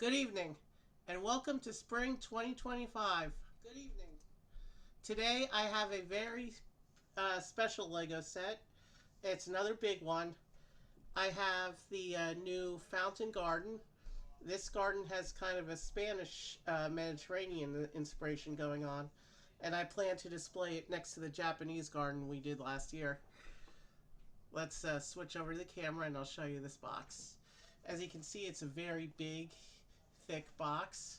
Good evening, and welcome to Spring 2025. Good evening. Today I have a very special Lego set. It's another big one. I have the new fountain garden. This garden has kind of a Spanish Mediterranean inspiration going on, and I plan to display it next to the Japanese garden we did last year. Let's switch over to the camera and I'll show you this box. As you can see, it's a very big, thick box.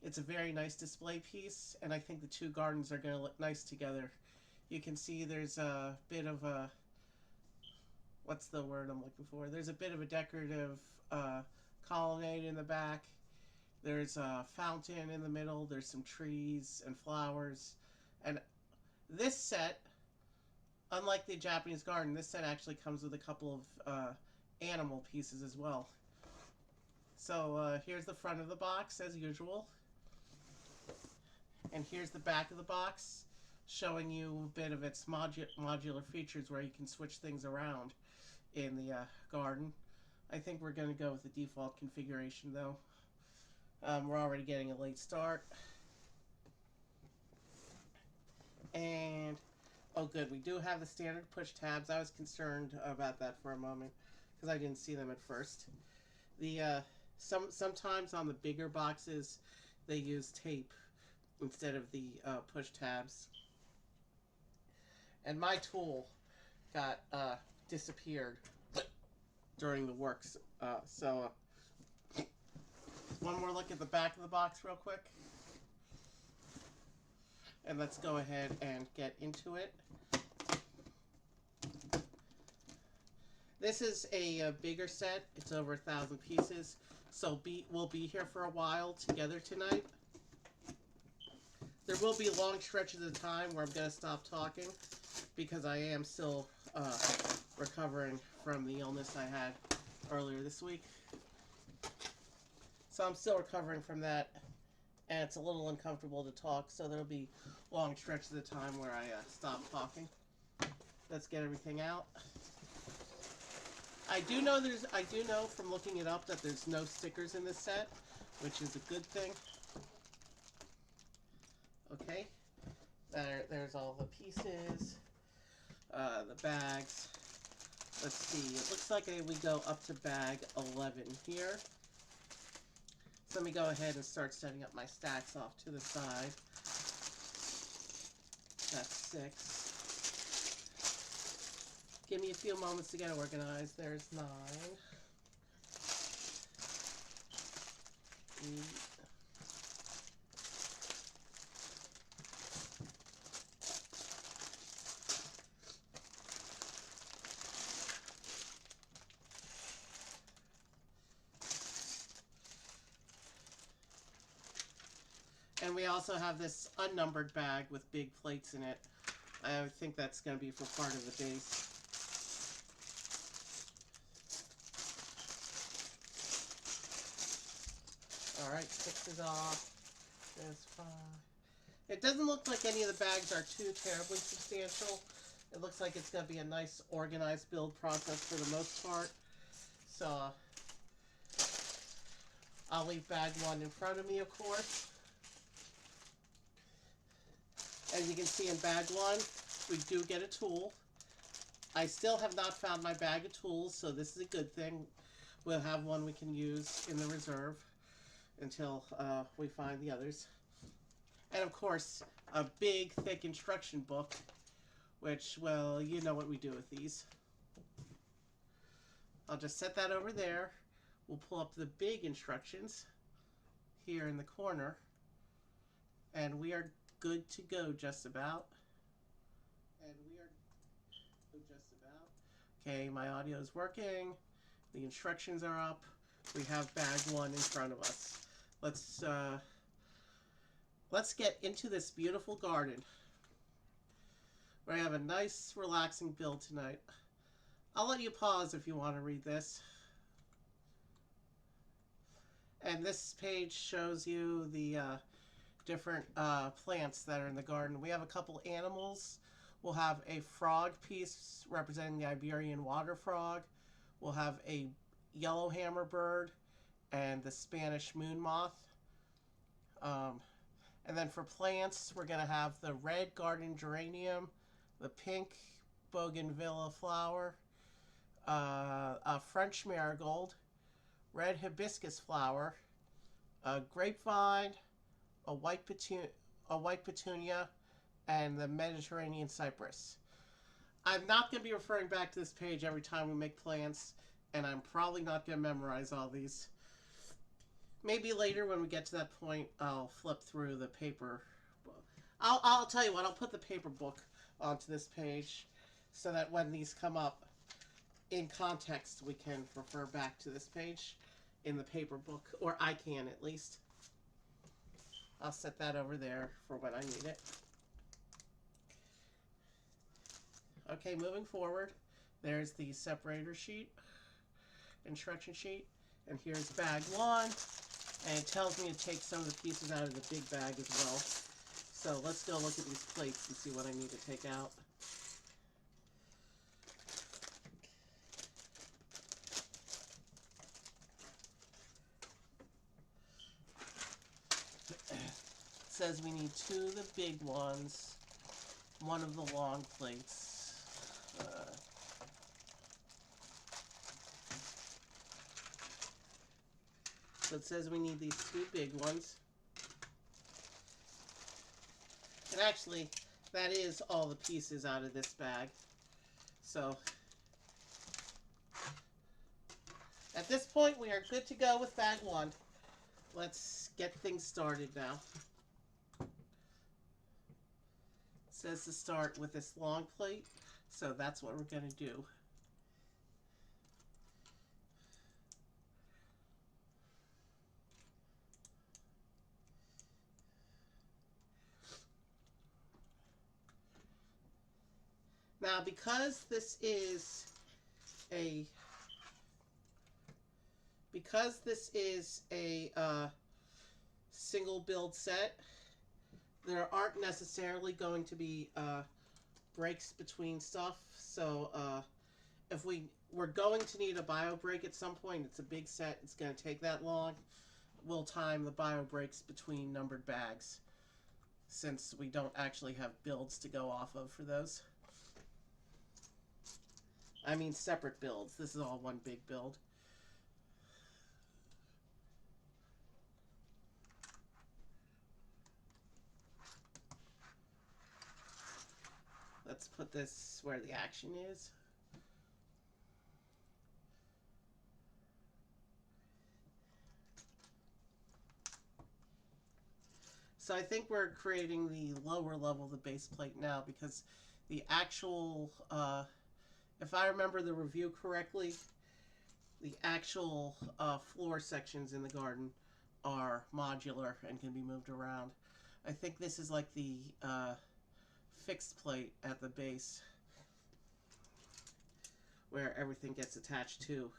It's a very nice display piece, and I think the two gardens are going to look nice together. You can see there's a bit of a, what's the word I'm looking for? There's a bit of a decorative colonnade in the back. There's a fountain in the middle. There's some trees and flowers. And this set, unlike the Japanese garden, this set actually comes with a couple of animal pieces as well. So here's the front of the box as usual. And here's the back of the box, showing you a bit of its modular features where you can switch things around in the garden. I think we're going to go with the default configuration though. We're already getting a late start. And, oh good, we do have the standard push tabs. I was concerned about that for a moment because I didn't see them at first. The sometimes on the bigger boxes they use tape instead of the push tabs. And my tool got disappeared during the works. One more look at the back of the box real quick. And let's go ahead and get into it. This is a bigger set. It's over 1,000 pieces. So we'll be here for a while together tonight. There will be long stretches of time where I'm going to stop talking because I am still recovering from the illness I had earlier this week. So I'm still recovering from that, and it's a little uncomfortable to talk, so there'll be long stretches of time where I stop talking. Let's get everything out. I do know from looking it up that there's no stickers in this set, which is a good thing. Okay, there's all the pieces, the bags. Let's see, it looks like we go up to bag 11 here. So let me go ahead and start setting up my stacks off to the side. That's 6. Give me a few moments to get organized. There's 9. 8. And we also have this unnumbered bag with big plates in it. I think that's going to be for part of the base. Alright, 6 is off. There's 5. It doesn't look like any of the bags are too terribly substantial. It looks like it's going to be a nice organized build process for the most part. So I'll leave bag 1 in front of me, of course. As you can see in bag 1, we do get a tool. I still have not found my bag of tools, so this is a good thing. We'll have one we can use in the reserve until we find the others. And of course, a big, thick instruction book, which, well, you know what we do with these. I'll just set that over there. We'll pull up the big instructions here in the corner, and we are good to go just about. Okay, my audio is working. The instructions are up. We have bag 1 in front of us. Let's get into this beautiful garden. We have a nice, relaxing build tonight. I'll let you pause if you want to read this. And this page shows you the different plants that are in the garden. We have a couple animals. We'll have a frog piece representing the Iberian water frog. We'll have a yellowhammer bird and the Spanish Moon Moth. Um, and then for plants, we're going to have the red garden geranium, the pink bougainvillea flower, a French marigold, red hibiscus flower, a grapevine, a white petunia, and the Mediterranean cypress. I'm not going to be referring back to this page every time we make plants, and I'm probably not going to memorize all these. Maybe later when we get to that point, I'll flip through the paper. I'll tell you what, I'll put the paper book onto this page so that when these come up in context, we can refer back to this page in the paper book, or I can at least. I'll set that over there for when I need it. Okay, moving forward, there's the separator sheet, instruction sheet, and here's bag one, and it tells me to take some of the pieces out of the big bag as well. So let's go look at these plates and see what I need to take out. It says we need two of the big ones, one of the long plates. So it says we need these two big ones. And actually, that is all the pieces out of this bag. So, at this point, we are good to go with bag one. Let's get things started now. It says to start with this long plate, so that's what we're going to do. Now, because this is a single build set, there aren't necessarily going to be breaks between stuff. So if we're going to need a bio break at some point, it's a big set, it's going to take that long, we'll time the bio breaks between numbered bags, since we don't actually have builds to go off of for those. I mean separate builds. This is all one big build. Let's put this where the action is. So I think we're creating the lower level of the base plate now, because the actual, if I remember the review correctly, the actual floor sections in the garden are modular and can be moved around. I think this is like the fixed plate at the base where everything gets attached to.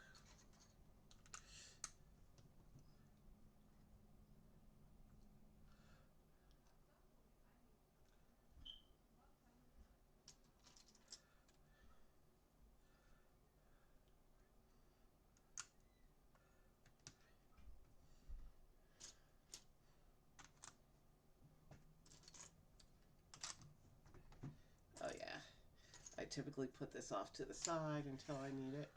Oh yeah, I typically put this off to the side until I need it.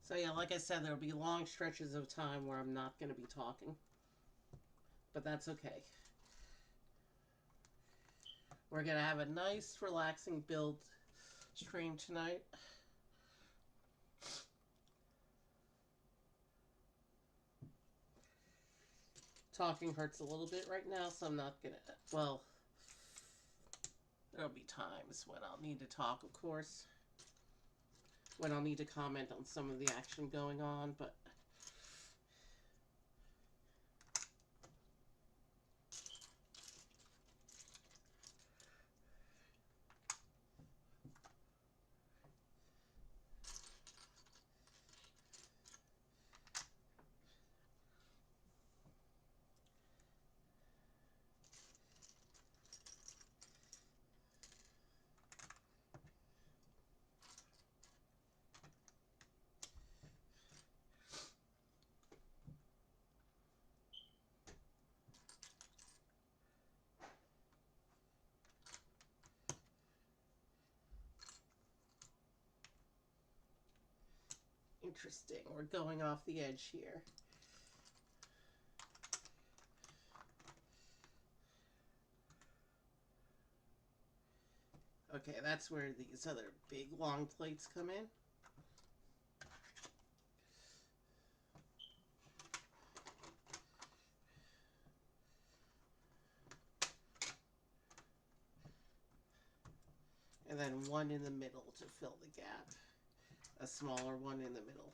So yeah, like I said, there'll be long stretches of time where I'm not going to be talking. But that's okay. We're going to have a nice, relaxing build stream tonight. Talking hurts a little bit right now, so I'm not going to... Well, there'll be times when I'll need to talk, of course. When I'll need to comment on some of the action going on, but... Interesting. We're going off the edge here. Okay, that's where these other big long plates come in. And then one in the middle to fill the gap. A smaller one in the middle.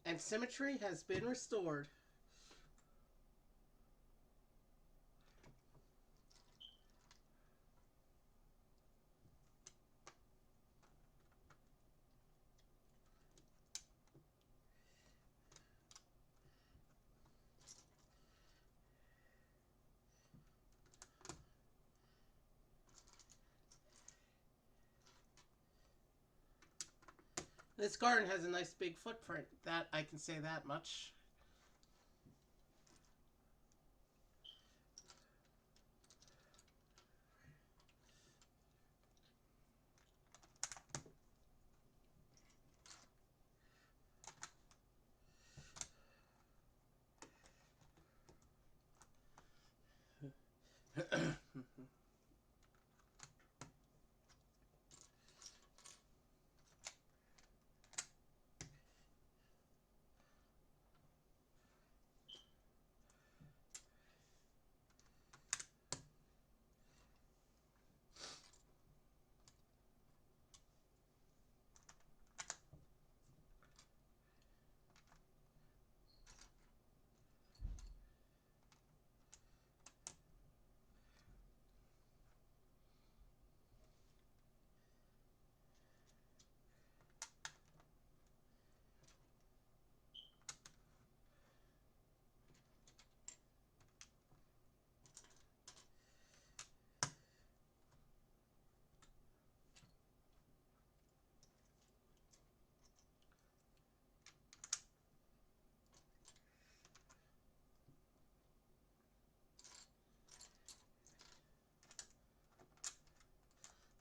And symmetry has been restored. This garden has a nice big footprint. That I can say that much.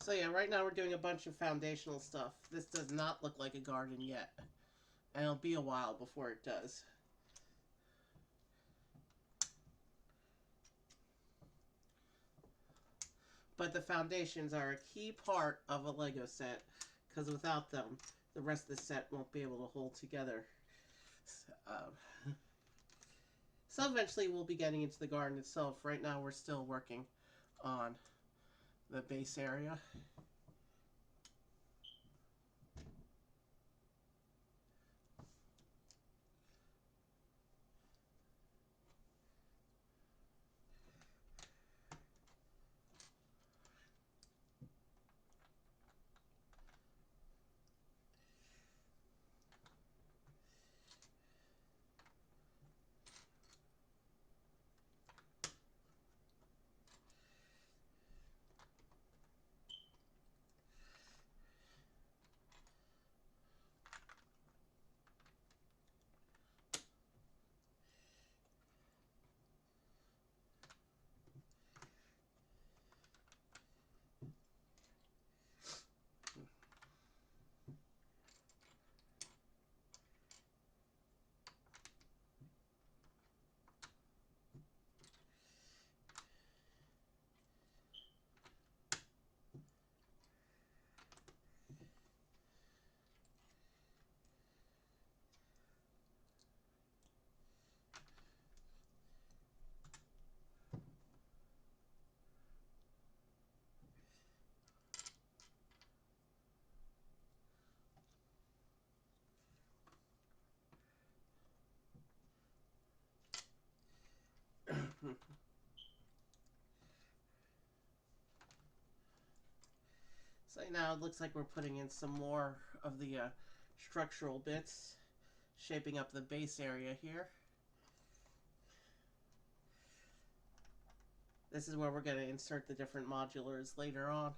So yeah, right now we're doing a bunch of foundational stuff. This does not look like a garden yet. And it'll be a while before it does. But the foundations are a key part of a Lego set, because without them, the rest of the set won't be able to hold together. So eventually we'll be getting into the garden itself. Right now we're still working on the base area. Right now it looks like we're putting in some more of the structural bits, shaping up the base area here. This is where we're going to insert the different modulars later on.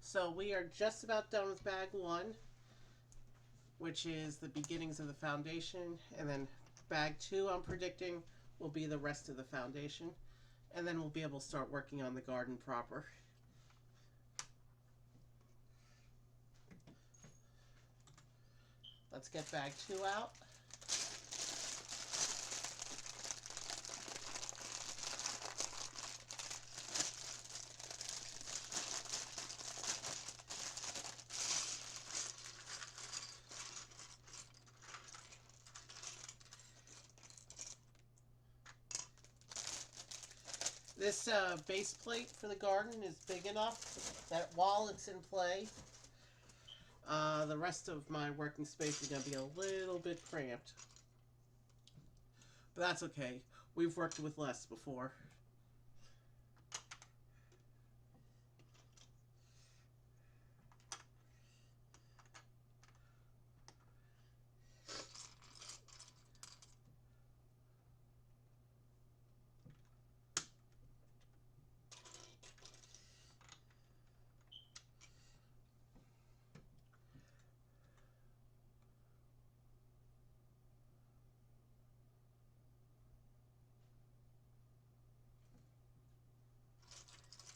So we are just about done with bag one, which is the beginnings of the foundation, and then bag two I'm predicting will be the rest of the foundation, and then we'll be able to start working on the garden proper. Let's get bag two out. This base plate for the garden is big enough that while it's in play, the rest of my working space is going to be a little bit cramped. But that's okay. We've worked with less before.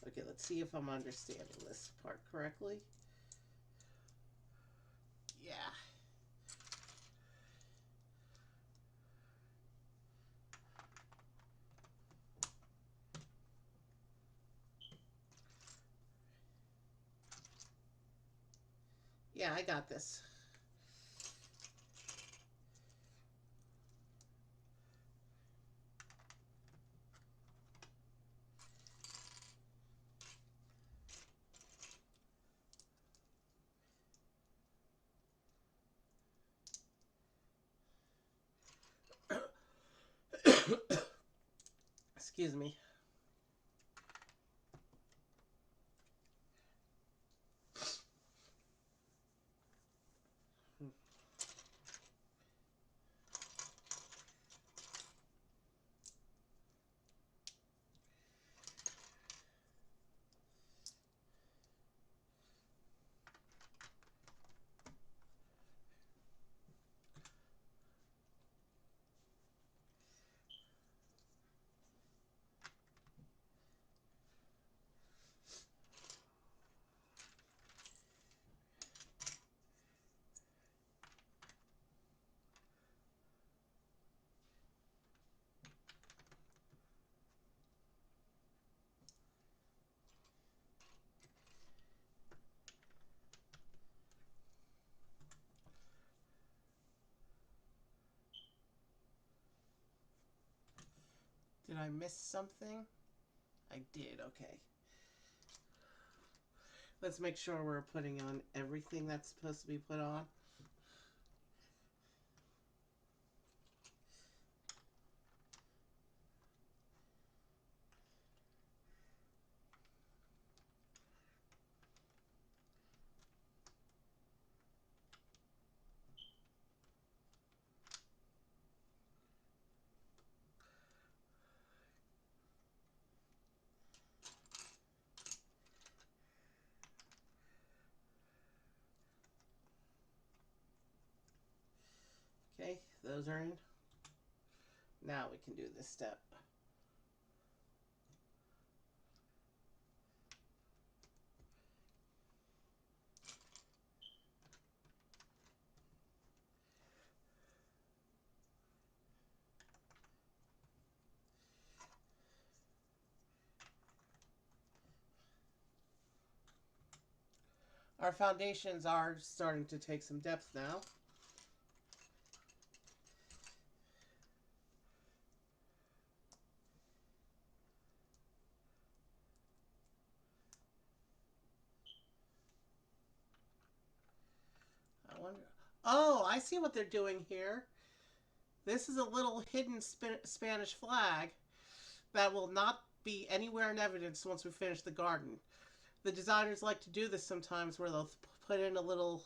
Okay, let's see if I'm understanding this part correctly. Yeah. Yeah, I got this. Excuse me. Did I miss something? I did, okay. Let's make sure we're putting on everything that's supposed to be put on. Okay, those are in. Now we can do this step. Our foundations are starting to take some depth now. I wonder... Oh, I see what they're doing here. This is a little hidden Spanish flag that will not be anywhere in evidence once we finish the garden. The designers like to do this sometimes where they'll put in a little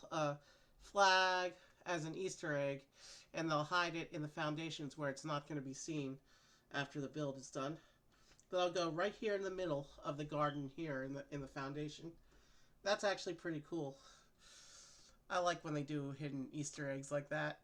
flag as an Easter egg, and they'll hide it in the foundations where it's not going to be seen after the build is done. But I'll go right here in the middle of the garden here in the foundation. That's actually pretty cool. I like when they do hidden Easter eggs like that.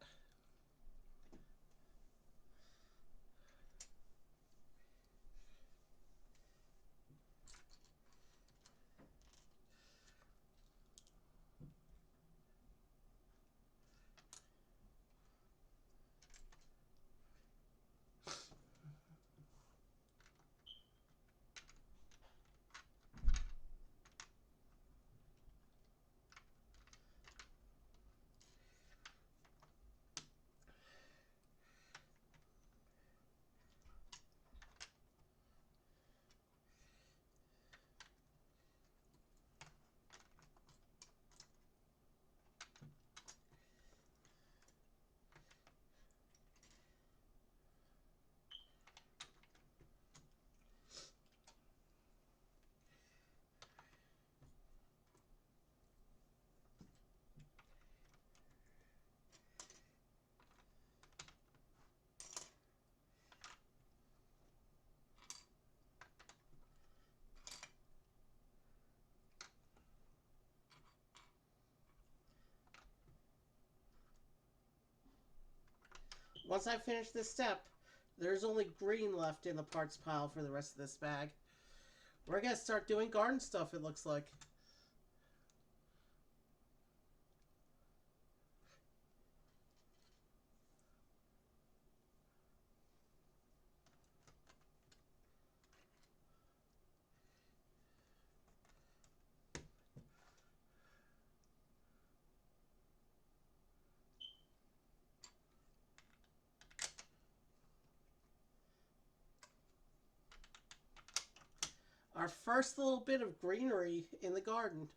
Once I finish this step, there's only green left in the parts pile for the rest of this bag. We're going to start doing garden stuff, it looks like. Our first little bit of greenery in the garden.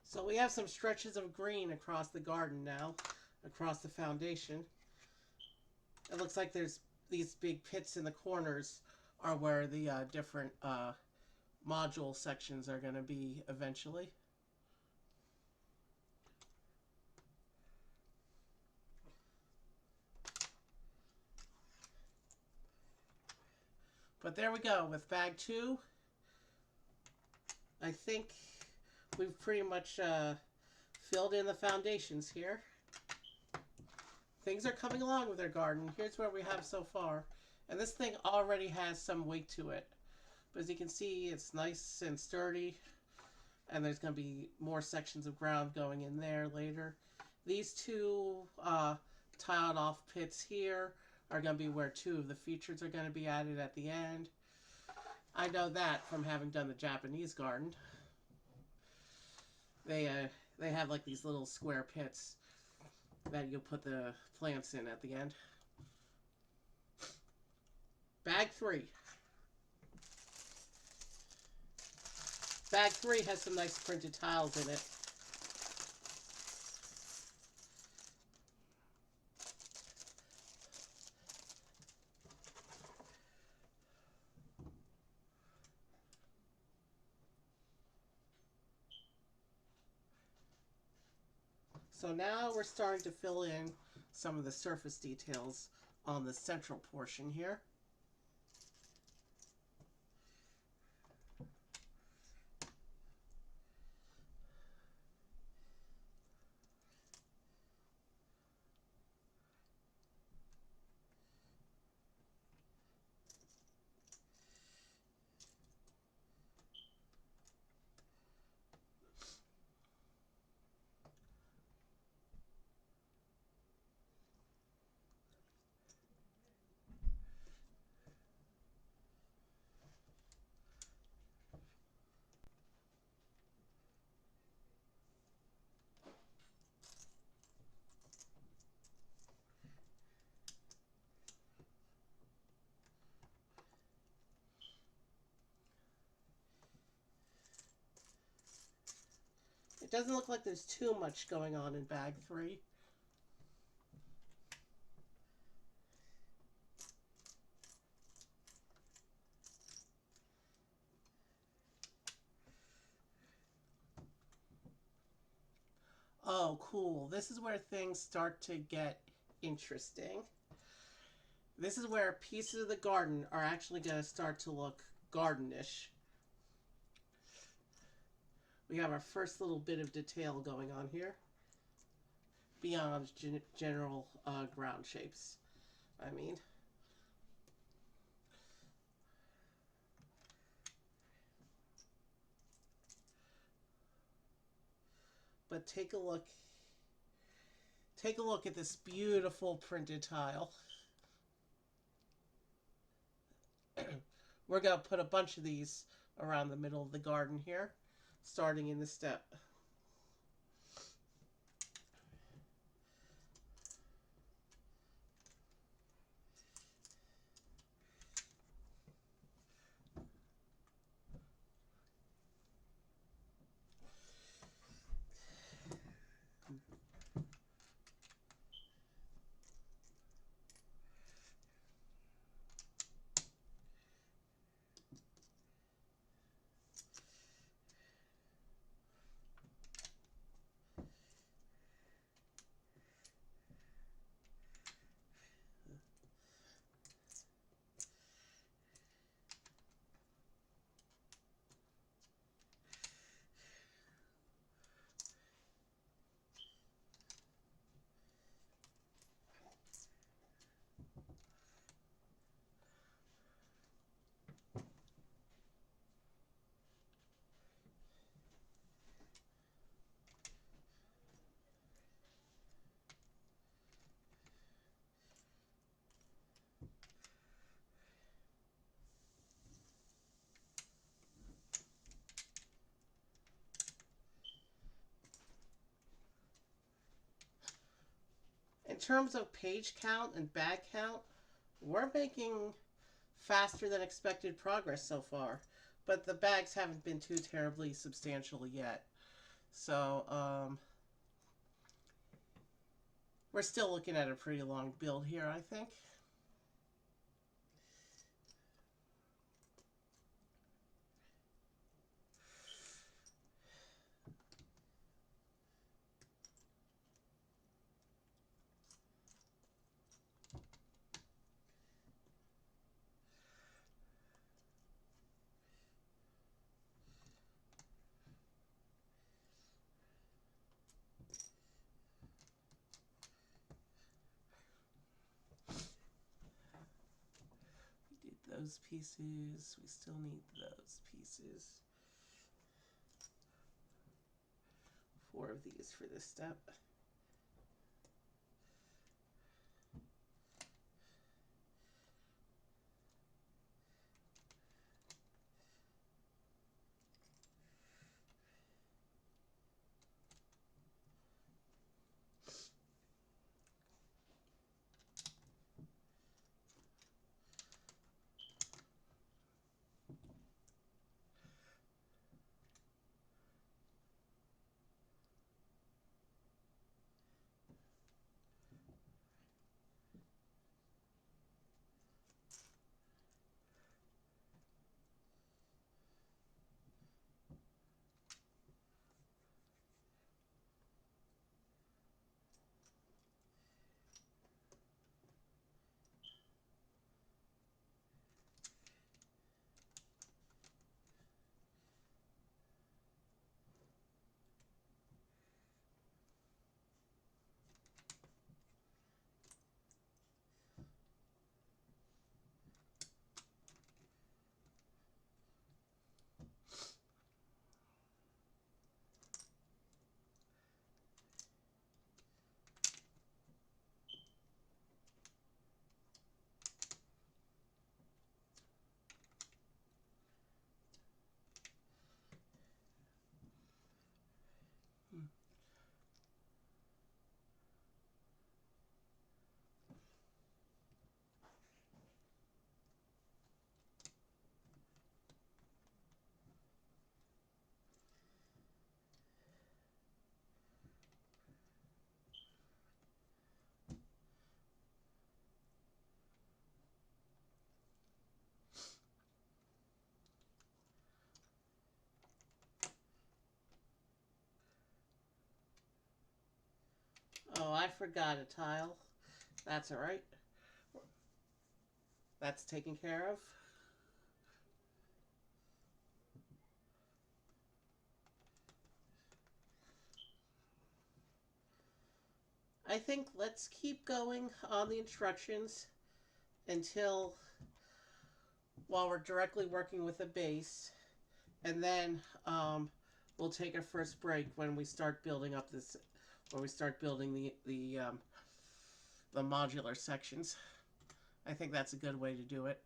So we have some stretches of green across the garden now, across the foundation. It looks like there's these big pits in the corners are where the different module sections are going to be eventually. But there we go with bag 2. I think we've pretty much filled in the foundations here. Things are coming along with our garden. Here's where we have so far. And this thing already has some weight to it. But as you can see, it's nice and sturdy, and there's going to be more sections of ground going in there later. These two tiled off pits here are going to be where two of the features are going to be added at the end. I know that from having done the Japanese garden. They have like these little square pits that you'll put the plants in at the end. Bag 3. Bag 3 has some nice printed tiles in it. So now we're starting to fill in some of the surface details on the central portion here. It doesn't look like there's too much going on in bag 3. Oh, cool. This is where things start to get interesting. This is where pieces of the garden are actually going to start to look gardenish. We have our first little bit of detail going on here beyond general ground shapes. I mean, but take a look. Take a look at this beautiful printed tile. We're going to put a bunch of these around the middle of the garden here, starting in the step. In terms of page count and bag count, we're making faster than expected progress so far, but the bags haven't been too terribly substantial yet. So, we're still looking at a pretty long build here, I think. those pieces. We still need those pieces. 4 of these for this step. Oh, I forgot a tile. That's all right. That's taken care of. I think let's keep going on the instructions until while we're directly working with a base, and then we'll take our first break when we start building up this, when we start building the modular sections. I think that's a good way to do it.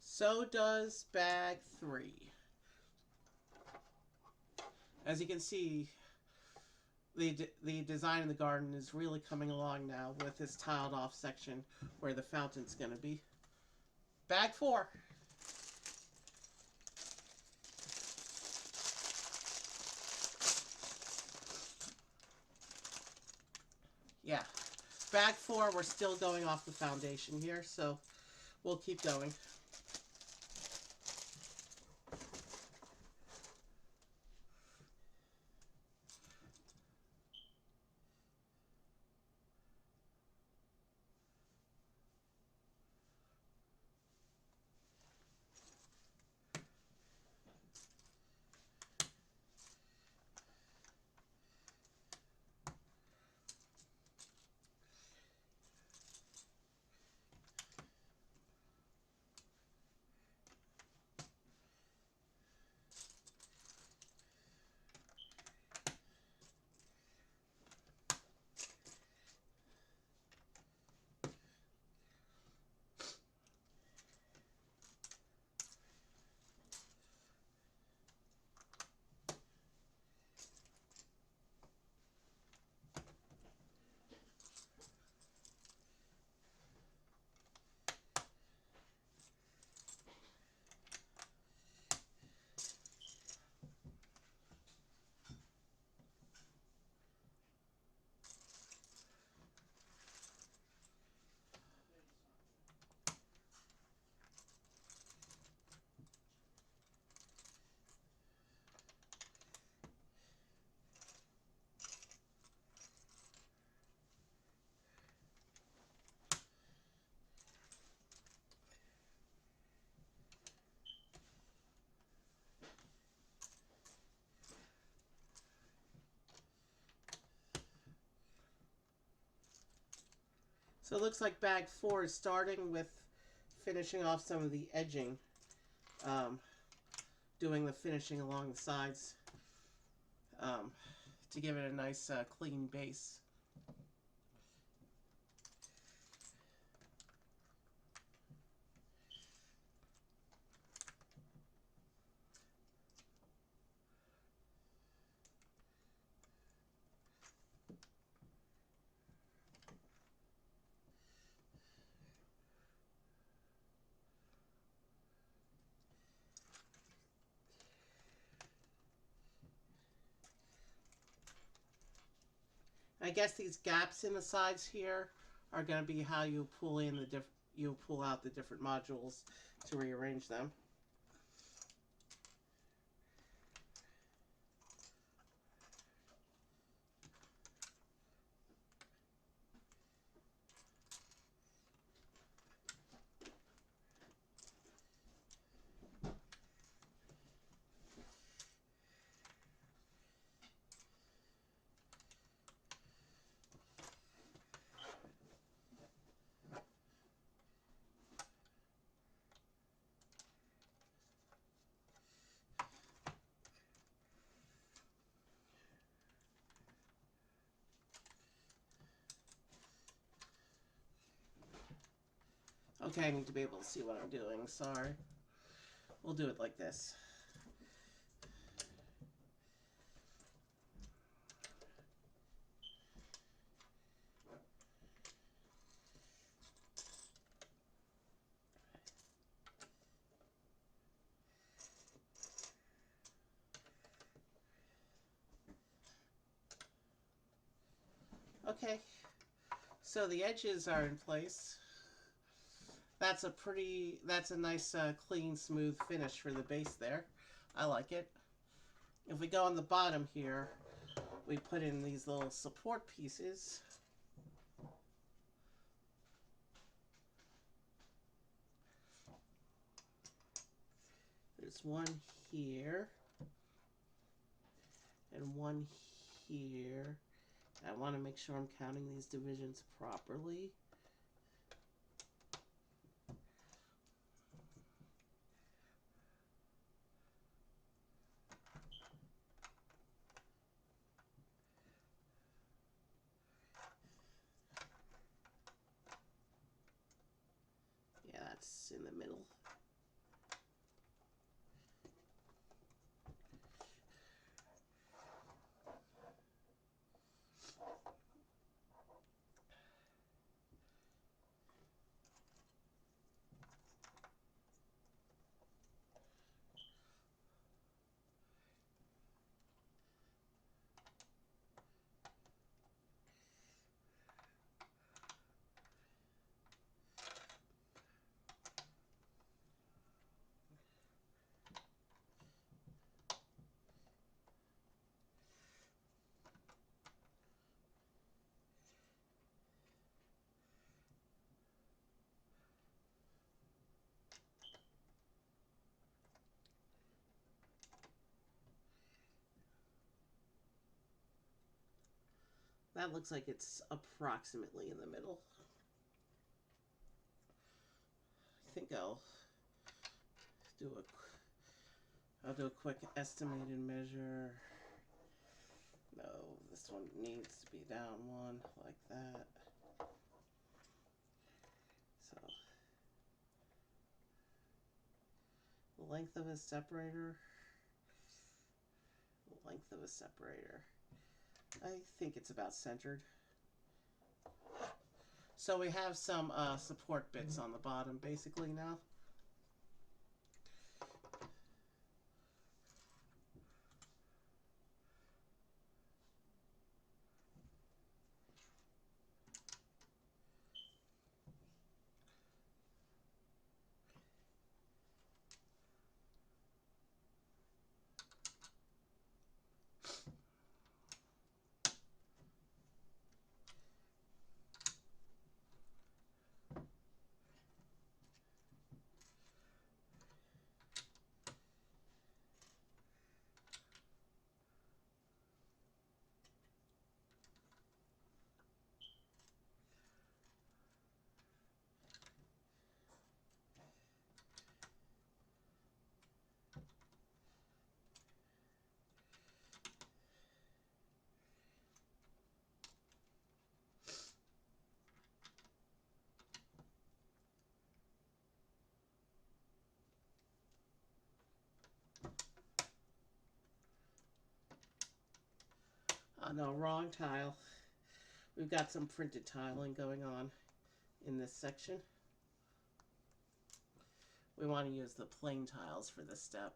So does bag 3. As you can see, the design in the garden is really coming along now with this tiled off section where the fountain's going to be. Bag 4. Yeah. Bag 4, we're still going off the foundation here, so we'll keep going. So it looks like bag 4 is starting with finishing off some of the edging, um, doing the finishing along the sides um, to give it a nice clean base. I guess these gaps in the sides here are going to be how you pull in the you pull out the different modules to rearrange them. Okay, I need to be able to see what I'm doing. Sorry. We'll do it like this. Okay, so the edges are in place. That's a nice, clean, smooth finish for the base there. I like it. If we go on the bottom here, we put in these little support pieces. There's one here and one here. I want to make sure I'm counting these divisions properly. Yeah, that's in the middle. That looks like it's approximately in the middle. I think I'll do a quick estimated measure. No, this one needs to be down one like that. So the length of a separator. The length of a separator. I think it's about centered. So we have some support bits on the bottom basically now. Oh no, wrong tile. We've got some printed tiling going on in this section. We want to use the plain tiles for this step.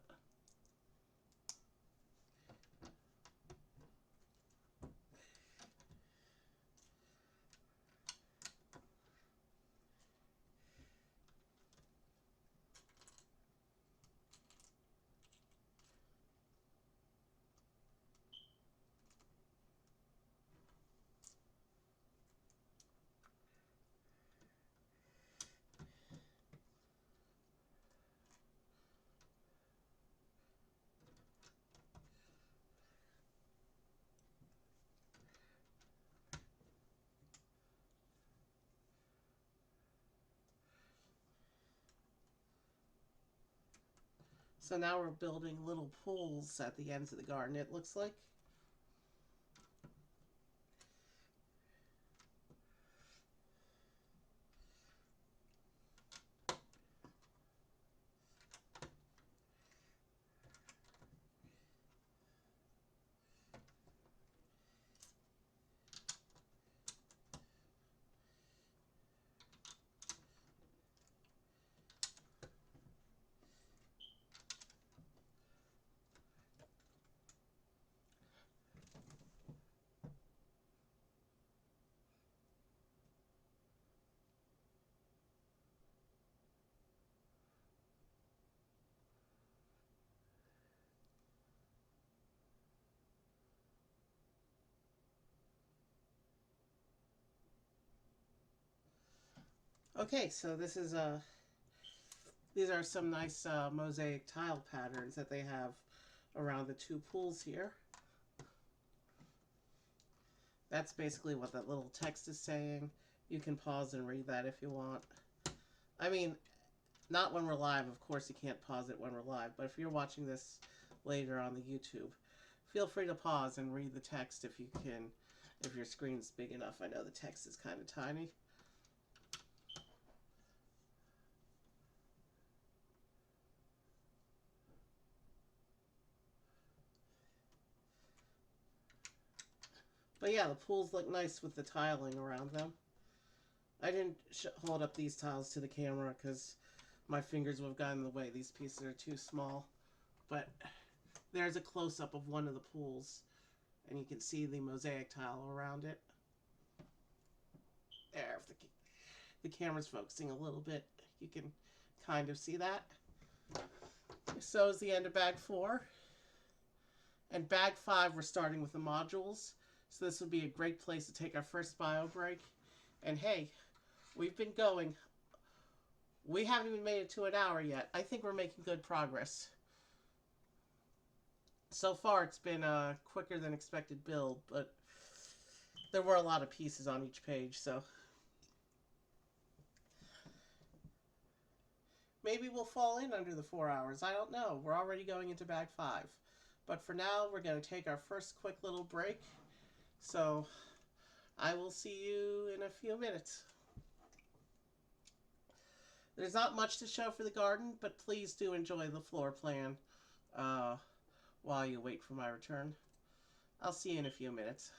So now we're building little pools at the ends of the garden, it looks like. Okay, so these are some nice mosaic tile patterns that they have around the two pools here. That's basically what that little text is saying. You can pause and read that if you want. I mean, not when we're live, of course you can't pause it when we're live, but if you're watching this later on the YouTube, feel free to pause and read the text if you can, if your screen's big enough. I know the text is kind of tiny. But yeah, the pools look nice with the tiling around them. I didn't hold up these tiles to the camera because my fingers would have gotten in the way. These pieces are too small. But there's a close-up of one of the pools, and you can see the mosaic tile around it. There, if the camera's focusing a little bit, you can kind of see that. So is the end of bag 4. And bag 5, we're starting with the modules. So this would be a great place to take our first bio break. And hey, we've been going. We haven't even made it to an hour yet. I think we're making good progress. So far, it's been a quicker than expected build, but there were a lot of pieces on each page, so maybe we'll fall in under the 4 hours. I don't know. We're already going into bag 5. But for now, we're going to take our first quick little break. So I will see you in a few minutes. There's not much to show for the garden, but please do enjoy the floor plan while you wait for my return. I'll see you in a few minutes.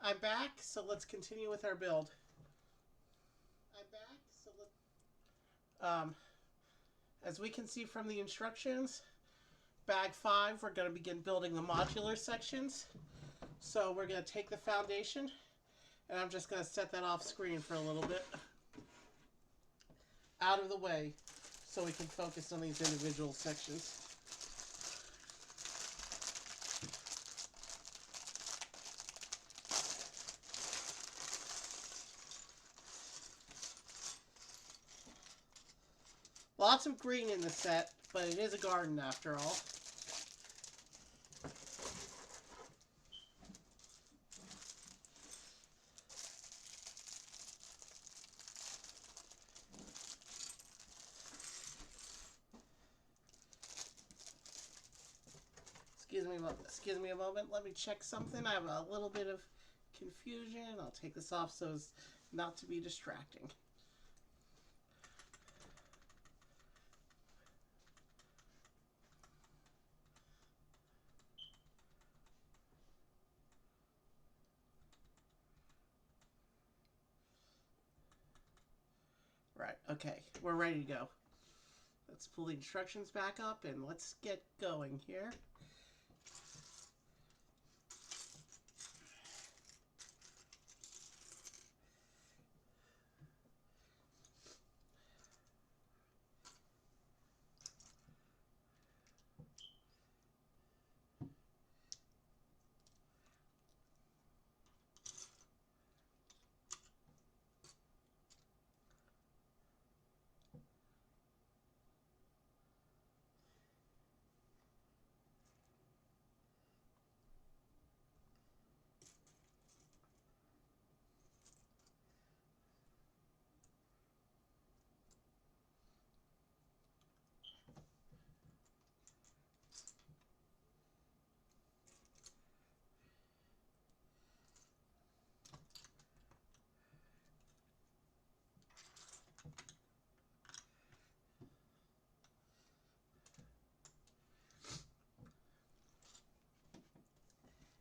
I'm back, so let's continue with our build. I'm back, so let's. As we can see from the instructions, bag 5, we're going to begin building the modular sections. So we're going to take the foundation, and I'm just going to set that off screen for a little bit. Out of the way, so we can focus on these individual sections. Lots of green in the set, but it is a garden after all. Excuse me a moment. Let me check something. I have a little bit of confusion. I'll take this off so as not to be distracting. Right, okay, we're ready to go. Let's pull the instructions back up and let's get going here.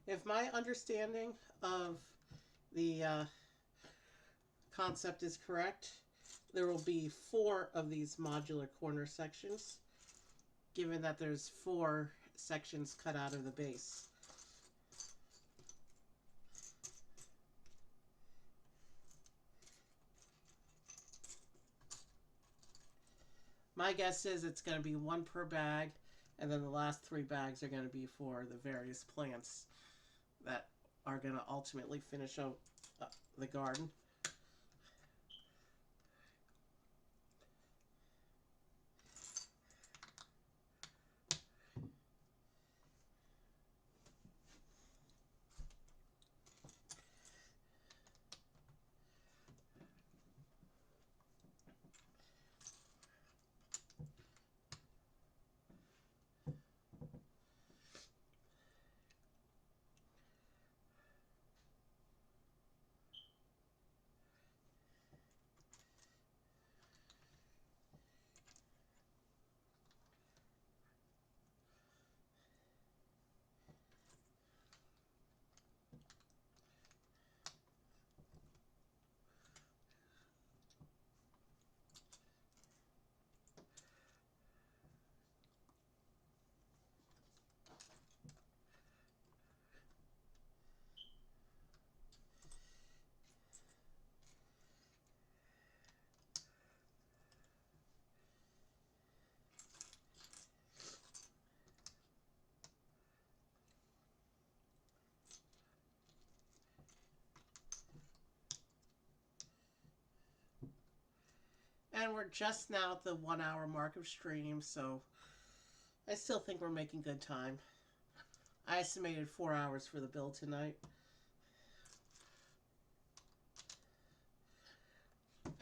If my understanding of the concept is correct, there will be 4 of these modular corner sections, given that there's 4 sections cut out of the base. My guess is it's going to be 1 per bag, and then the last 3 bags are going to be for the various plants that are going to ultimately finish out the garden. And we're just now at the 1 hour mark of stream, so I still think we're making good time. I estimated 4 hours for the build tonight.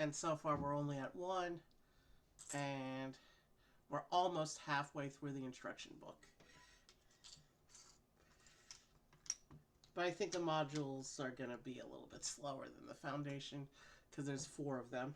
And so far we're only at 1, and we're almost halfway through the instruction book. But I think the modules are going to be a little bit slower than the foundation, because there's 4 of them.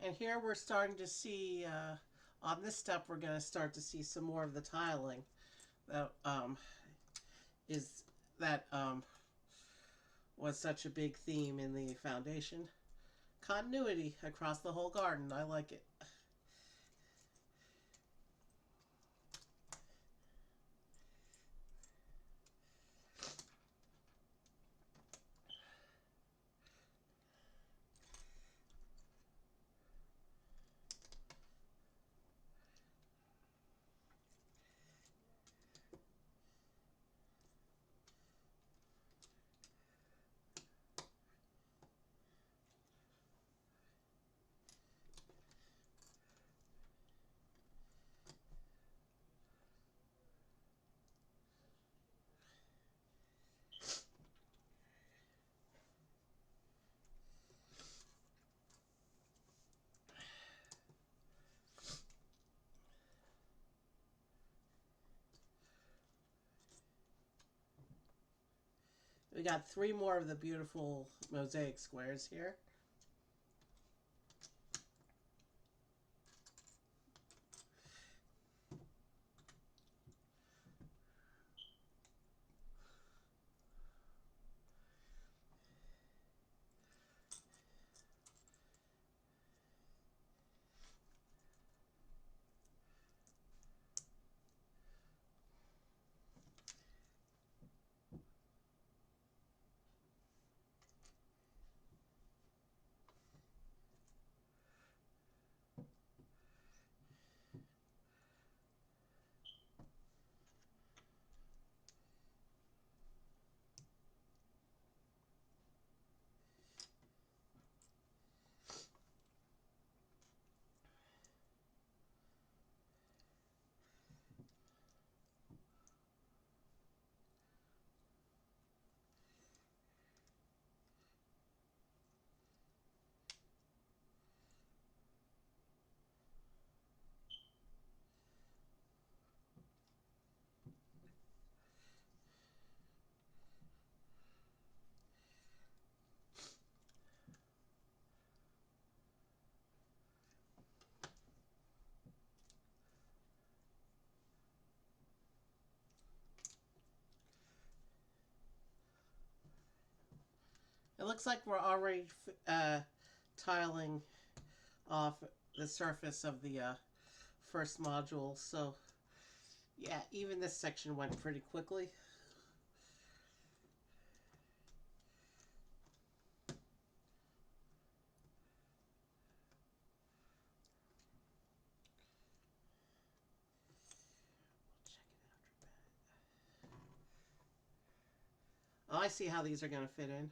And here we're starting to see, on this step, we're going to start to see some more of the tiling that is that was such a big theme in the foundation. Continuity across the whole garden. I like it. We got 3 more of the beautiful mosaic squares here. It looks like we're already tiling off the surface of the first module. So yeah, even this section went pretty quickly. Oh, I see how these are going to fit in.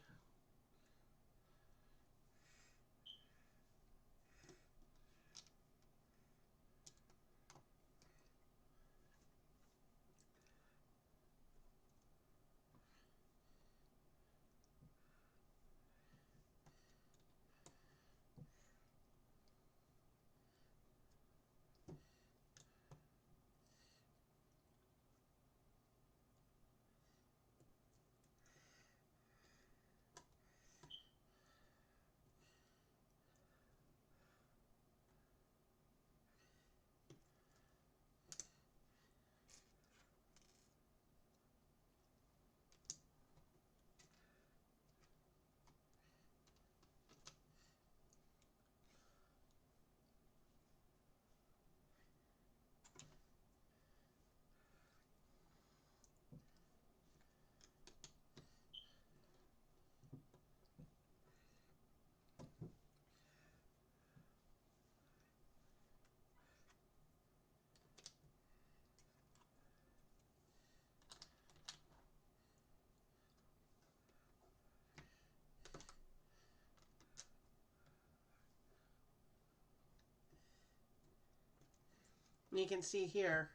And you can see here,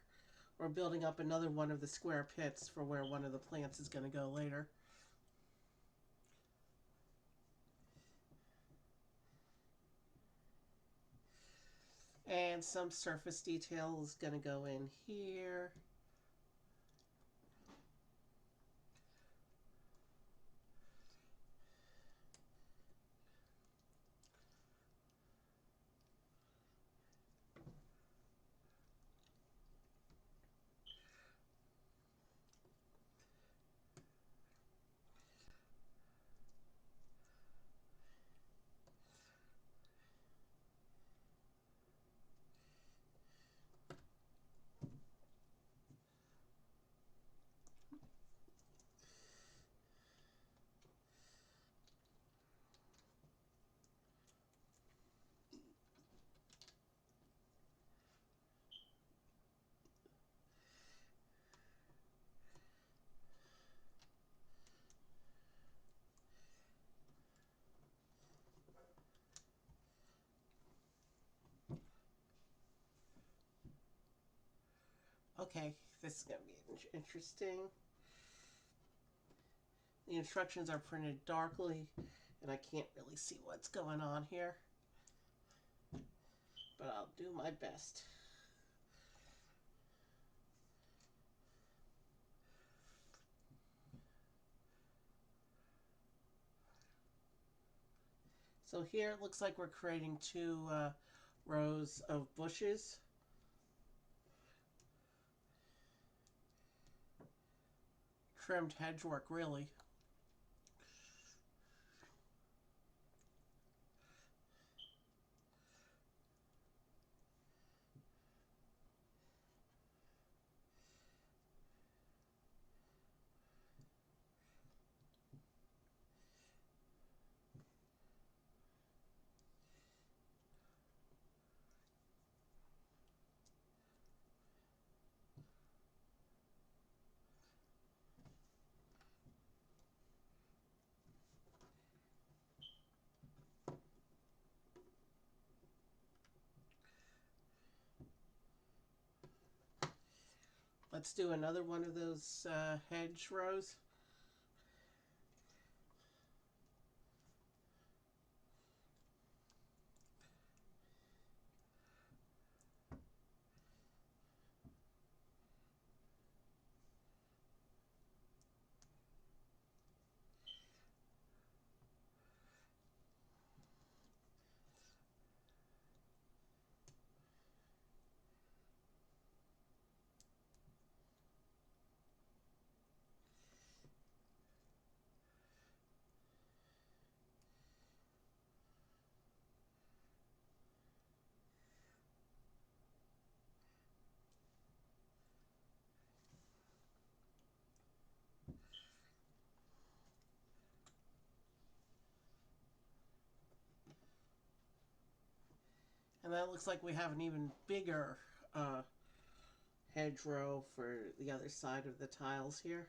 we're building up another one of the square pits for where one of the plants is going to go later. And some surface detail is going to go in here. Okay, this is going to be interesting. The instructions are printed darkly, and I can't really see what's going on here, but I'll do my best. So here it looks like we're creating two rows of bushes. Trimmed hedgework, really. Let's do another one of those hedge rows. And that looks like we have an even bigger hedgerow for the other side of the tiles here.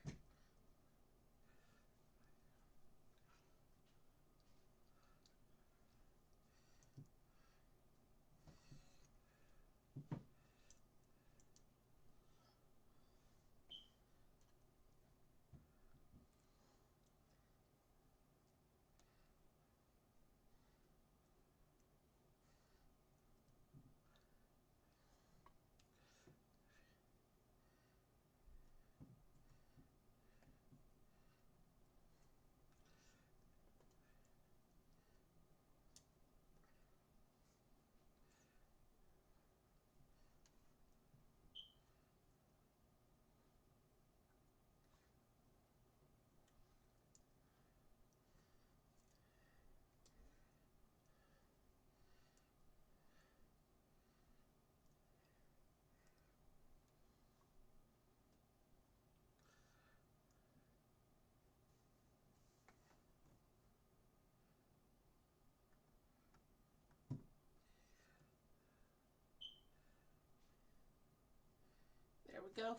There we go.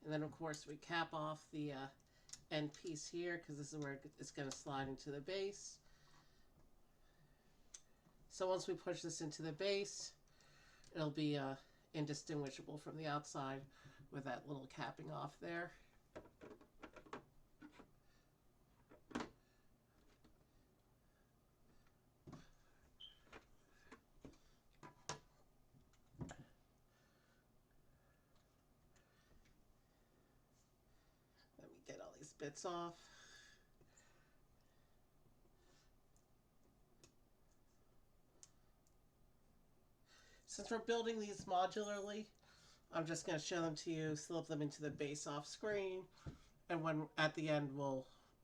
And then of course we cap off the end piece here because this is where it's going to slide into the base. So once we push this into the base, it'll be indistinguishable from the outside with that little capping off there. Let me get all these bits off. Since we're building these modularly, I'm just going to show them to you, slip them into the base off screen, and when at the end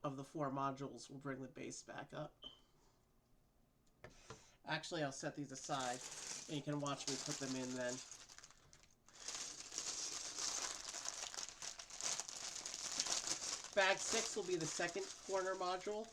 of the 4 modules, we'll bring the base back up. Actually, I'll set these aside, and you can watch me put them in then. Bag 6 will be the second corner module.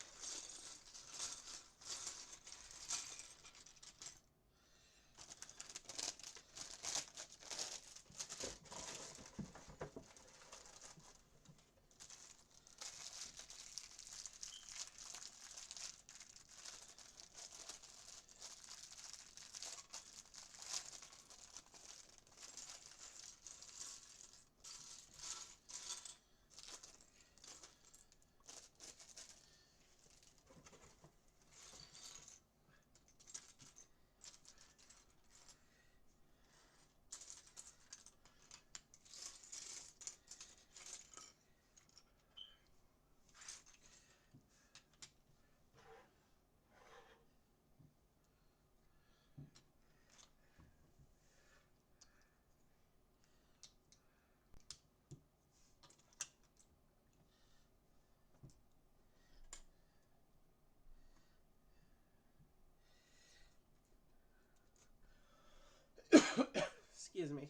Excuse me.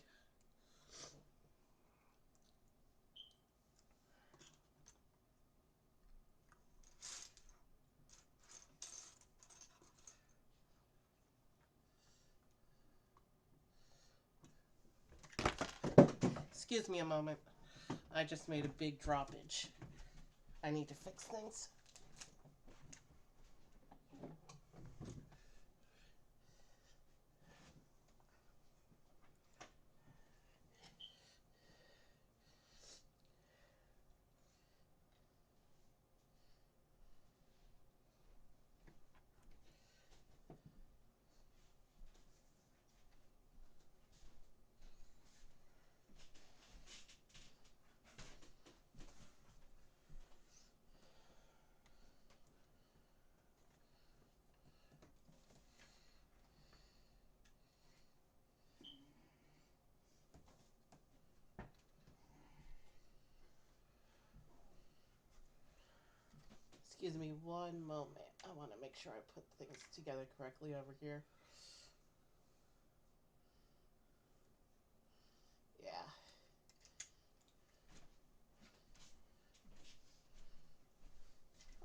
Excuse me a moment. I just made a big droppage. I need to fix things. Excuse me one moment. I want to make sure I put things together correctly over here. Yeah.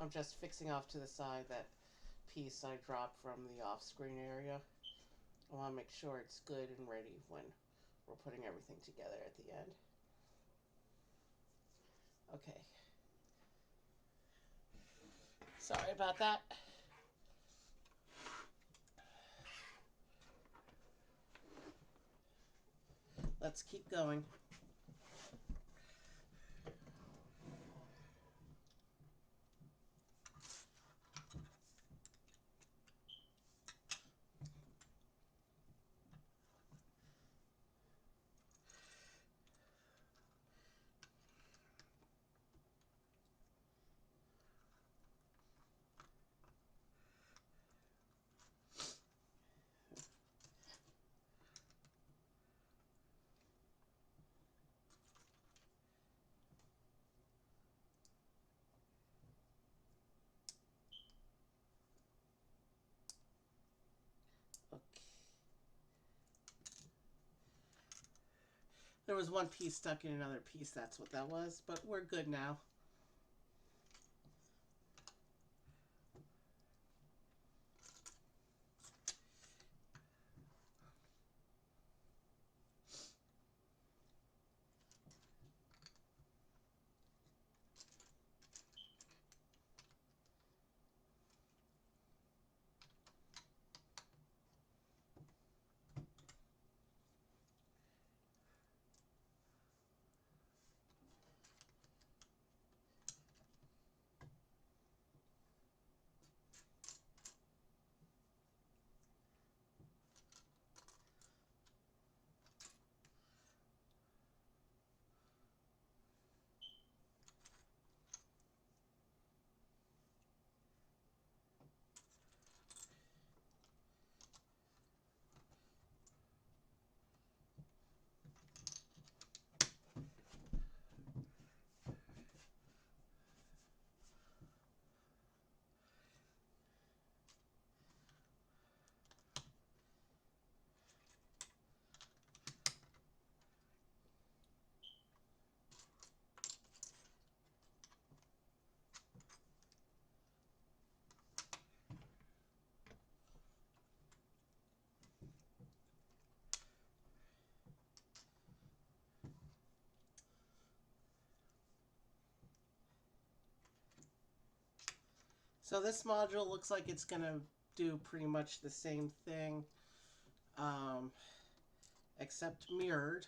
I'm just fixing off to the side that piece I dropped from the off-screen area. I want to make sure it's good and ready when we're putting everything together at the end. Okay. Sorry about that. Let's keep going. Okay. There was one piece stuck in another piece, that's what that was, but we're good now. So this module looks like it's going to do pretty much the same thing, um, except mirrored.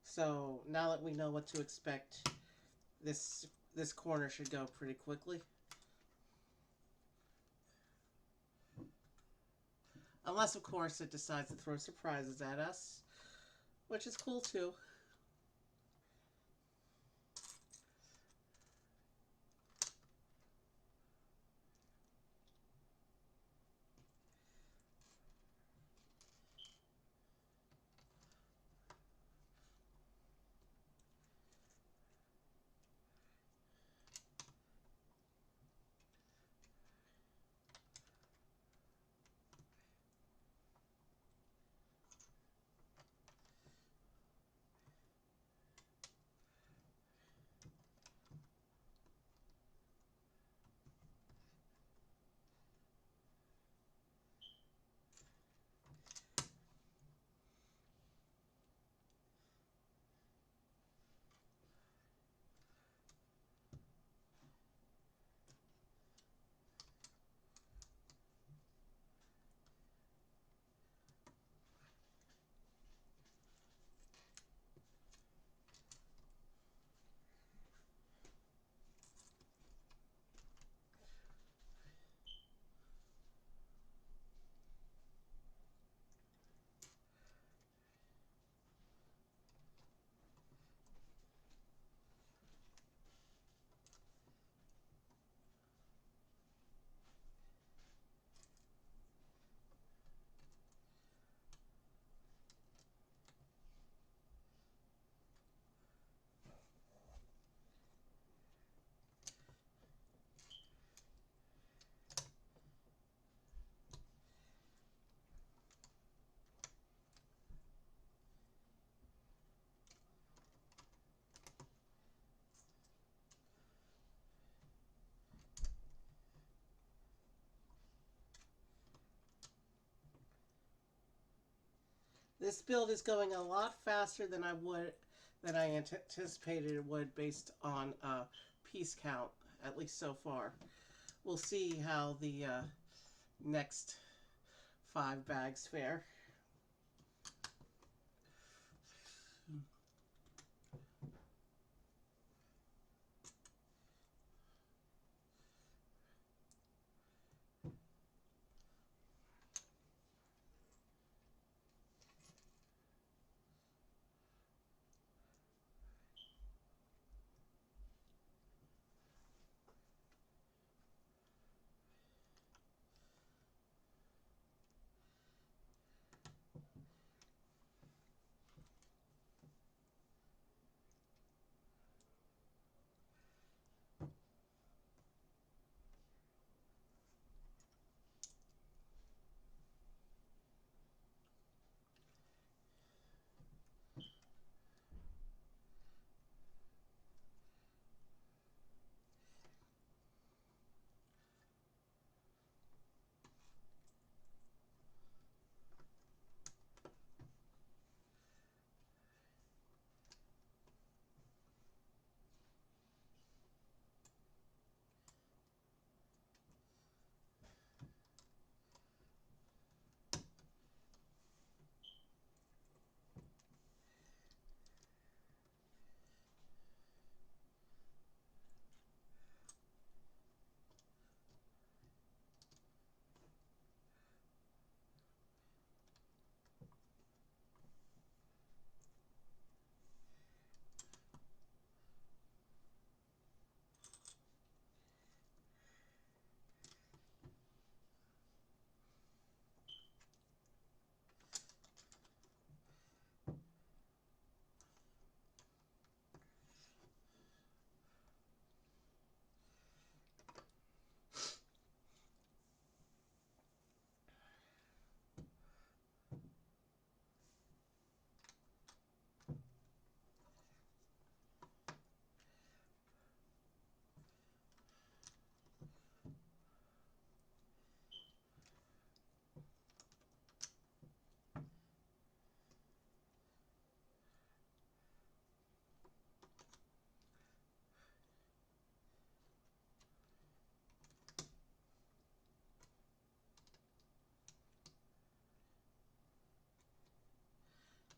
So now that we know what to expect, this corner should go pretty quickly. Unless, of course, it decides to throw surprises at us, which is cool too. This build is going a lot faster than I anticipated it would based on piece count, at least so far. We'll see how the next 5 bags fare.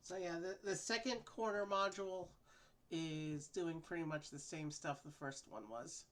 So yeah, the second corner module is doing pretty much the same stuff the first one was.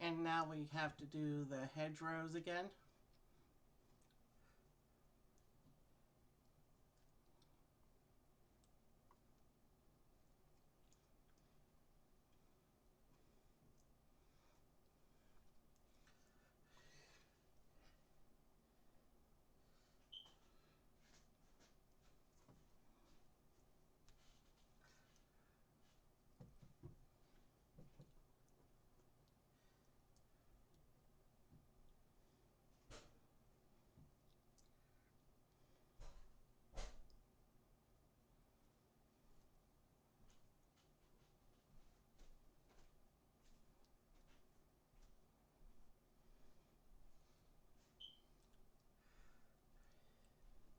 And now we have to do the hedgerows again.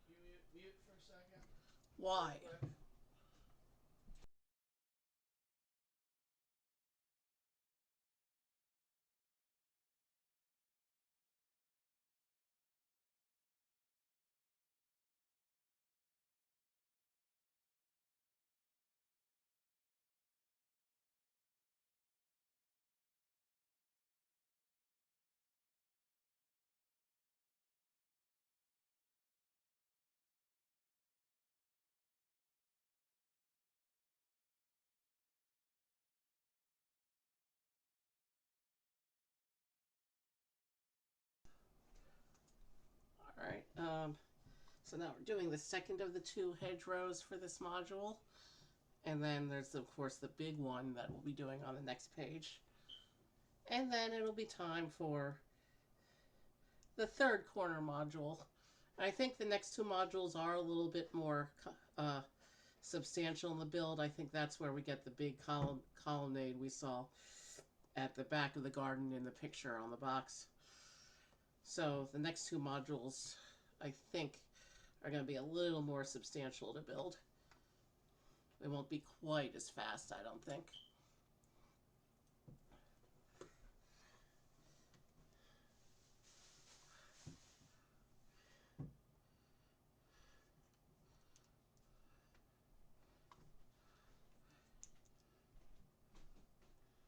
Can you mute for a second? Why? Real quick. Alright, so now we're doing the second of the two hedgerows for this module. And then there's, of course, the big one that we'll be doing on the next page. And then it'll be time for the third corner module. I think the next two modules are a little bit more substantial in the build. I think that's where we get the big colonnade we saw at the back of the garden in the picture on the box. So the next two modules, I think, are going to be a little more substantial to build. It won't be quite as fast, I don't think.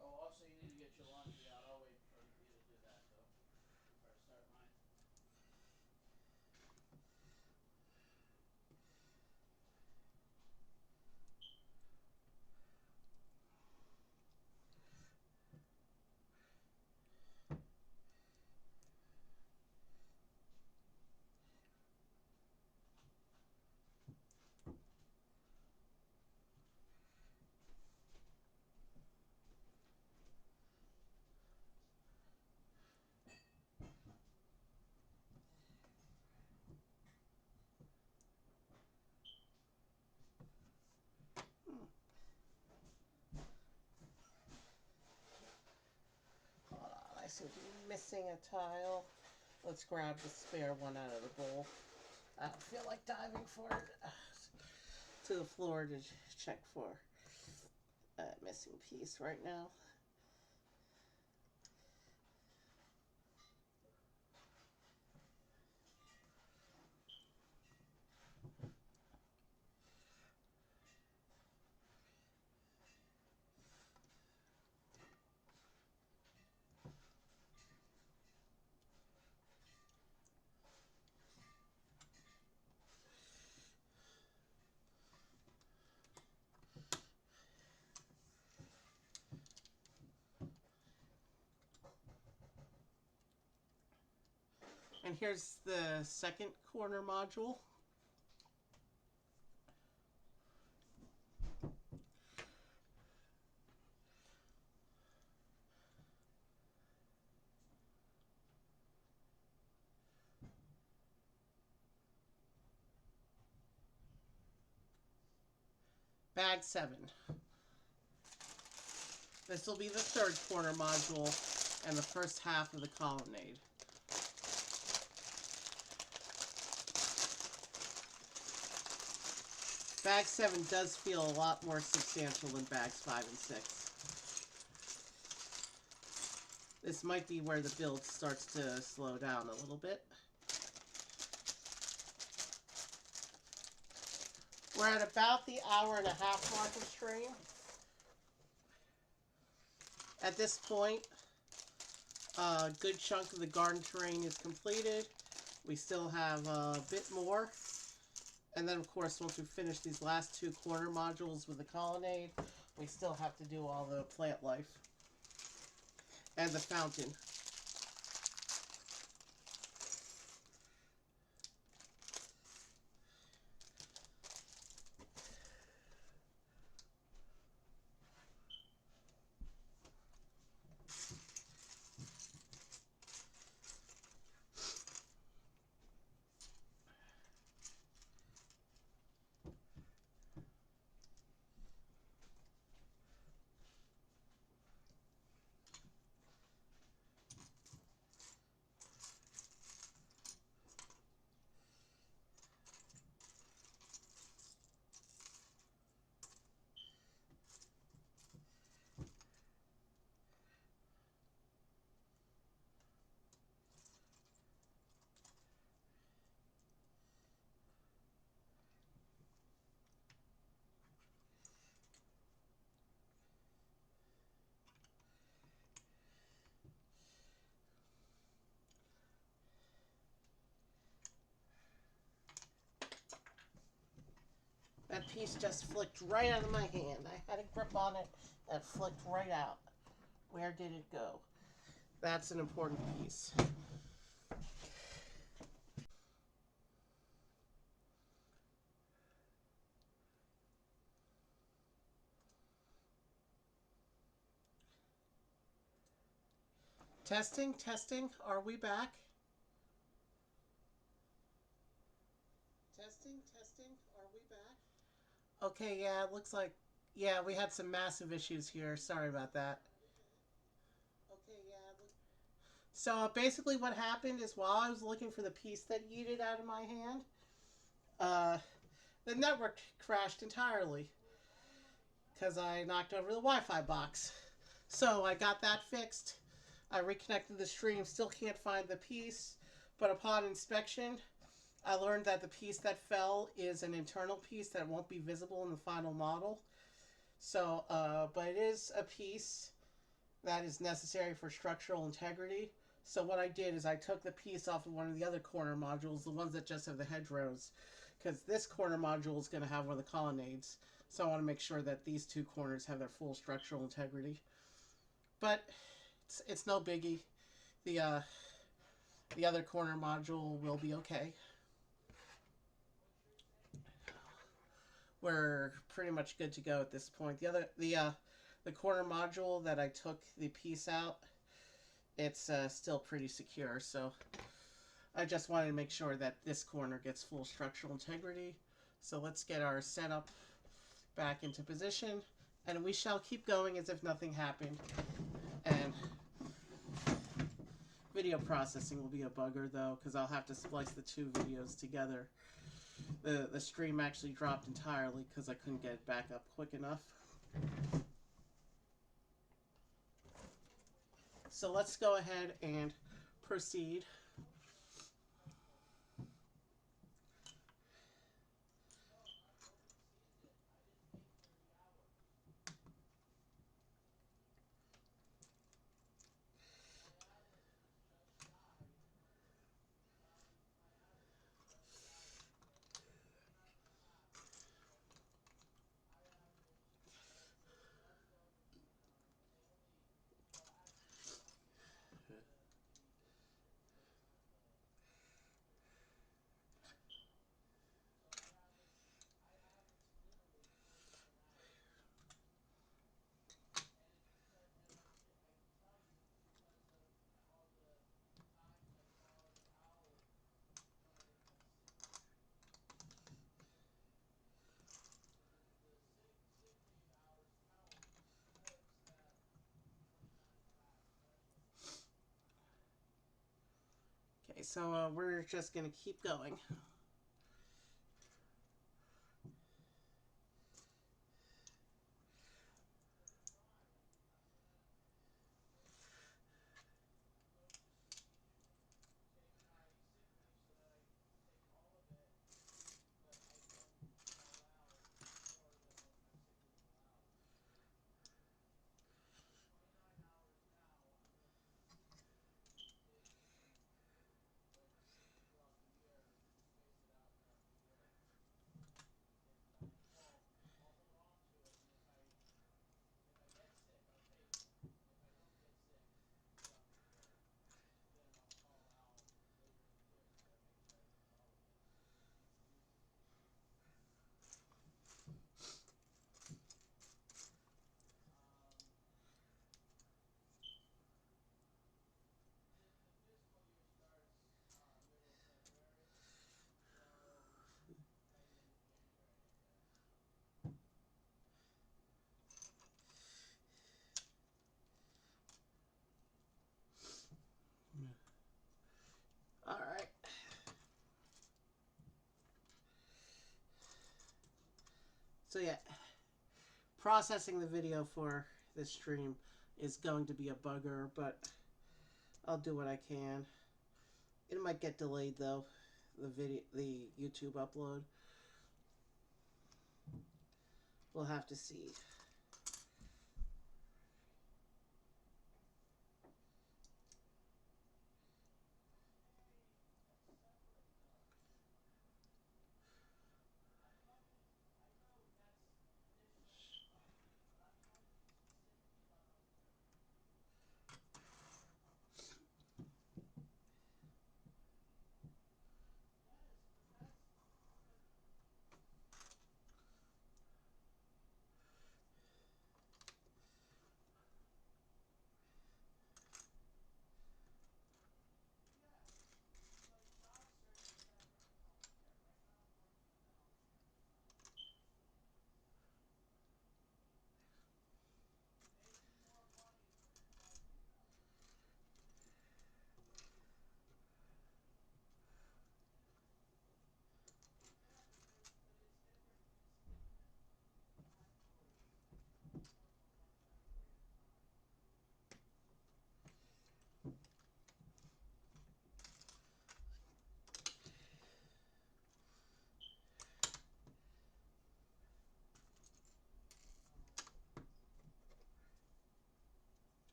Oh, also you need to get your laundry out. I'll wait for you to do that though. Before I start mine. Hold on, I seem to be missing a tile. Let's grab the spare one out of the bowl. I don't feel like diving for it to the floor to check for a missing piece right now. And here's the second corner module. Bag 7. This will be the third corner module and the first half of the colonnade. Bag 7 does feel a lot more substantial than bags 5 and 6. This might be where the build starts to slow down a little bit. We're at about the hour-and-a-half mark of stream. At this point, a good chunk of the garden terrain is completed. We still have a bit more. And then, of course, once we finish these last two corner modules with the colonnade, we still have to do all the plant life. And the fountain. That piece just flicked right out of my hand. I had a grip on it that flicked right out. Where did it go? That's an important piece. Testing, testing. Are we back? Testing, testing. Are we back? Okay, yeah, it looks like. Yeah, we had some massive issues here. Sorry about that. Okay, yeah. So basically, what happened is while I was looking for the piece that yeeted out of my hand, uh, the network crashed entirely because I knocked over the Wi-Fi box. So I got that fixed. I reconnected the stream. Still can't find the piece, but upon inspection, I learned that the piece that fell is an internal piece that won't be visible in the final model. So, but it is a piece that is necessary for structural integrity. So what I did is I took the piece off of one of the other corner modules, the ones that just have the hedgerows, because this corner module is going to have one of the colonnades. So I want to make sure that these two corners have their full structural integrity. But it's no biggie. The uh, the other corner module will be okay. We're pretty much good to go at this point. The corner module that I took the piece out, it's still pretty secure. So I just wanted to make sure that this corner gets full structural integrity. So let's get our setup back into position, and we shall keep going as if nothing happened. And video processing will be a bugger though, because I'll have to splice the two videos together. The stream actually dropped entirely because I couldn't get it back up quick enough. So let's go ahead and proceed. Okay, so we're just going to keep going. All right. So yeah, processing the video for this stream is going to be a bugger, but I'll do what I can. It might get delayed though, the YouTube upload. We'll have to see.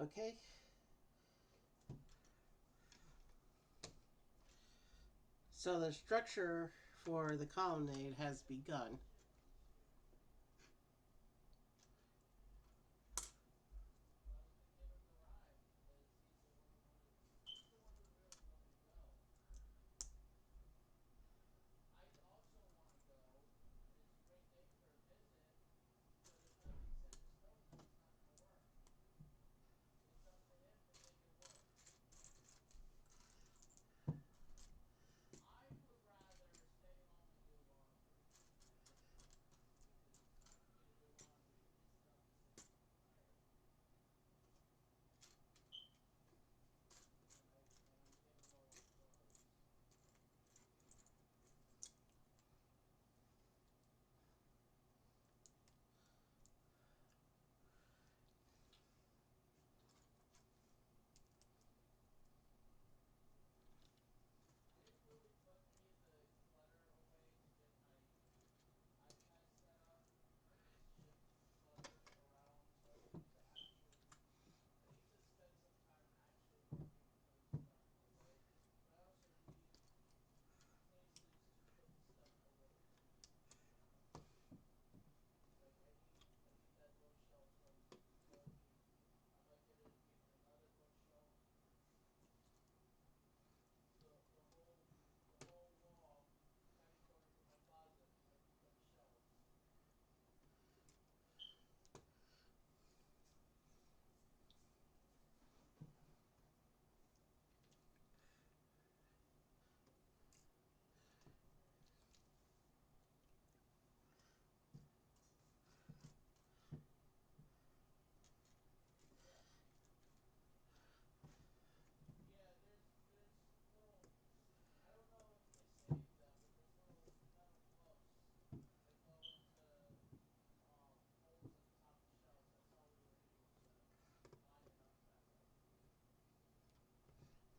Okay. So the structure for the colonnade has begun. Well, I was gonna give him the ride because he's the one who really wanted to go. I also want to go, and it's a great day for a visit, but if nothing's set in stone, then it's not going to work. It's up to him to make it work. I would rather stay home and do laundry because it's time for me to do laundry. His stuff is sitting on the dryer, and I'm getting low on clothes. I didn't really put any of the clutter away to get my iPad set up. I just shift clutter around, so I need to spend some time actually working and putting stuff away. But I also need places to put the stuff away too. Like I need that bookshelf from Loki. I might get even another bookshelf. The whole wall, category for my closet might become shelves. Yeah. Yeah, there's little, I don't know if they saved them, but there's little metal hooks that go into holes in the top of shelves. That's how we were able to line it up that way.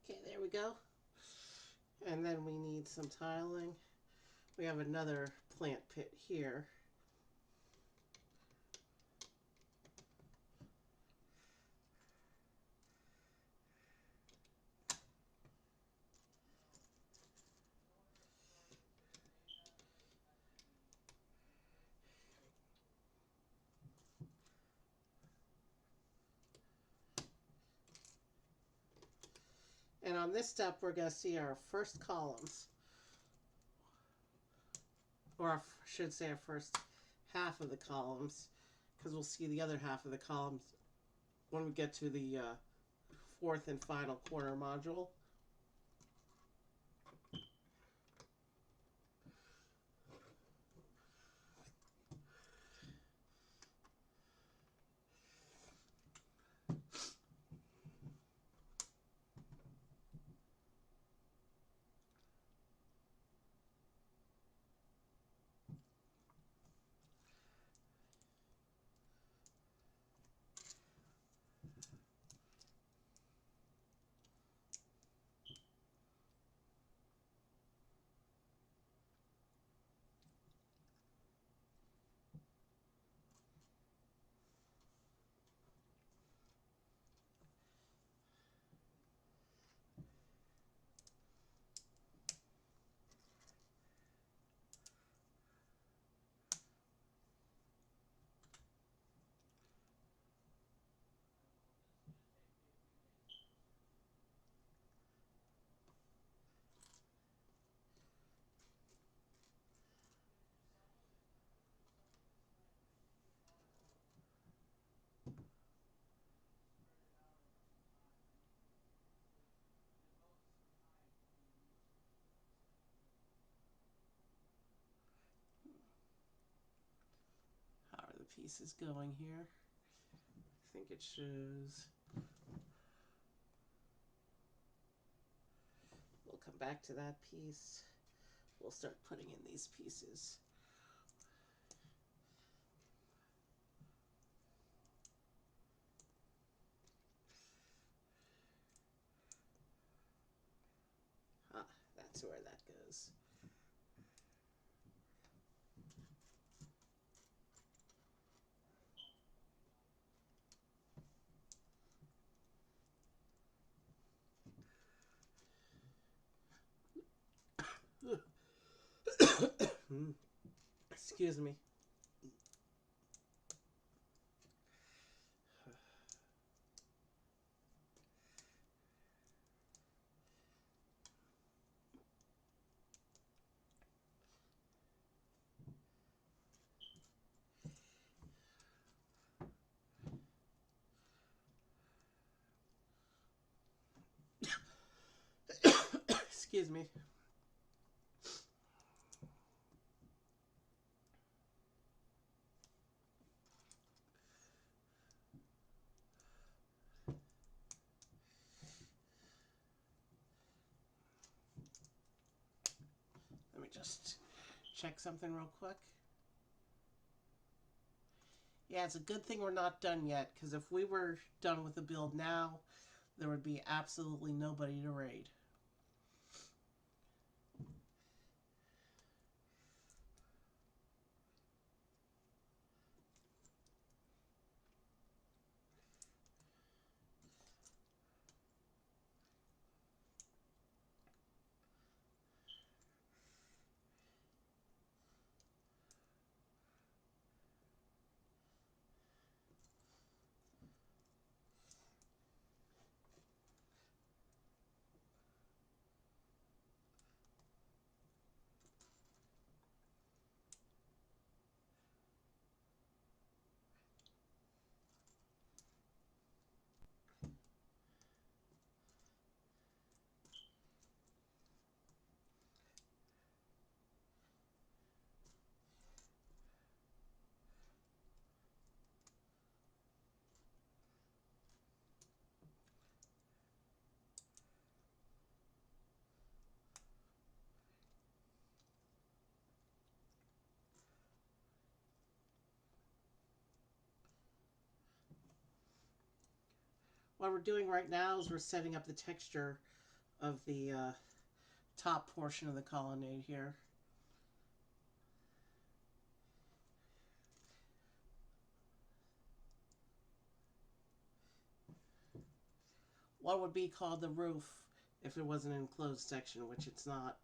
Okay, there we go. And then we need some tiling. We have another plant pit here. Now, in order for it to stay that way, it has to be completely straight. And on this step, we're going to see our first columns, or I should say our first half of the columns, because we'll see the other half of the columns when we get to the fourth and final corner module. I don't know. This is gonna take me a few days to do some of it. I'm gonna do some of it. I'm gonna do some of it tonight. I'm gonna do tomorrow. I'm gonna spread it out over some time. I need to devote some time to doing research for this afternoon. How are the pieces going here? I think it shows. We'll come back to that piece. We'll start putting in these pieces. Ah, that's where that goes. All right, Mom. What do you got? Excuse me. Excuse me. Let me just check something real quick. Yeah, it's a good thing we're not done yet, because if we were done with the build now, there would be absolutely nobody to raid. What we're doing right now is we're setting up the texture of the top portion of the colonnade here. What would be called the roof if it was an enclosed section, which it's not.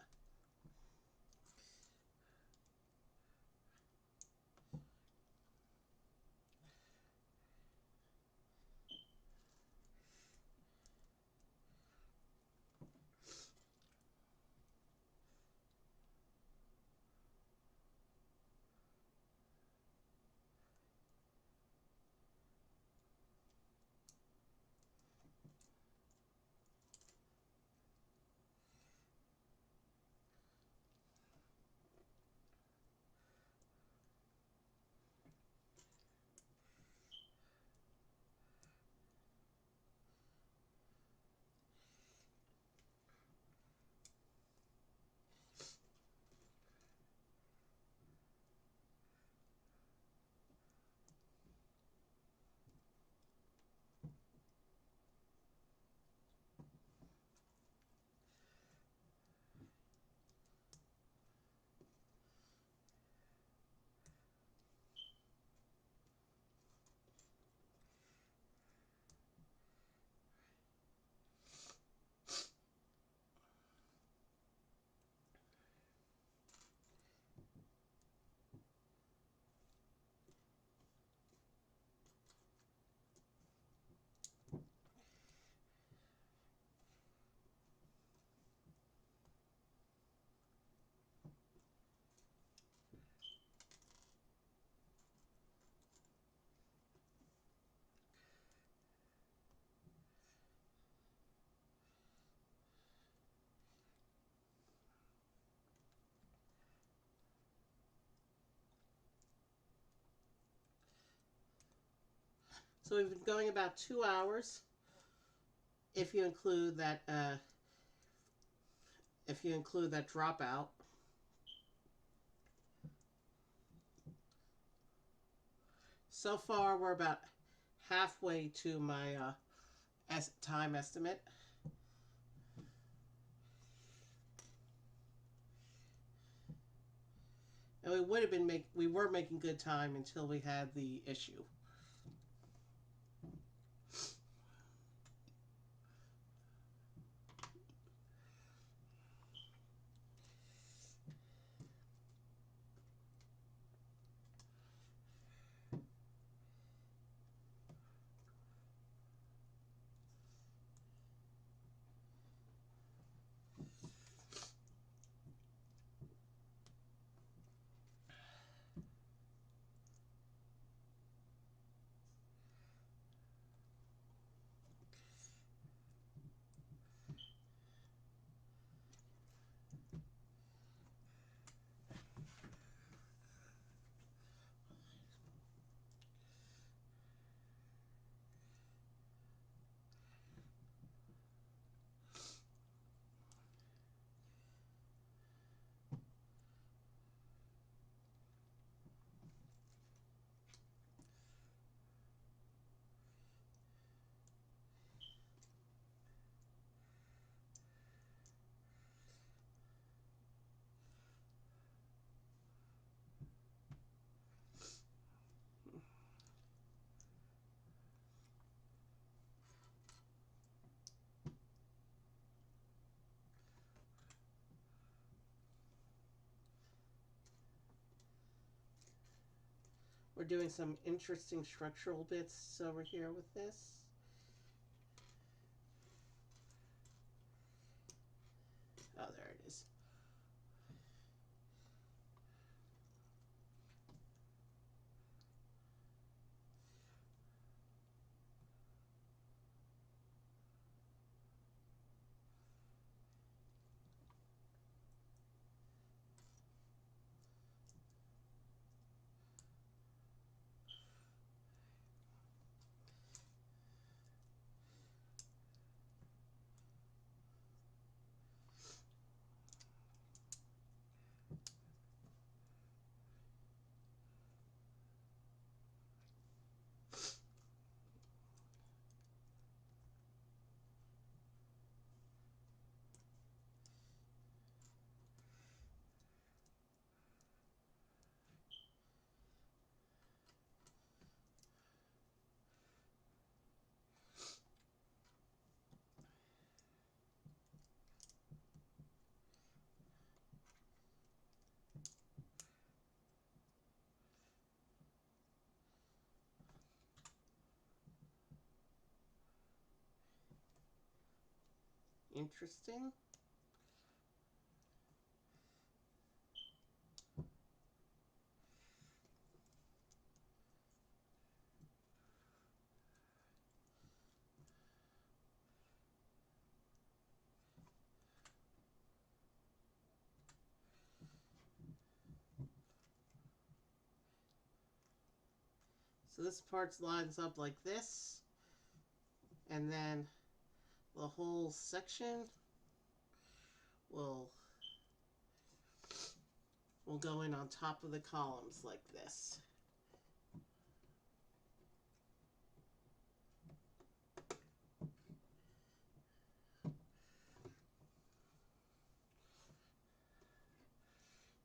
So we've been going about 2 hours, if you include that dropout. So far, we're about halfway to my time estimate. And we were making good time until we had the issue. We're doing some interesting structural bits over here with this. Oh, there it is. Interesting. So this part lines up like this, and then the whole section will go in on top of the columns like this.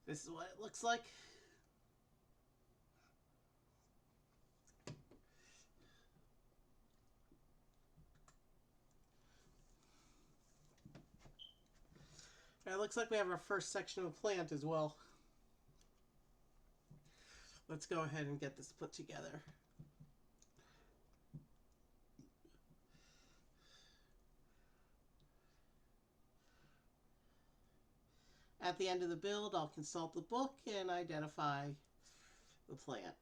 This is what it looks like. And it looks like we have our first section of plant as well. Let's go ahead and get this put together. At the end of the build, I'll consult the book and identify the plant.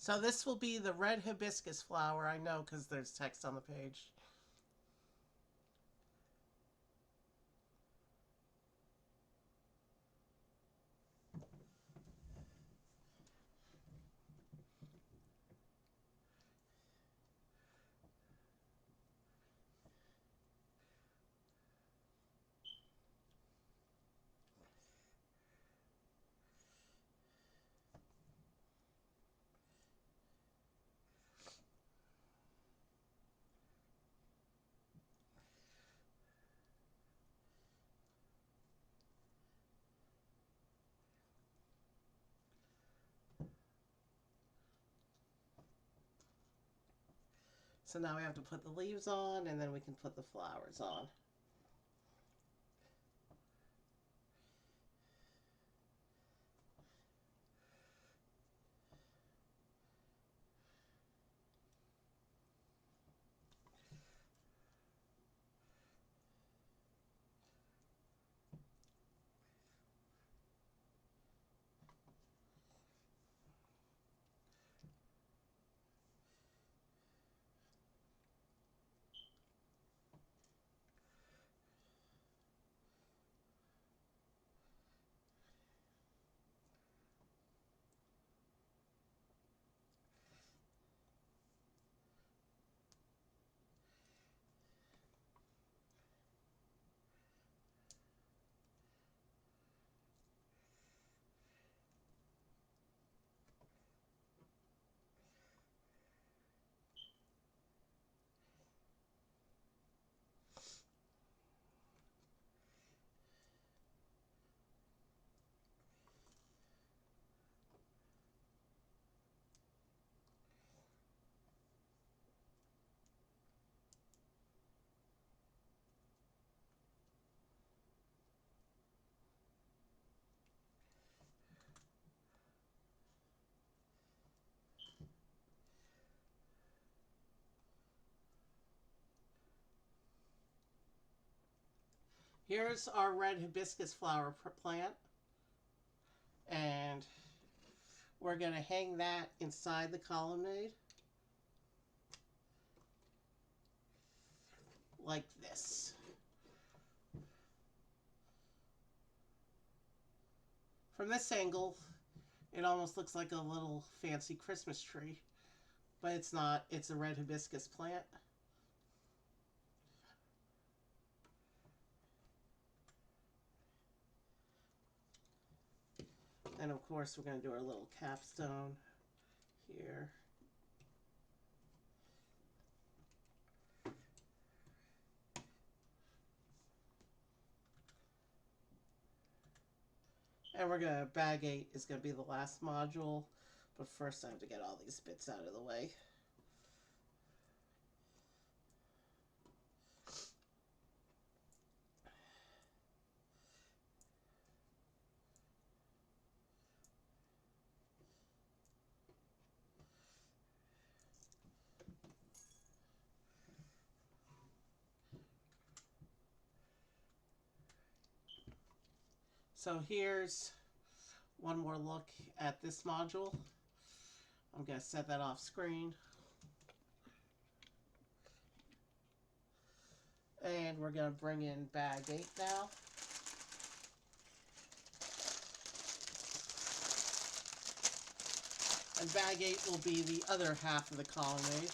So this will be the red hibiscus flower, I know, because there's text on the page. So now we have to put the leaves on, and then we can put the flowers on. Here's our red hibiscus flower plant, and we're going to hang that inside the colonnade like this. From this angle, it almost looks like a little fancy Christmas tree, but it's not. It's a red hibiscus plant. And of course, we're going to do our little capstone here. And we're going to, bag 8 is going to be the last module, but first I have to get all these bits out of the way. So here's one more look at this module. I'm going to set that off screen. And we're going to bring in bag 8 now. And bag 8 will be the other half of the colonnade.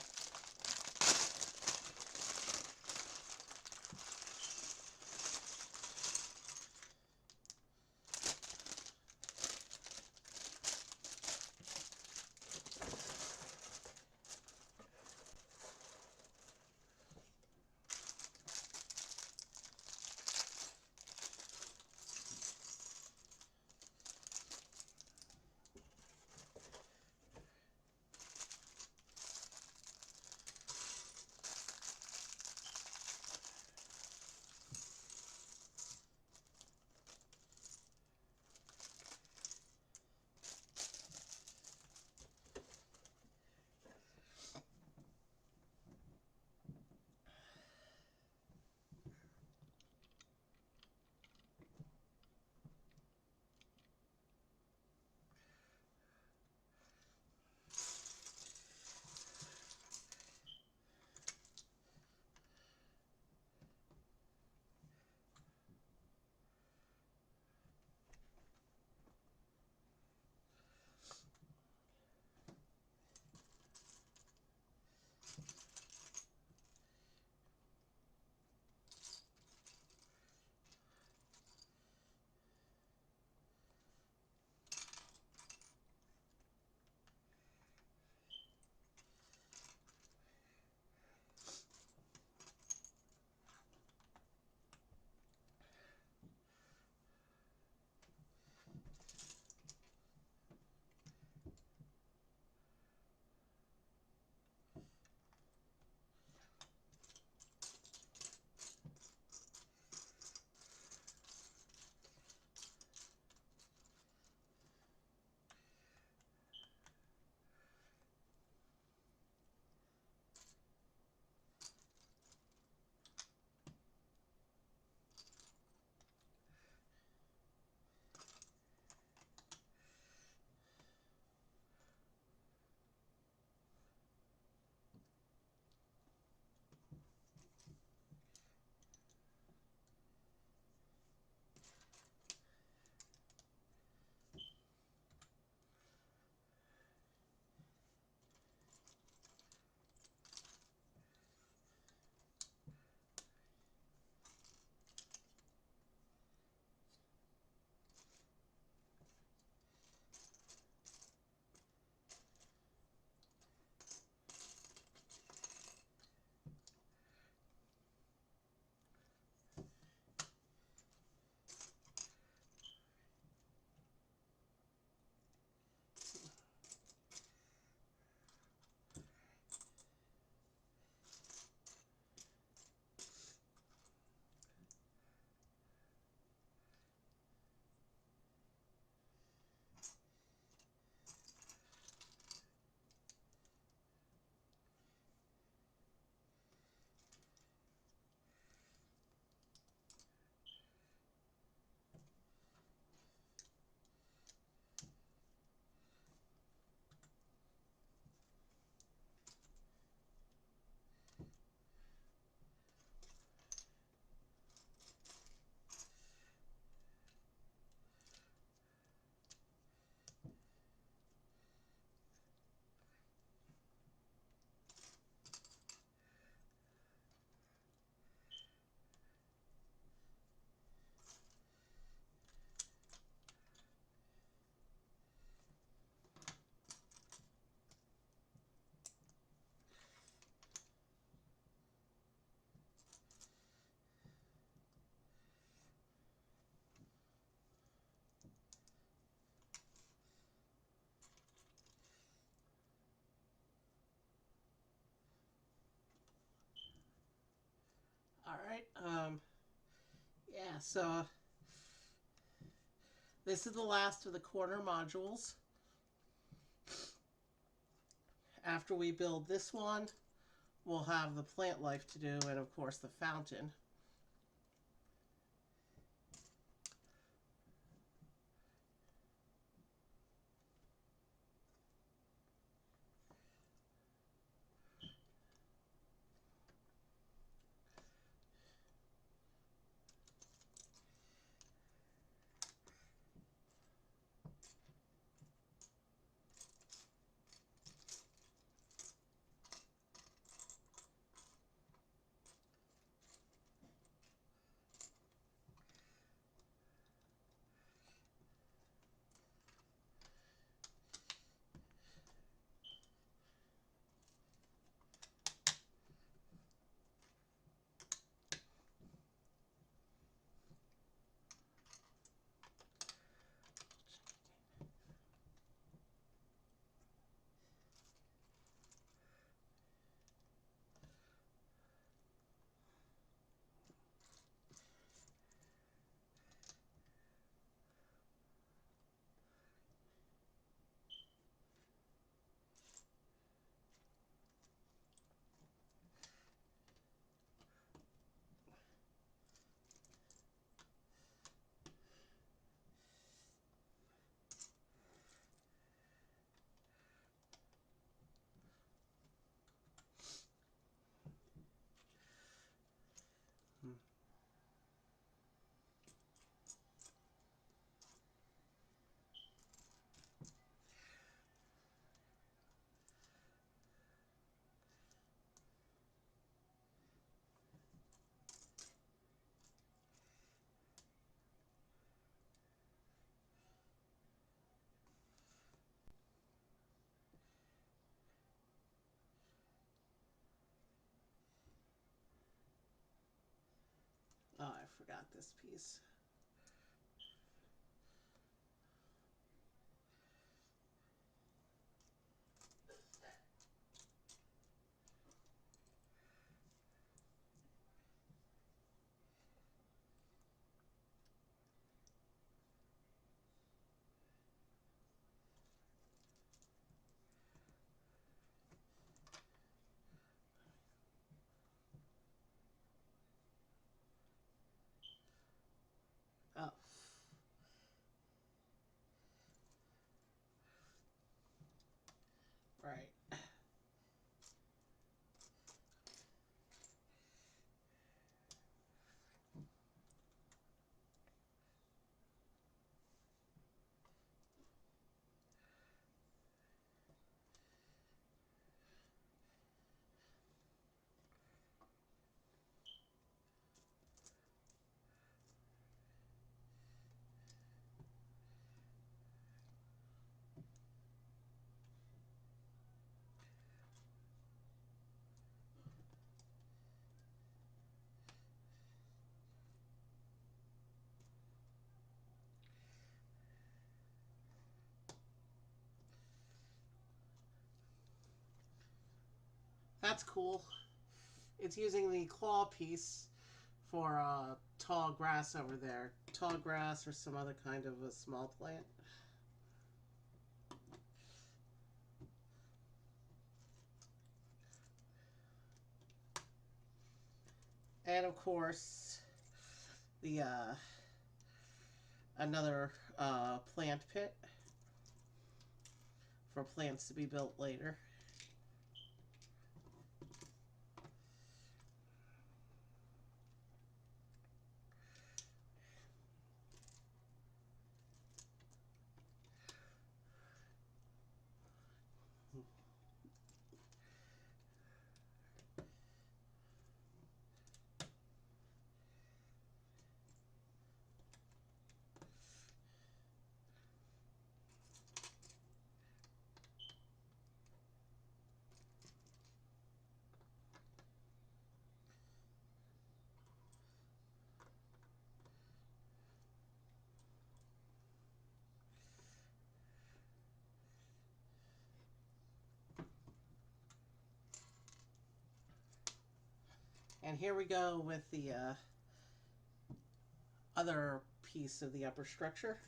right. Yeah. So this is the last of the corner modules. After we build this one, we'll have the plant life to do, and of course the fountain. Oh, I forgot this piece. Oh, right. That's cool. It's using the claw piece for tall grass over there. Tall grass or some other kind of a small plant. And of course, the another plant pit for plants to be built later. And here we go with the other piece of the upper structure.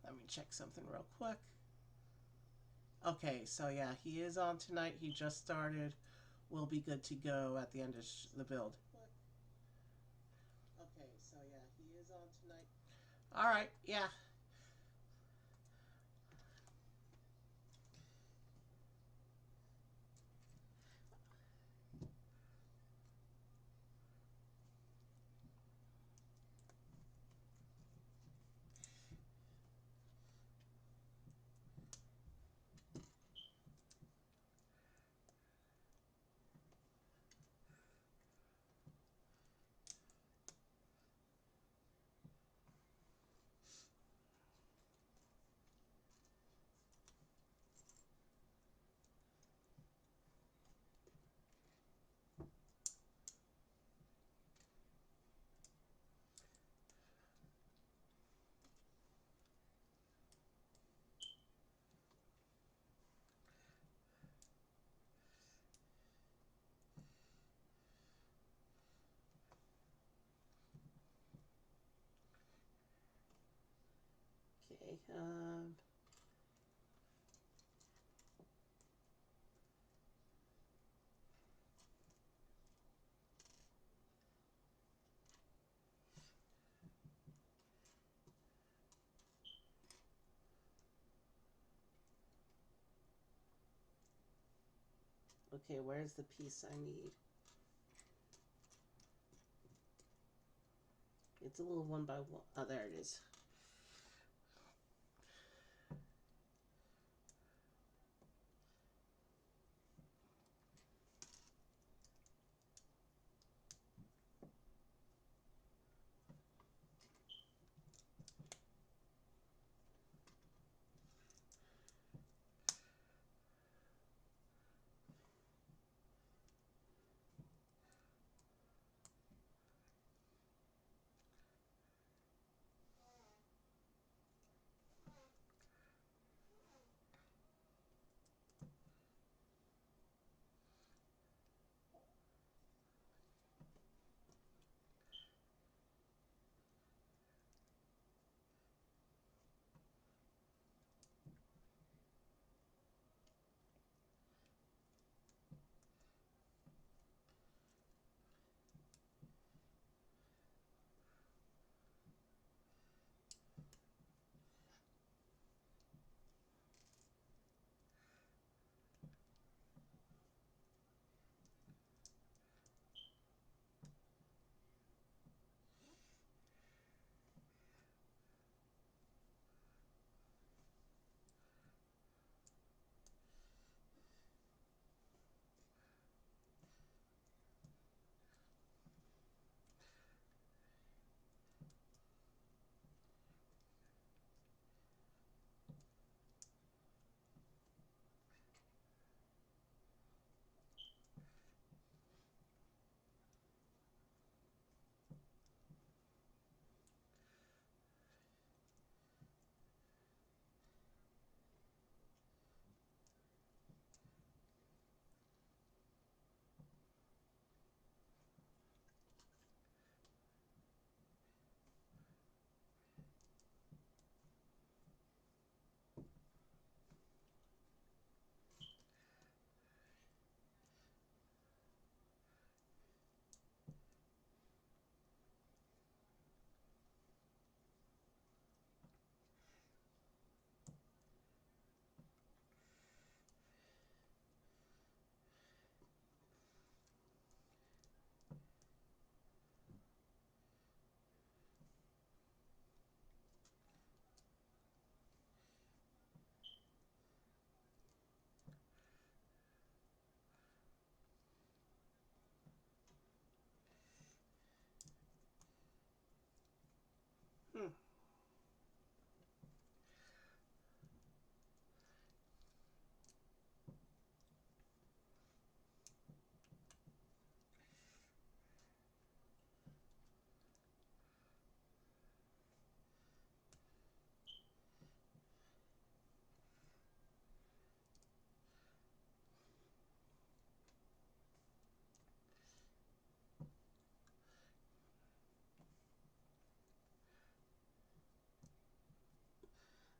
Let me check something real quick. Okay, so yeah, he is on tonight. He just started. We'll be good to go at the end of the build. Okay, so yeah, he is on tonight. All right, yeah. Okay. Okay, where's the piece I need? It's a little one by one. Oh, there it is.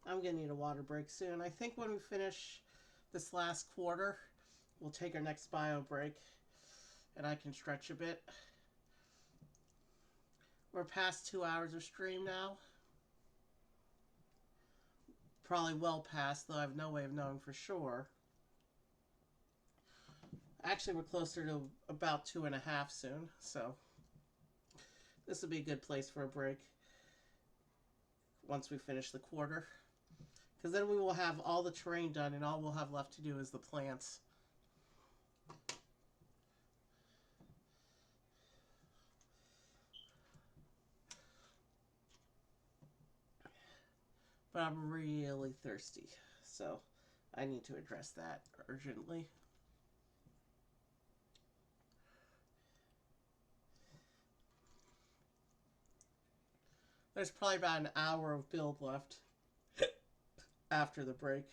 I'm gonna need a water break soon. I think when we finish this last quarter, we'll take our next bio break and I can stretch a bit. We're past 2 hours of stream now. Probably well past, though I have no way of knowing for sure. Actually, we're closer to about 2.5 soon, so this will be a good place for a break once we finish the quarter. Because then we will have all the terrain done, and all we'll have left to do is the plants. But I'm really thirsty, so I need to address that urgently. There's probably about an hour of build left after the break.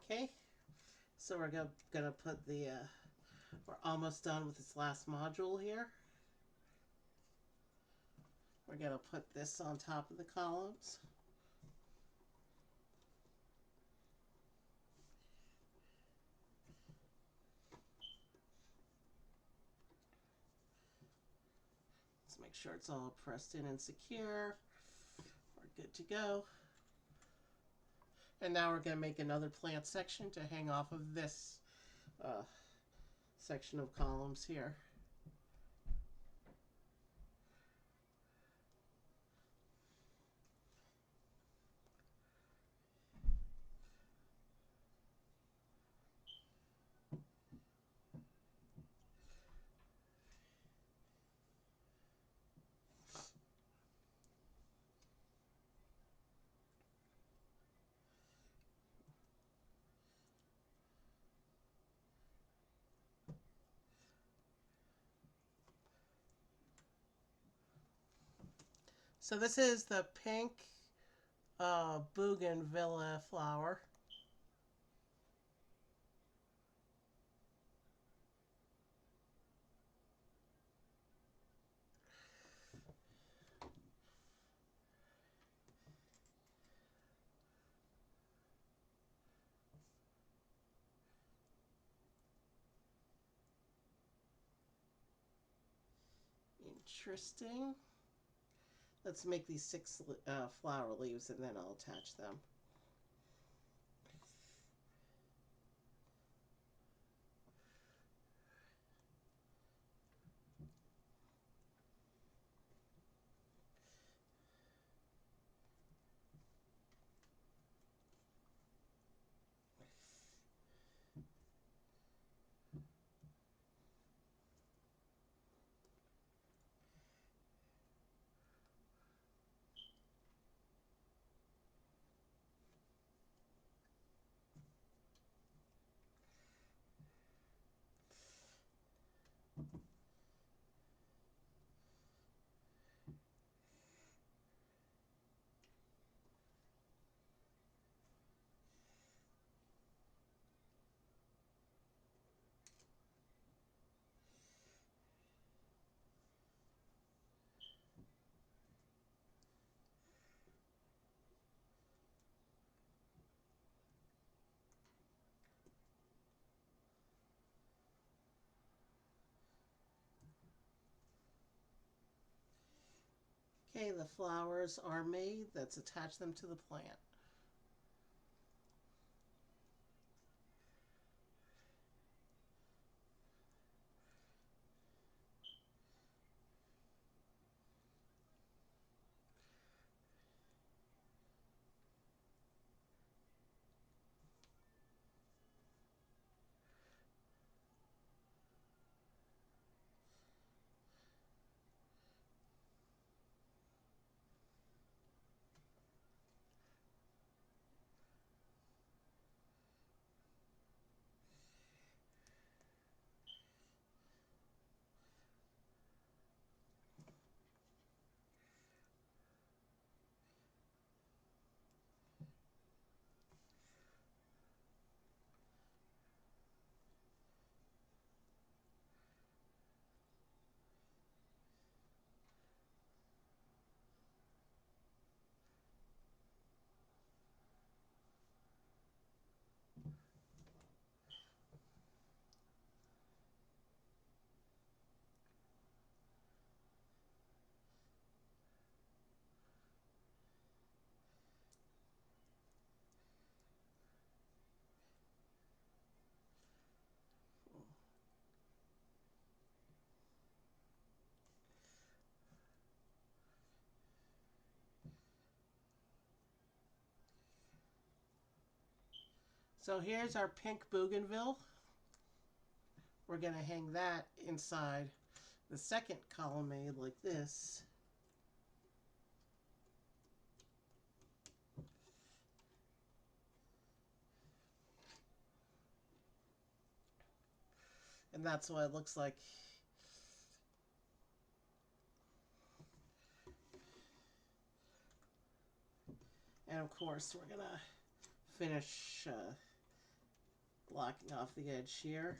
Okay, so we're gonna put the, we're almost done with this last module here. We're gonna put this on top of the columns. Let's make sure it's all pressed in and secure. We're good to go. And now we're going to make another plant section to hang off of this section of columns here. So this is the pink bougainvillea flower. interesting. Let's make these 6 flower leaves and then I'll attach them. Okay, the flowers are made. Let's attach them to the plant. So here's our pink bougainville. We're going to hang that inside the second colonnade like this. And that's what it looks like. And of course, we're going to finish blocking off the edge here.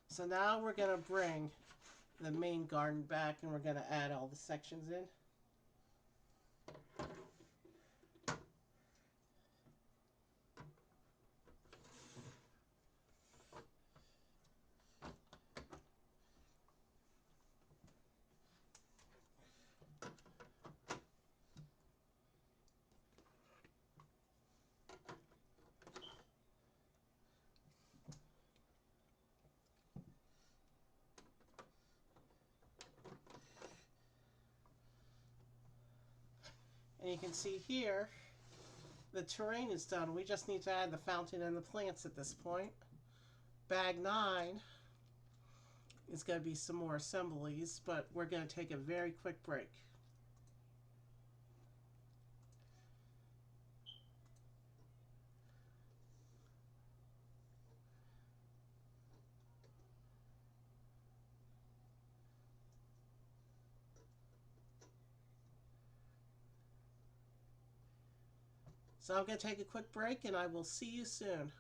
So now we're going to bring the main garden back and we're going to add all the sections in. And you can see here, the terrain is done. We just need to add the fountain and the plants at this point. Bag 9 is going to be some more assemblies, but we're going to take a very quick break. So I'm going to take a quick break and I will see you soon.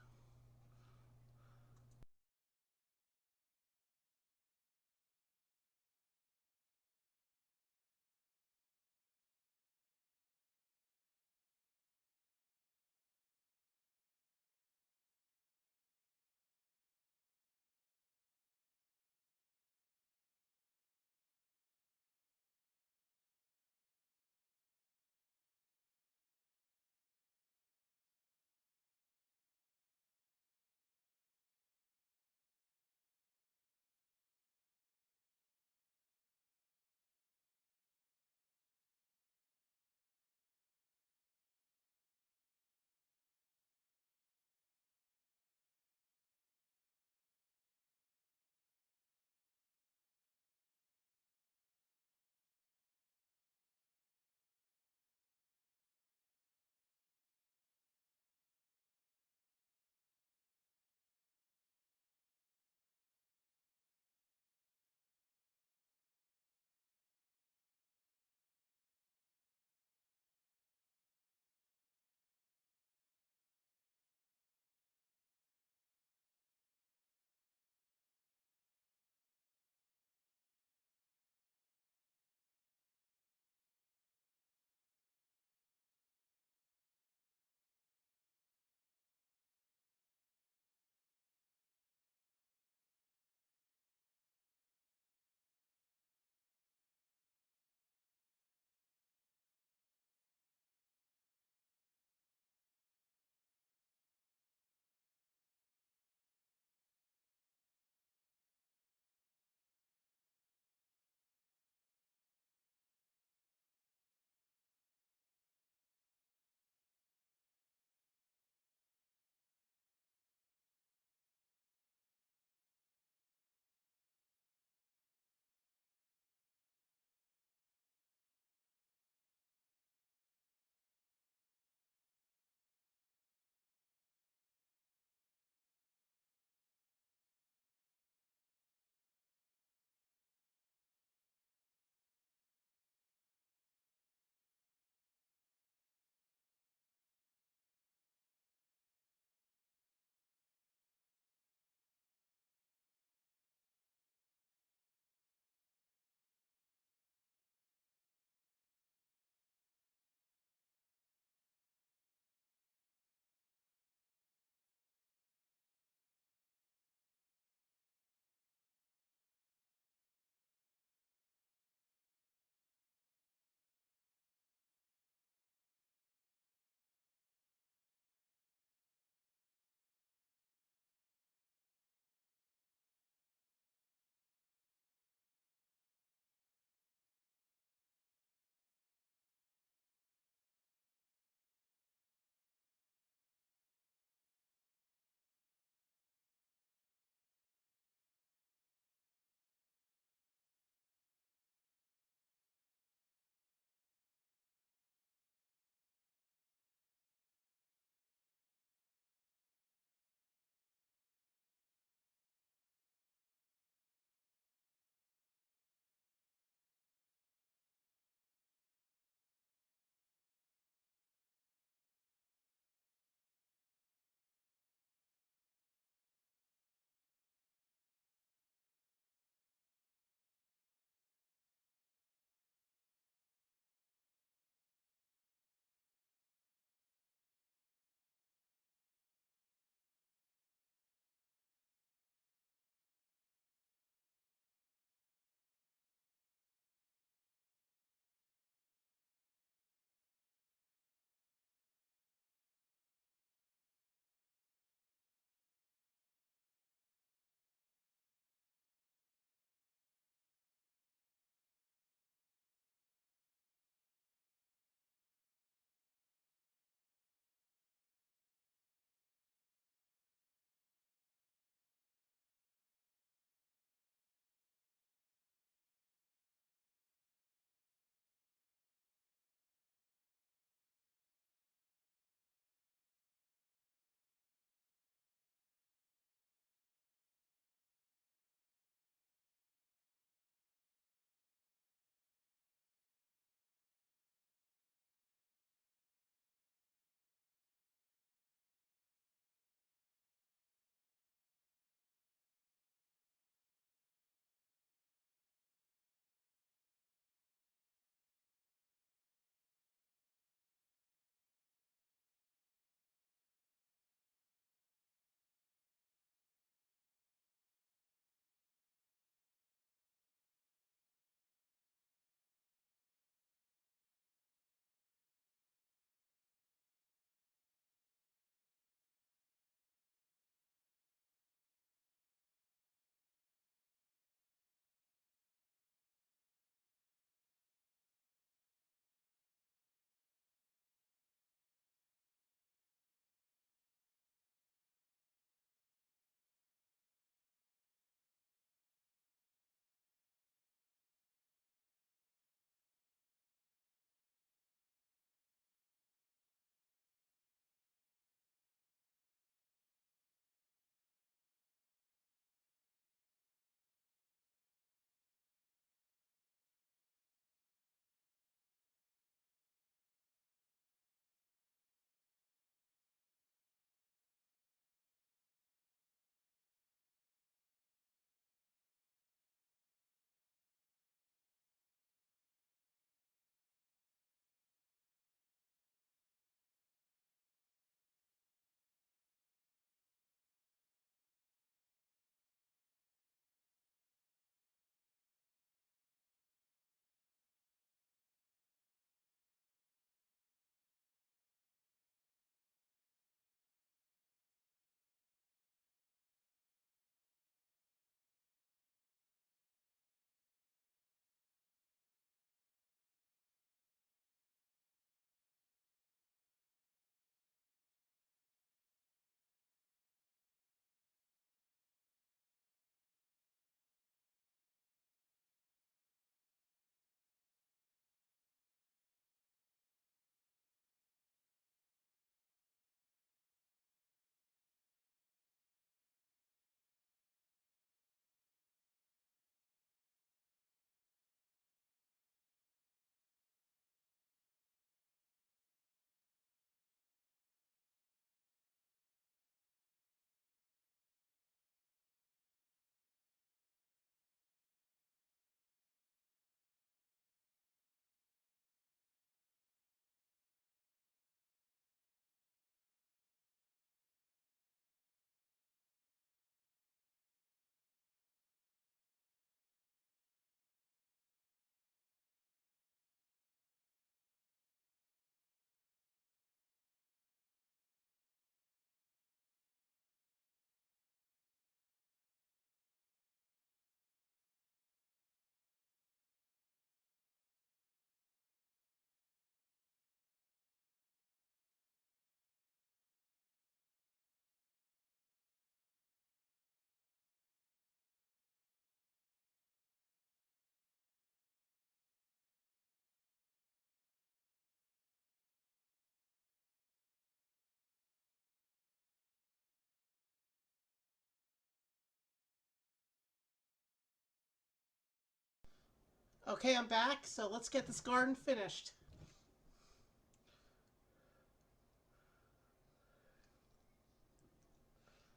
Okay, I'm back, so let's get this garden finished.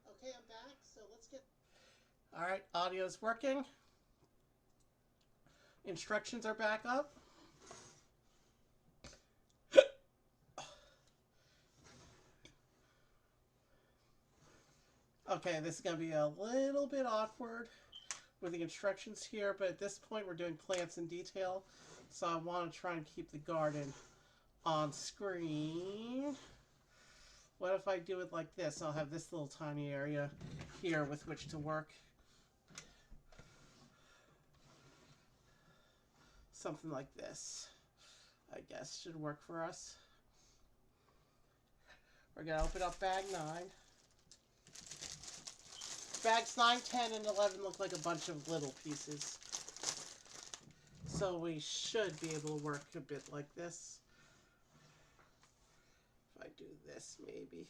Okay, I'm back, so let's get. Alright, audio's working. Instructions are back up. Okay, this is going to be a little bit awkward with the instructions here, but at this point we're doing plants in detail, so I want to try and keep the garden on screen. What if I do it like this? I'll have this little tiny area here with which to work. Something like this, I guess, should work for us. We're going to open up bag 9. Bags 9, 10, and 11 look like a bunch of little pieces. So we should be able to work a bit like this. If I do this, maybe.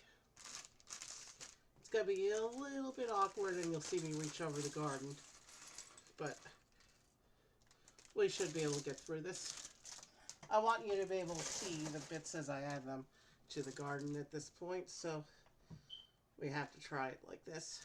It's going to be a little bit awkward and you'll see me reach over the garden. But we should be able to get through this. I want you to be able to see the bits as I add them to the garden at this point. So we have to try it like this.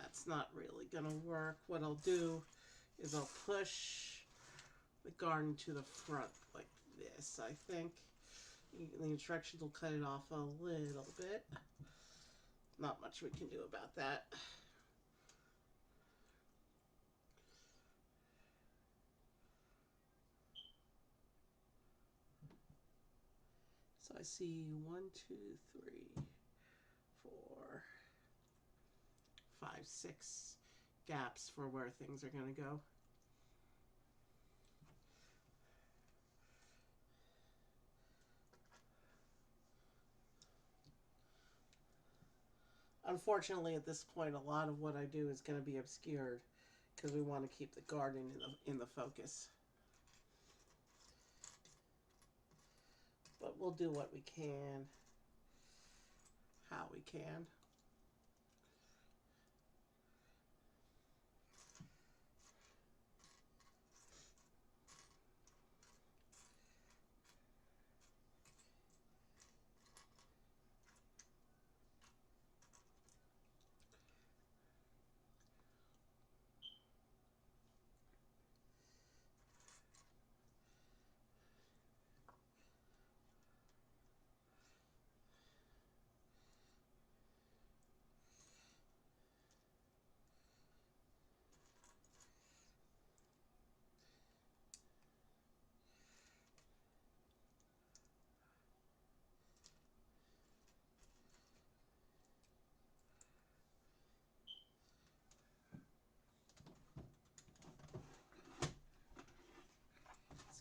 That's not really gonna work. What I'll do is I'll push the garden to the front like this, I think. The instructions will cut it off a little bit. Not much we can do about that. So I see 1, 2, 3, 4, 5, 6 gaps for where things are going to go. Unfortunately, at this point, a lot of what I do is going to be obscured because we want to keep the garden in the focus. But we'll do what we can, how we can.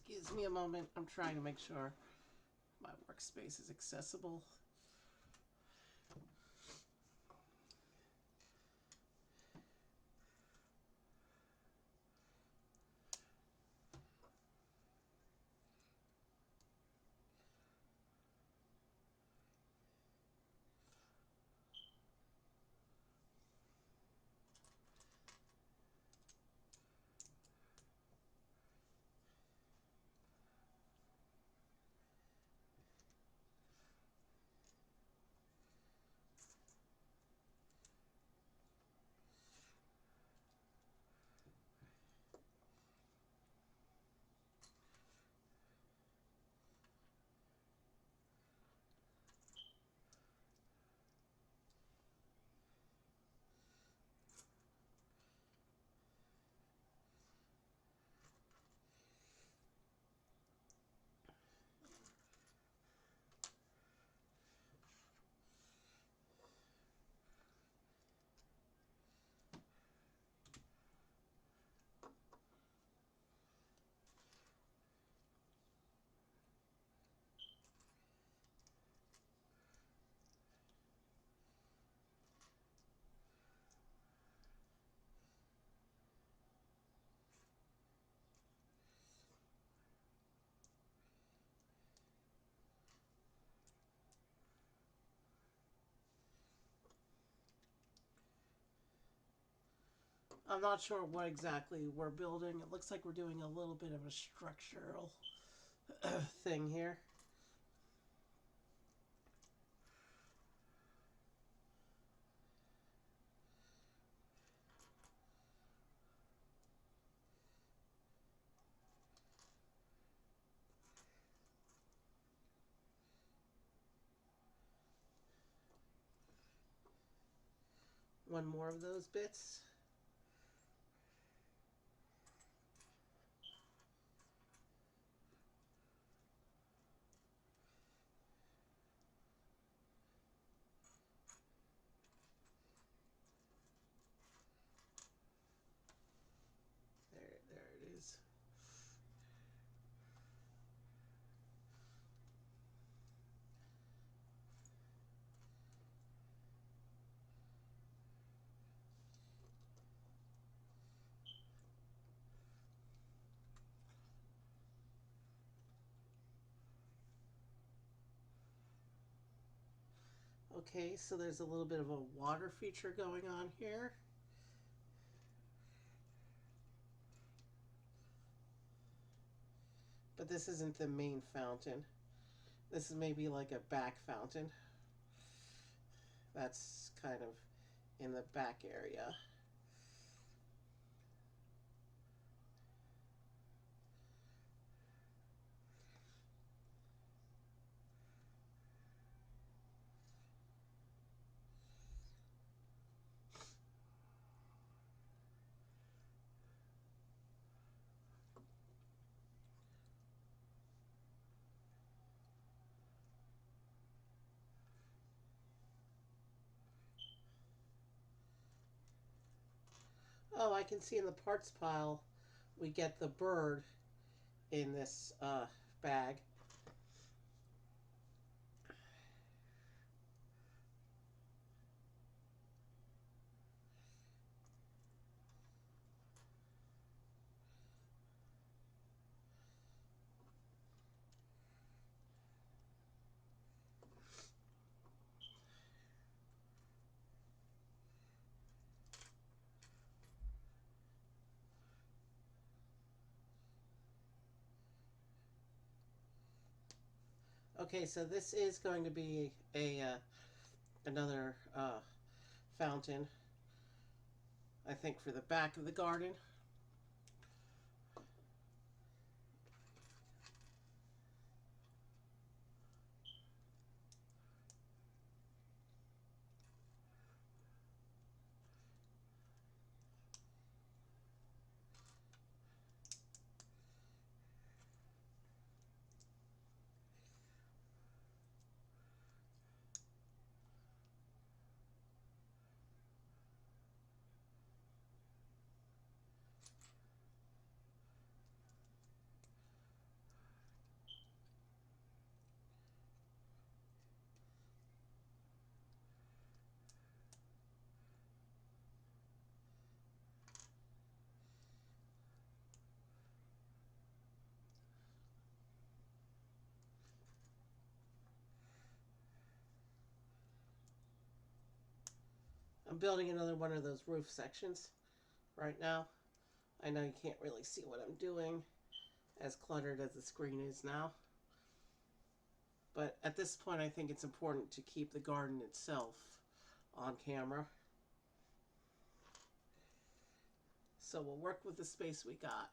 Excuse me a moment. I'm trying to make sure my workspace is accessible. I'm not sure what exactly we're building. It looks like we're doing a little bit of a structural thing here. One more of those bits. There it is. Okay, so there's a little bit of a water feature going on here. But this isn't the main fountain. This is maybe like a back fountain. That's kind of in the back area. Oh, I can see in the parts pile we get the bird in this bag. Okay, so this is going to be a another fountain, I think, for the back of the garden. I'm building another one of those roof sections right now. I know you can't really see what I'm doing, as cluttered as the screen is now. But at this point, I think it's important to keep the garden itself on camera. So we'll work with the space we got.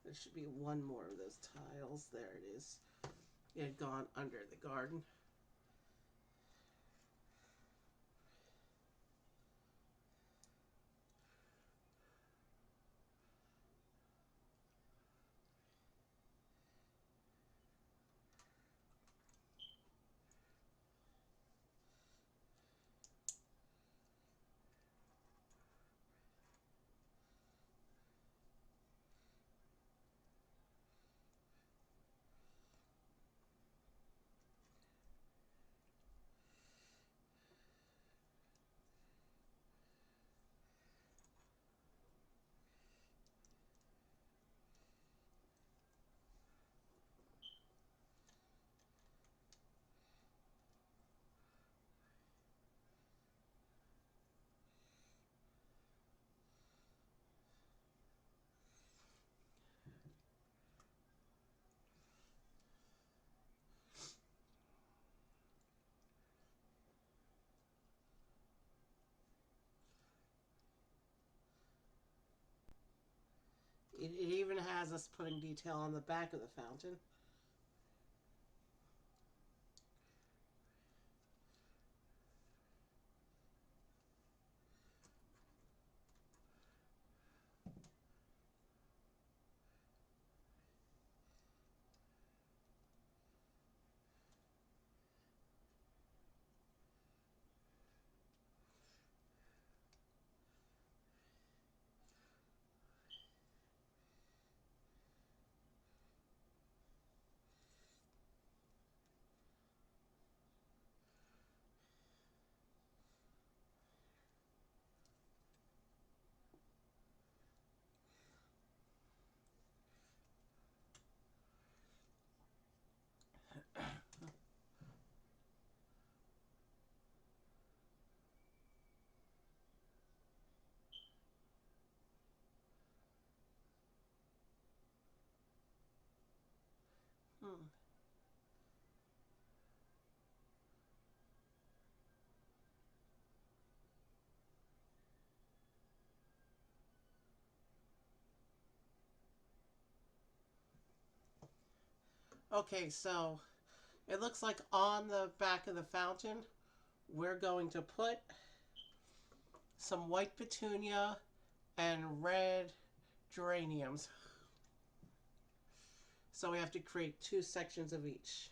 There should be one more of those tiles. There it is. It had gone under the garden. It even has us putting detail on the back of the fountain. Hmm. Okay, so it looks like on the back of the fountain, we're going to put some white petunia and red geraniums. So we have to create two sections of each.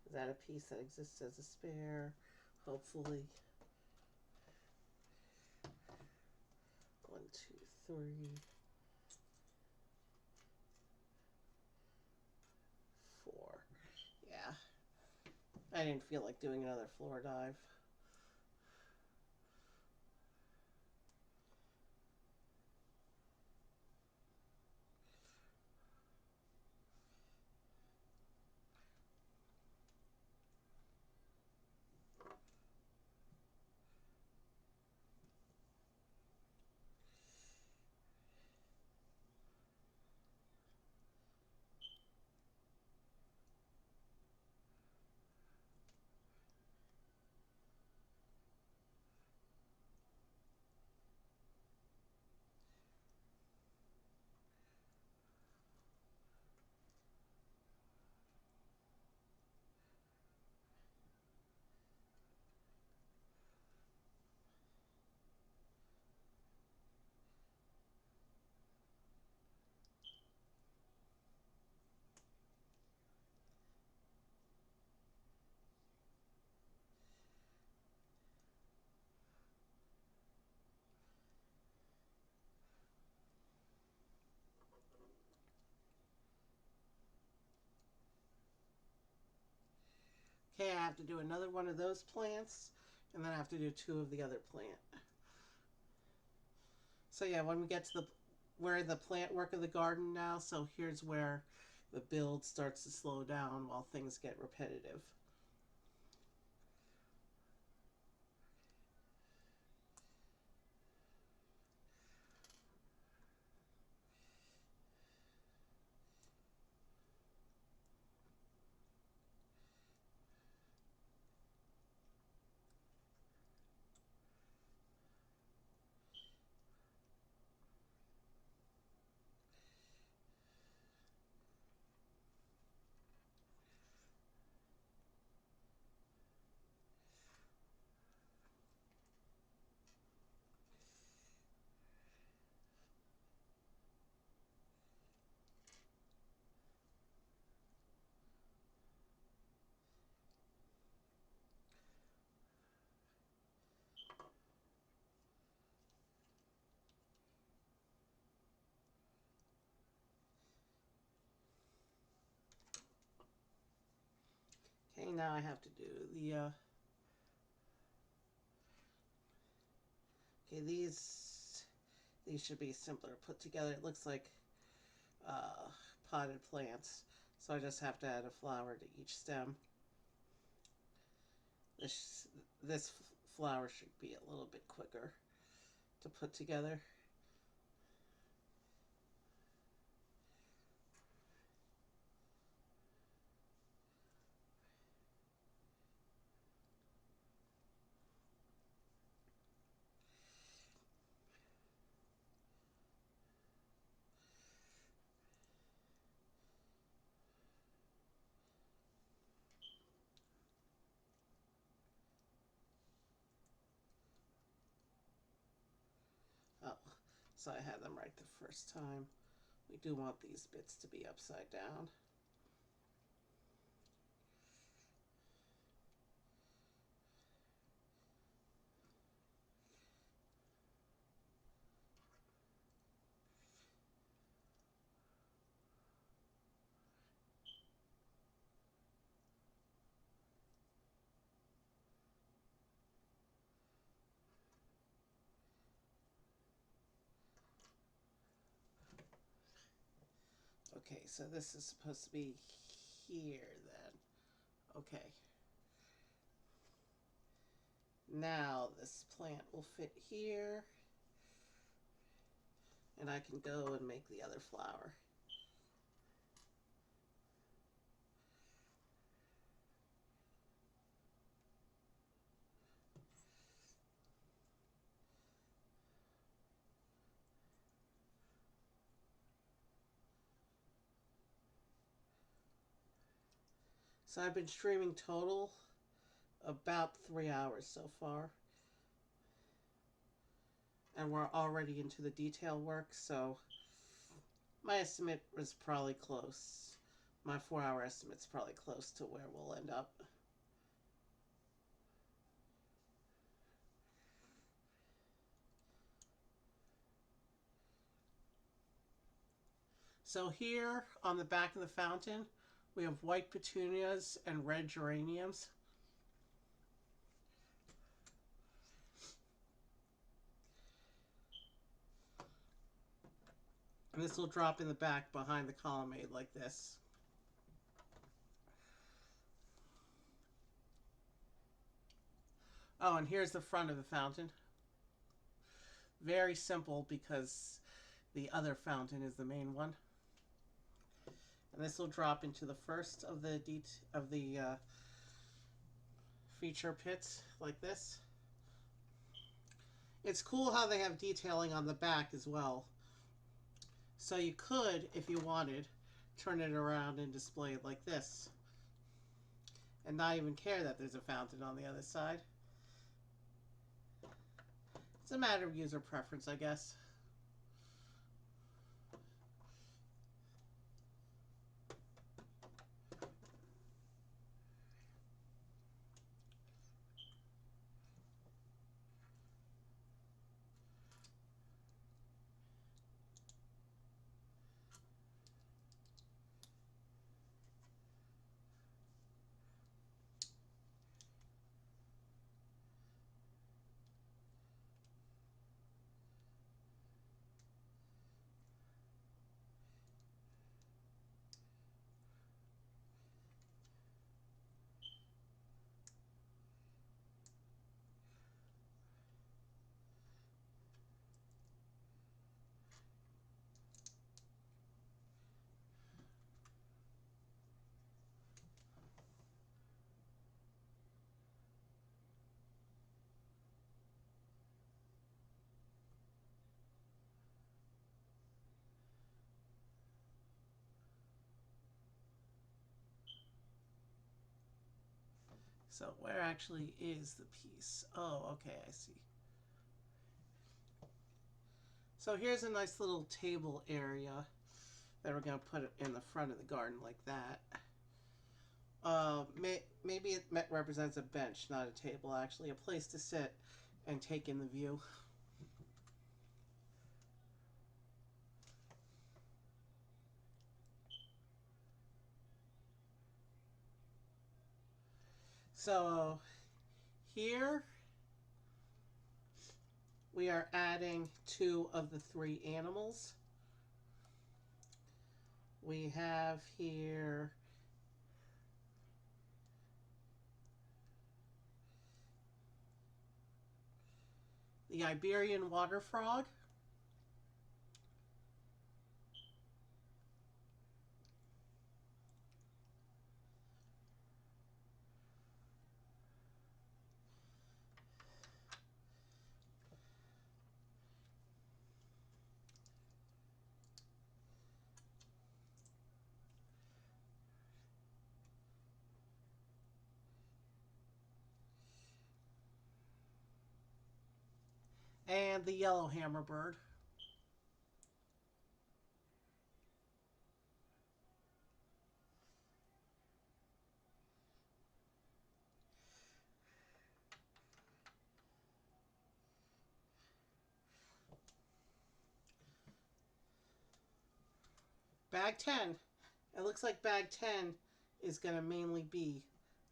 Is that a piece that exists as a spare? Hopefully. 1, 2, 3, 4. Yeah. I didn't feel like doing another floor dive. Okay, I have to do another one of those plants, and then I have to do two of the other plant. So yeah, when we get to the where the plant work of the garden now, so here's where the build starts to slow down while things get repetitive. Okay, now I have to do the okay, these these should be simpler put together. It looks like uh, potted plants. So I just have to add a flower to each stem. This flower should be a little bit quicker to put together. Oh, so I had them right the first time. We do want these bits to be upside down. Okay, so this is supposed to be here then. Okay. Now this plant will fit here. And I can go and make the other flower. So I've been streaming total about 3 hours so far. And we're already into the detail work, so my estimate was probably close. My 4 hour estimate's probably close to where we'll end up. So here on the back of the fountain, we have white petunias and red geraniums. And this will drop in the back behind the colonnade like this. Oh, and here's the front of the fountain. Very simple because the other fountain is the main one. And this will drop into the first of the feature pits like this. It's cool how they have detailing on the back as well. So you could, if you wanted, turn it around and display it like this. And not even care that there's a fountain on the other side. It's a matter of user preference, I guess. So where actually is the piece? Oh, okay, I see. So here's a nice little table area that we're going to put in the front of the garden like that. Maybe it represents a bench, not a table, actually. A place to sit and take in the view. So here we are adding two of the three animals. We have here the Iberian water frog. And the yellow hammerbird. Bag 10. It looks like bag 10 is going to mainly be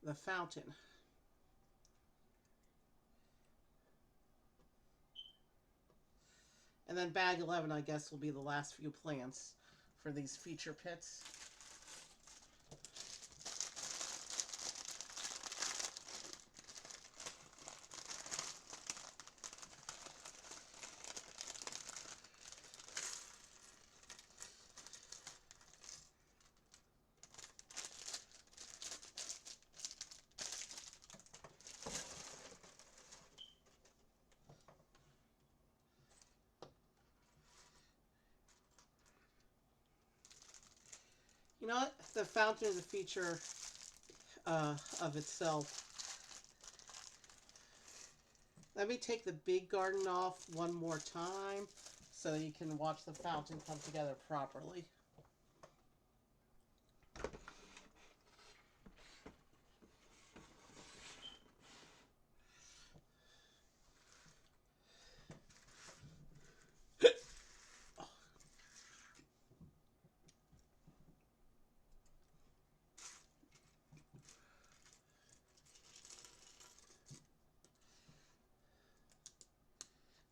the fountain. And then bag 11, I guess, will be the last few plants for these feature pits. You know what? The fountain is a feature of itself. Let me take the big garden off one more time so you can watch the fountain come together properly.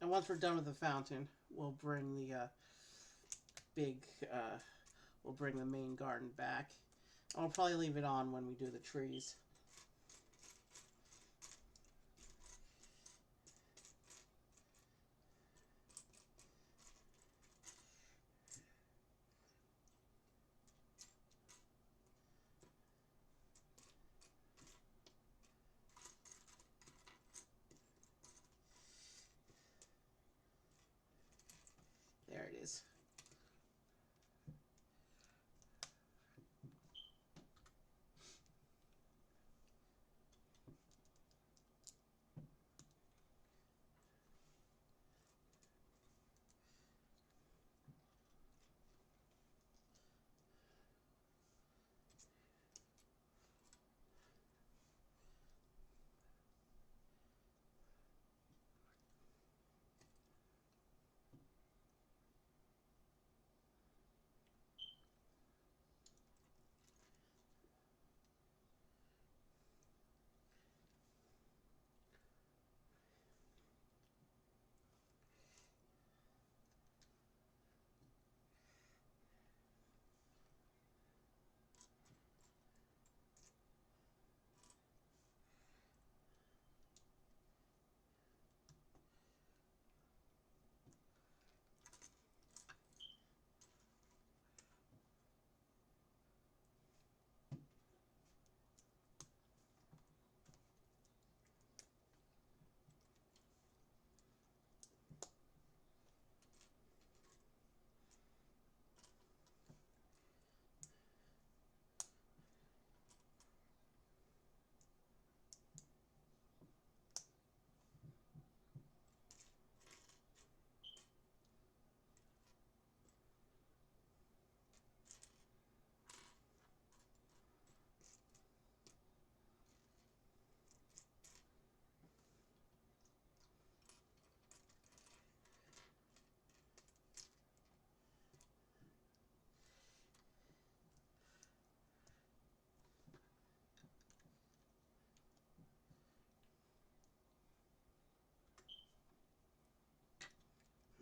And once we're done with the fountain, we'll bring the big, uh, we'll bring the main garden back. I'll probably leave it on when we do the trees. There it is.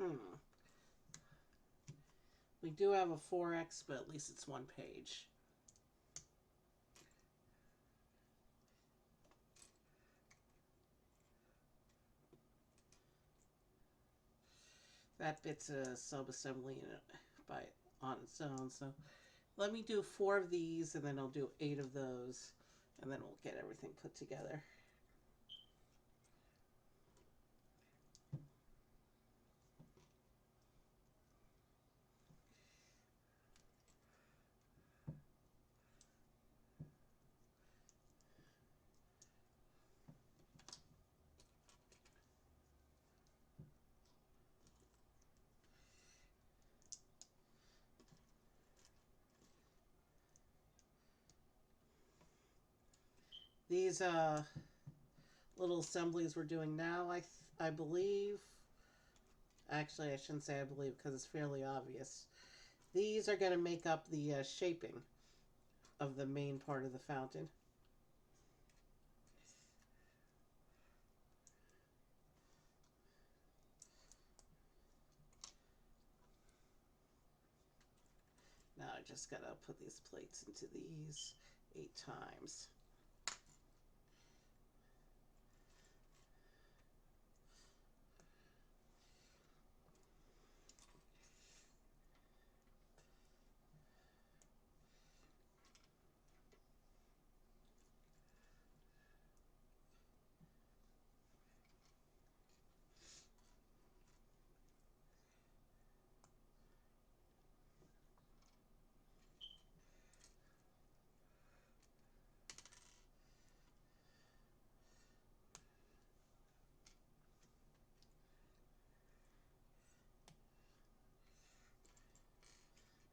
Hmm. We do have a 4x, but at least it's one page. That bit's a sub-assembly in it by on its own. So let me do 4 of these, and then I'll do 8 of those, and then we'll get everything put together. These little assemblies we're doing now, I believe. Actually, I shouldn't say I believe because it's fairly obvious. These are going to make up the shaping of the main part of the fountain. Now I just got to put these plates into these 8 times.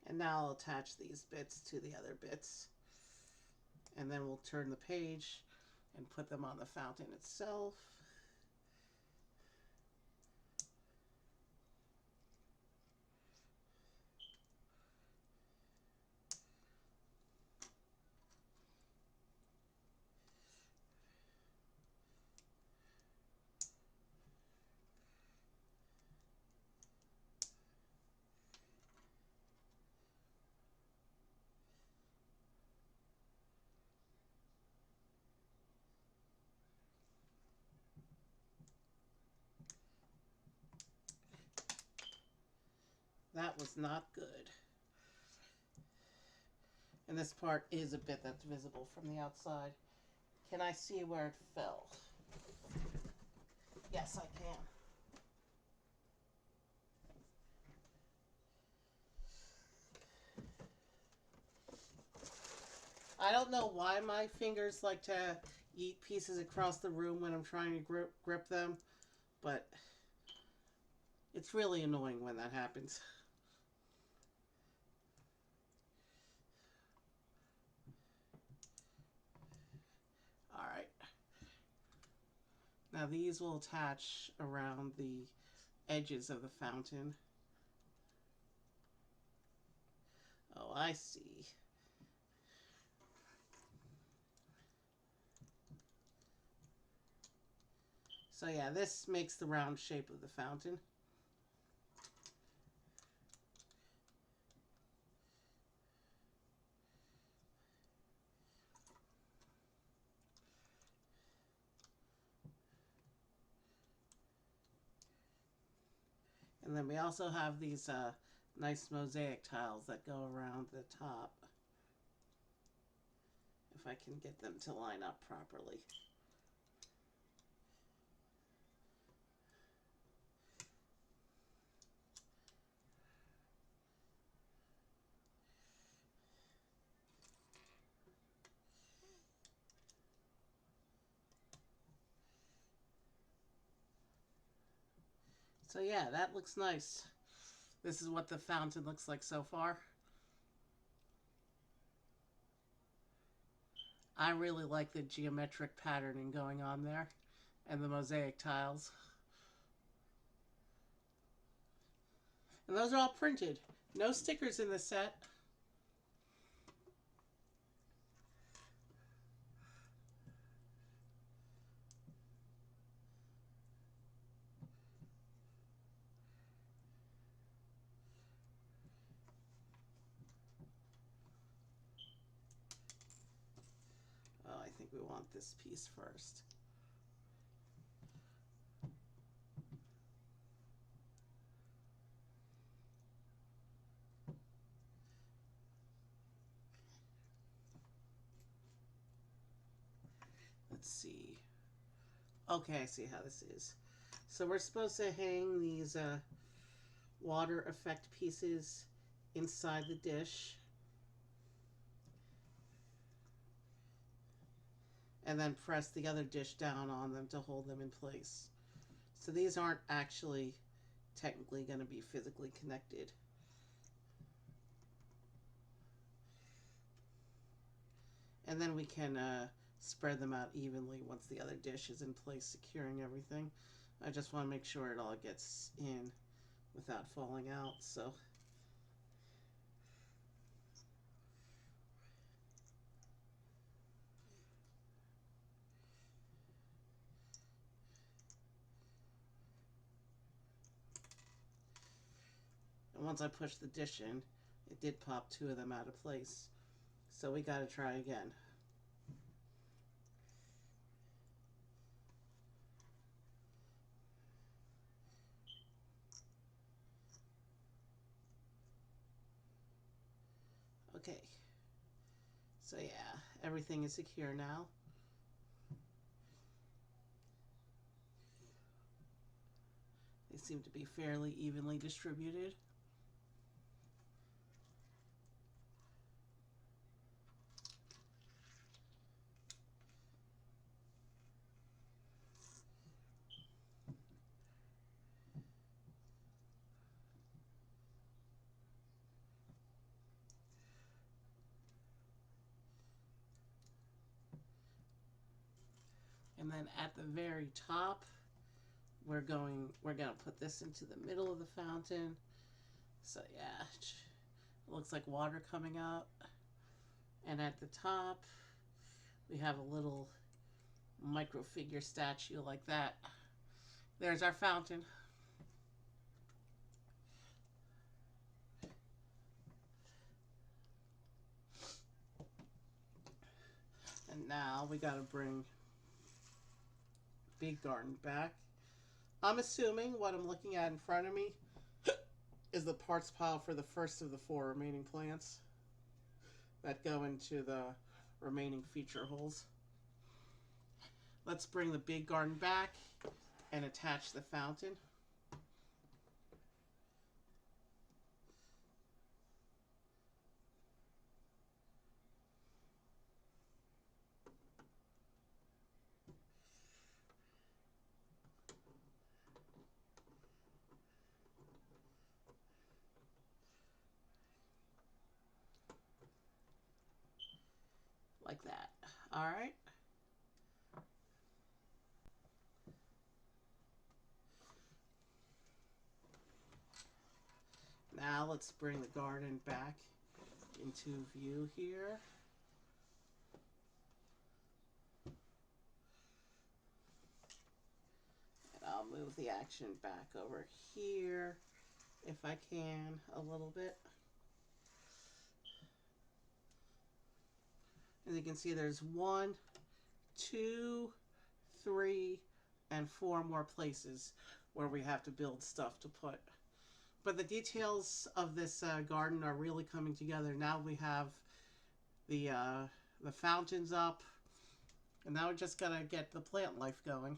And now I'll attach these bits to the other bits. And then we'll turn the page and put them on the fountain itself. That was not good. And this part is a bit that's visible from the outside. Can I see where it fell? Yes, I can. I don't know why my fingers like to eat pieces across the room when I'm trying to grip them, but it's really annoying when that happens. Alright. Now these will attach around the edges of the fountain. Oh, I see. So yeah, this makes the round shape of the fountain. And then we also have these nice mosaic tiles that go around the top. If I can get them to line up properly. So yeah, that looks nice. This is what the fountain looks like so far. I really like the geometric patterning going on there and the mosaic tiles. And those are all printed. No stickers in this set. think we want this piece first. Let's see. Okay, I see how this is. So we're supposed to hang these water effect pieces inside the dish. And then press the other dish down on them to hold them in place. So these aren't actually technically going to be physically connected. And then we can spread them out evenly once the other dish is in place, securing everything. I just want to make sure it all gets in without falling out. So and once I pushed the dish in, it did pop two of them out of place. So we got to try again. Okay. So yeah, everything is secure now. They seem to be fairly evenly distributed. And then at the very top, we're gonna put this into the middle of the fountain. So yeah, it looks like water coming out. And at the top, we have a little micro figure statue like that. There's our fountain. And now we gotta bring big garden back. I'm assuming what I'm looking at in front of me is the parts pile for the first of the 4 remaining plants that go into the remaining feature holes. Let's bring the big garden back and attach the fountain. Like that. All right. Now let's bring the garden back into view here. And I'll move the action back over here if I can a little bit. As you can see, there's 1, 2, 3, and 4 more places where we have to build stuff to put. But the details of this garden are really coming together. Now we have the fountains up, and now we're just gonna get the plant life going.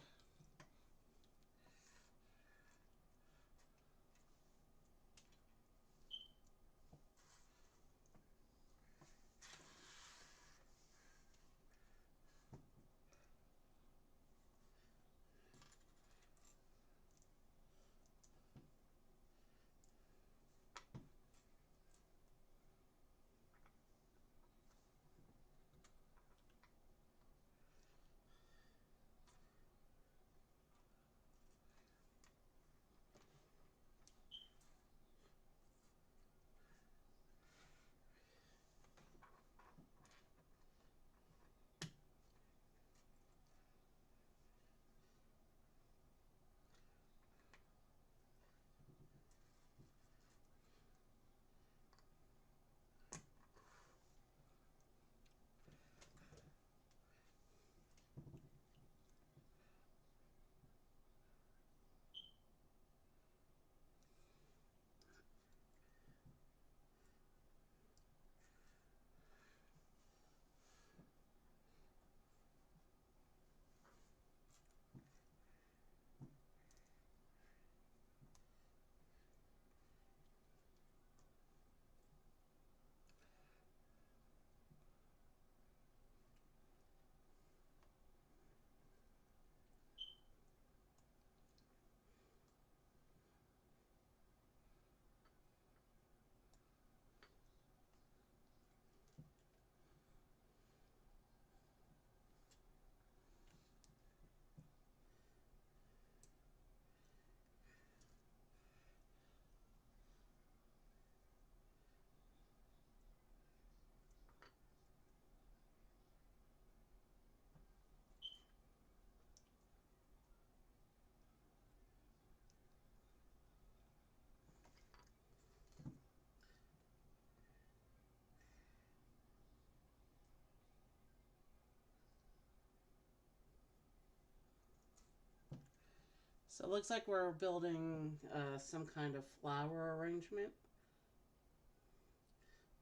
So it looks like we're building some kind of flower arrangement,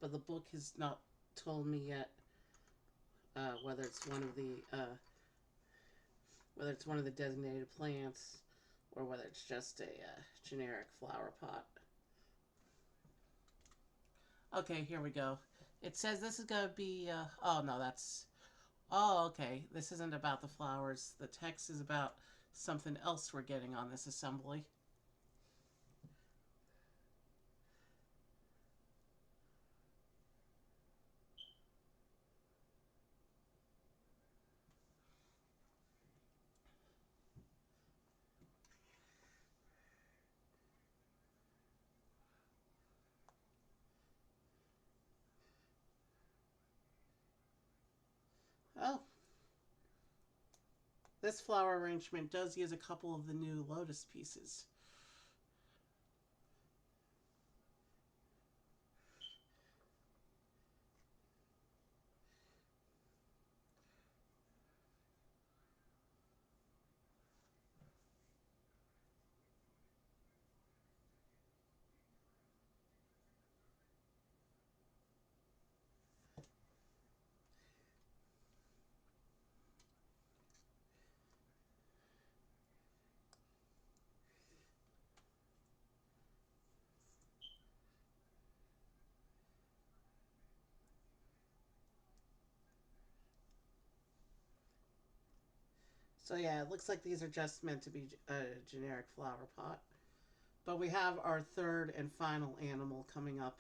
but the book has not told me yet whether it's one of the designated plants or whether it's just a generic flower pot. Okay, here we go. It says this is going to be. Oh, no, that's. Oh, okay. This isn't about the flowers. The text is about something else we're getting on this assembly. Oh, this flower arrangement does use a couple of the new lotus pieces. So yeah, it looks like these are just meant to be a generic flower pot. But we have our third and final animal coming up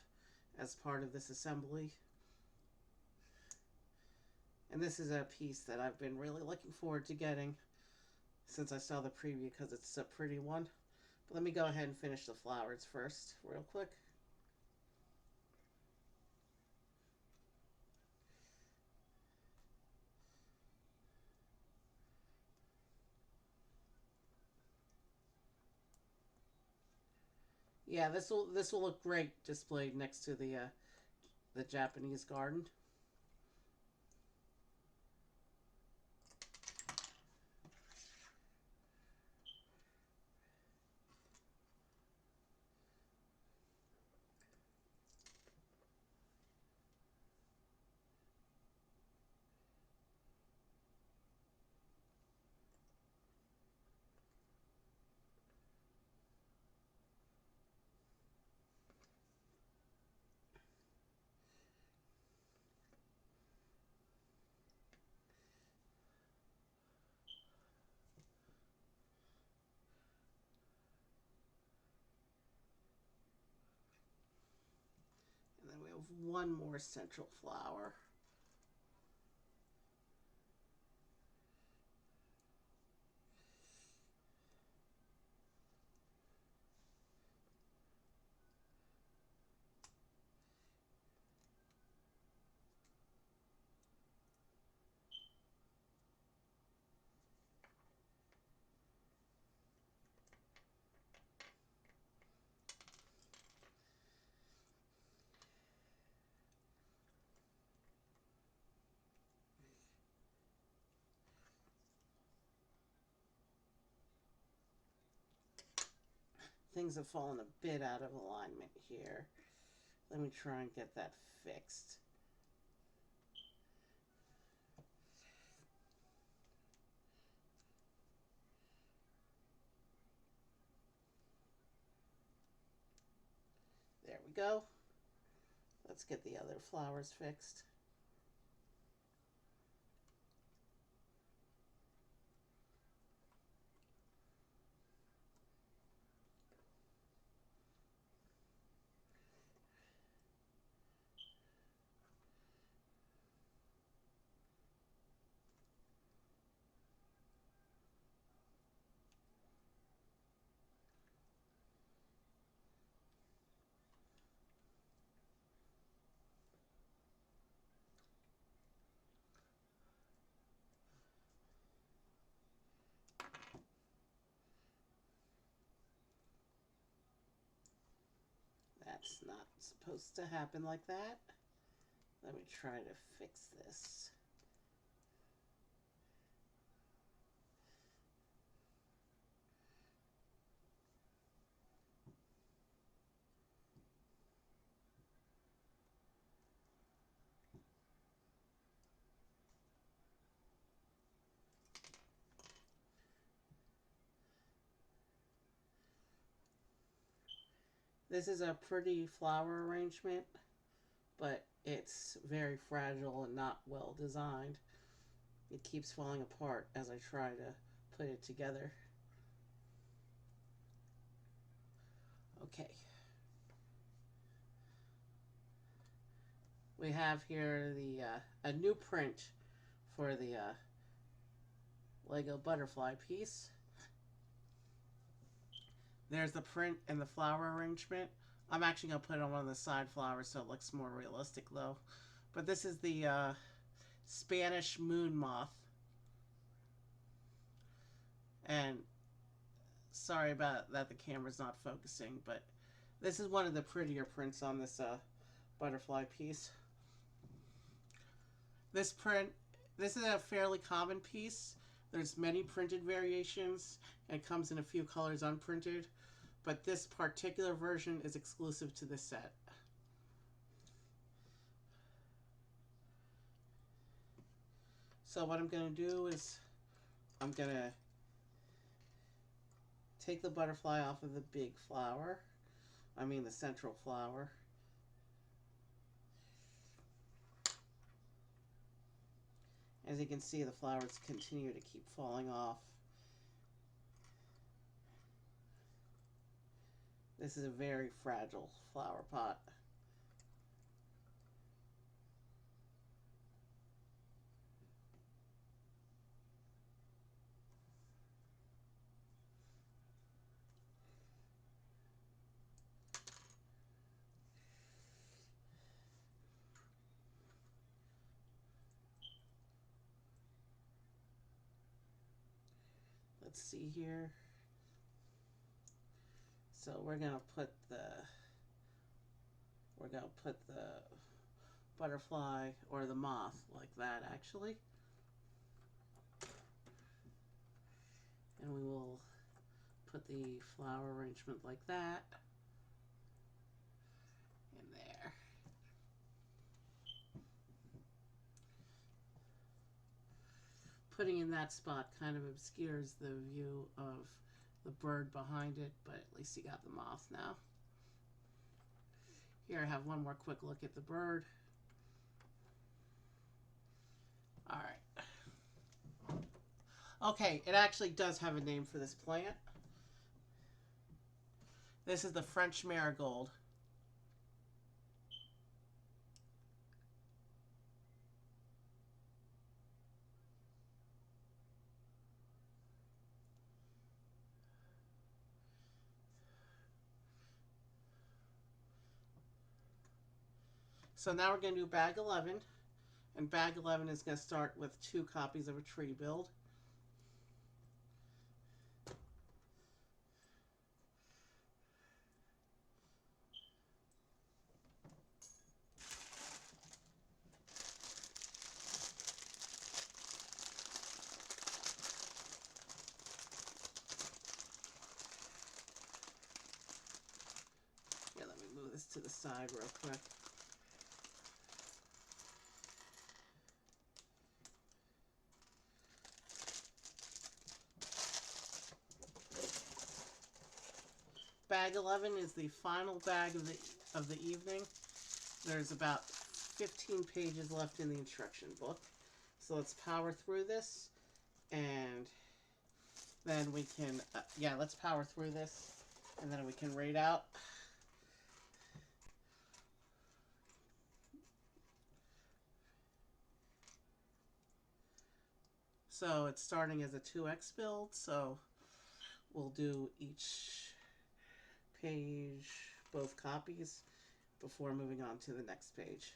as part of this assembly. And this is a piece that I've been really looking forward to getting since I saw the preview because it's a pretty one. But let me go ahead and finish the flowers first, real quick. Yeah, this will look great displayed next to the Japanese garden. And then we have one more central flower. Things have fallen a bit out of alignment here. Let me try and get that fixed. There we go. Let's get the other flowers fixed. That's not supposed to happen like that. Let me try to fix this. This is a pretty flower arrangement, but it's very fragile and not well designed. It keeps falling apart as I try to put it together. Okay. We have here the a new print for the Lego butterfly piece. There's the print and the flower arrangement. I'm actually going to put it on one of the side flowers so it looks more realistic though. But this is the Spanish Moon Moth. And sorry about that, the camera's not focusing, but this is one of the prettier prints on this butterfly piece. This print, this is a fairly common piece. There's many printed variations and it comes in a few colors unprinted, but this particular version is exclusive to this set. So what I'm going to do is I'm going to take the butterfly off of the big flower. I mean the central flower. As you can see, the flowers continue to keep falling off. This is a very fragile flower pot. Let's see here. So we're gonna put the butterfly or the moth like that actually, and we will put the flower arrangement like that in there. Putting in that spot kind of obscures the view of the bird behind it, but at least you got the moth now. Here I have one more quick look at the bird. Alright. Okay, it actually does have a name for this plant. This is the French marigold. So now we're going to do bag 11. And bag 11 is going to start with 2 copies of a tree build. Here, let me move this to the side real quick. Bag 11 is the final bag of the evening. There's about 15 pages left in the instruction book. So let's power through this, and then we can, yeah, let's power through this, and then we can rate out. So it's starting as a 2x build, so we'll do each page, both copies, before moving on to the next page.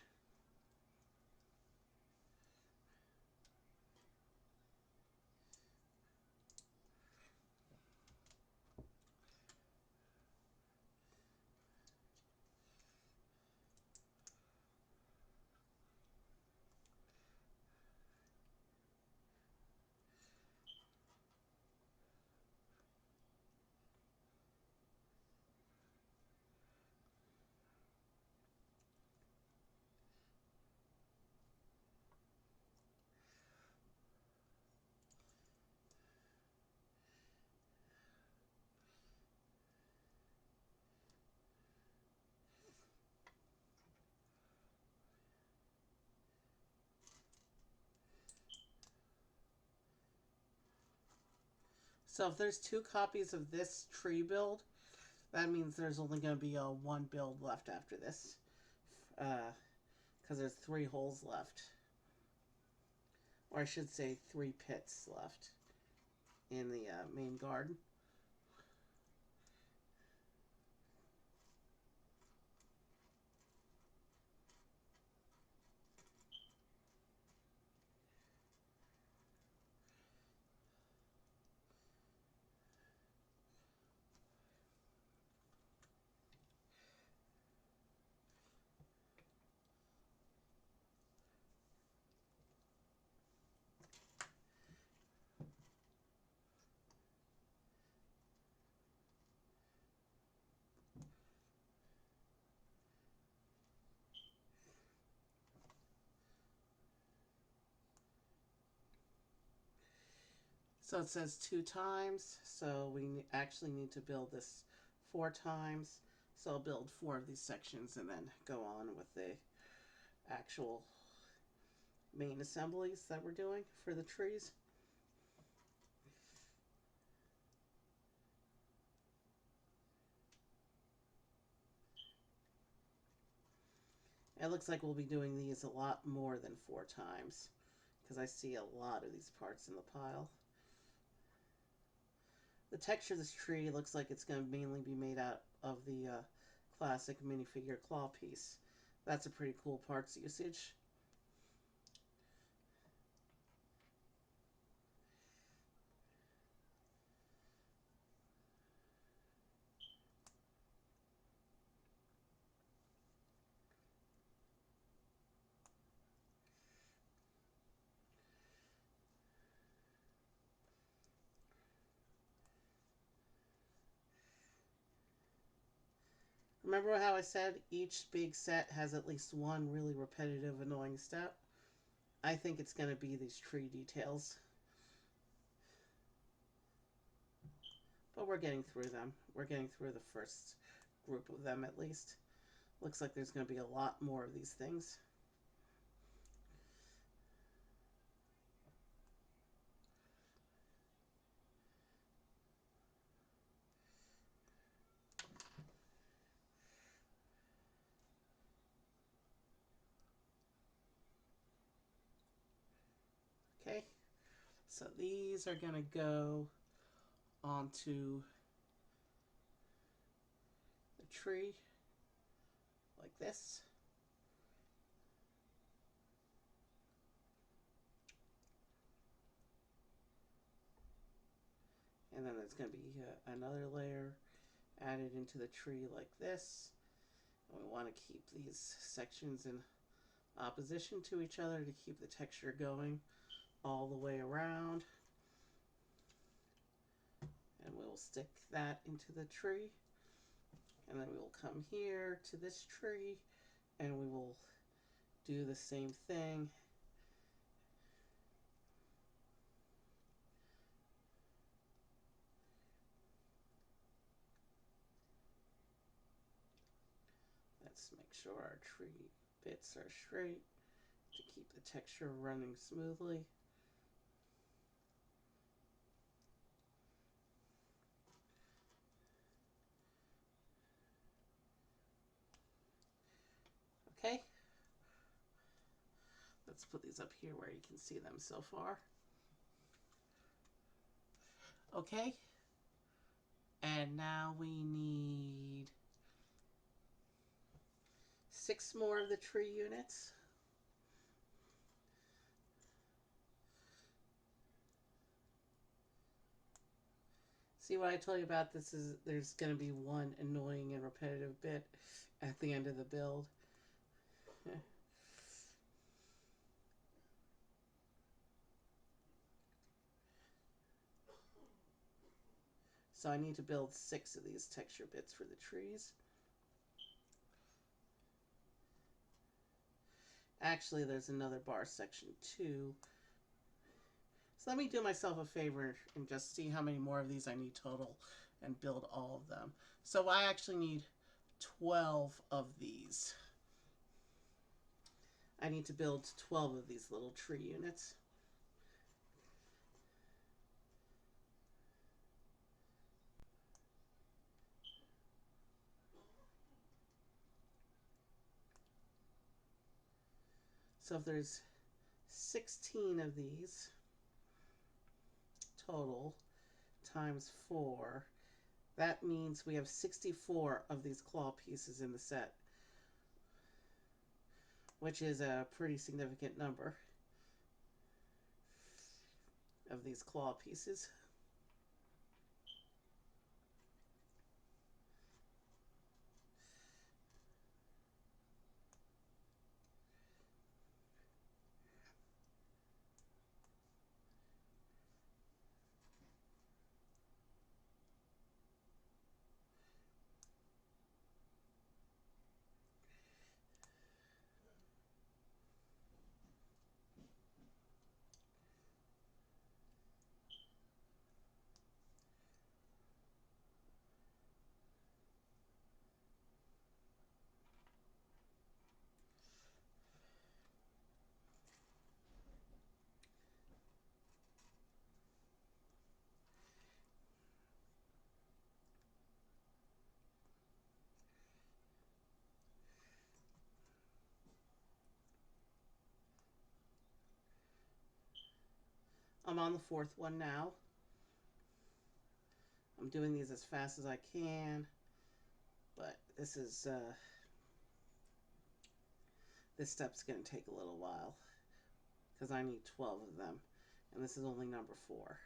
So if there's two copies of this tree build, that means there's only going to be a one build left after this. Because there's 3 holes left. Or I should say 3 pits left in the main garden. So it says 2 times, so we actually need to build this 4 times. So I'll build 4 of these sections and then go on with the actual main assemblies that we're doing for the trees. It looks like we'll be doing these a lot more than 4 times because I see a lot of these parts in the pile. The texture of this tree looks like it's going to mainly be made out of the classic minifigure claw piece. That's a pretty cool parts usage. Remember how I said each big set has at least one really repetitive, annoying step? I think it's going to be these tree details. But we're getting through them. We're getting through the first group of them at least. Looks like there's going to be a lot more of these things. Okay, so these are going to go onto the tree like this. And then there's going to be another layer added into the tree like this. And we want to keep these sections in opposition to each other to keep the texture going all the way around. And we will stick that into the tree. And then we will come here to this tree and we will do the same thing. Let's make sure our tree bits are straight to keep the texture running smoothly. Okay, let's put these up here where you can see them so far. Okay, and now we need 6 more of the tree units. See what I told you about this is there's going to be one annoying and repetitive bit at the end of the build. So I need to build 6 of these texture bits for the trees. Actually, there's another bar section too. So let me do myself a favor and just see how many more of these I need total and build all of them. So I actually need 12 of these. I need to build 12 of these little tree units. So if there's 16 of these total times 4, that means we have 64 of these claw pieces in the set, which is a pretty significant number of these claw pieces. I'm on the fourth one now. I'm doing these as fast as I can, but this step's going to take a little while because I need 12 of them, and this is only number 4.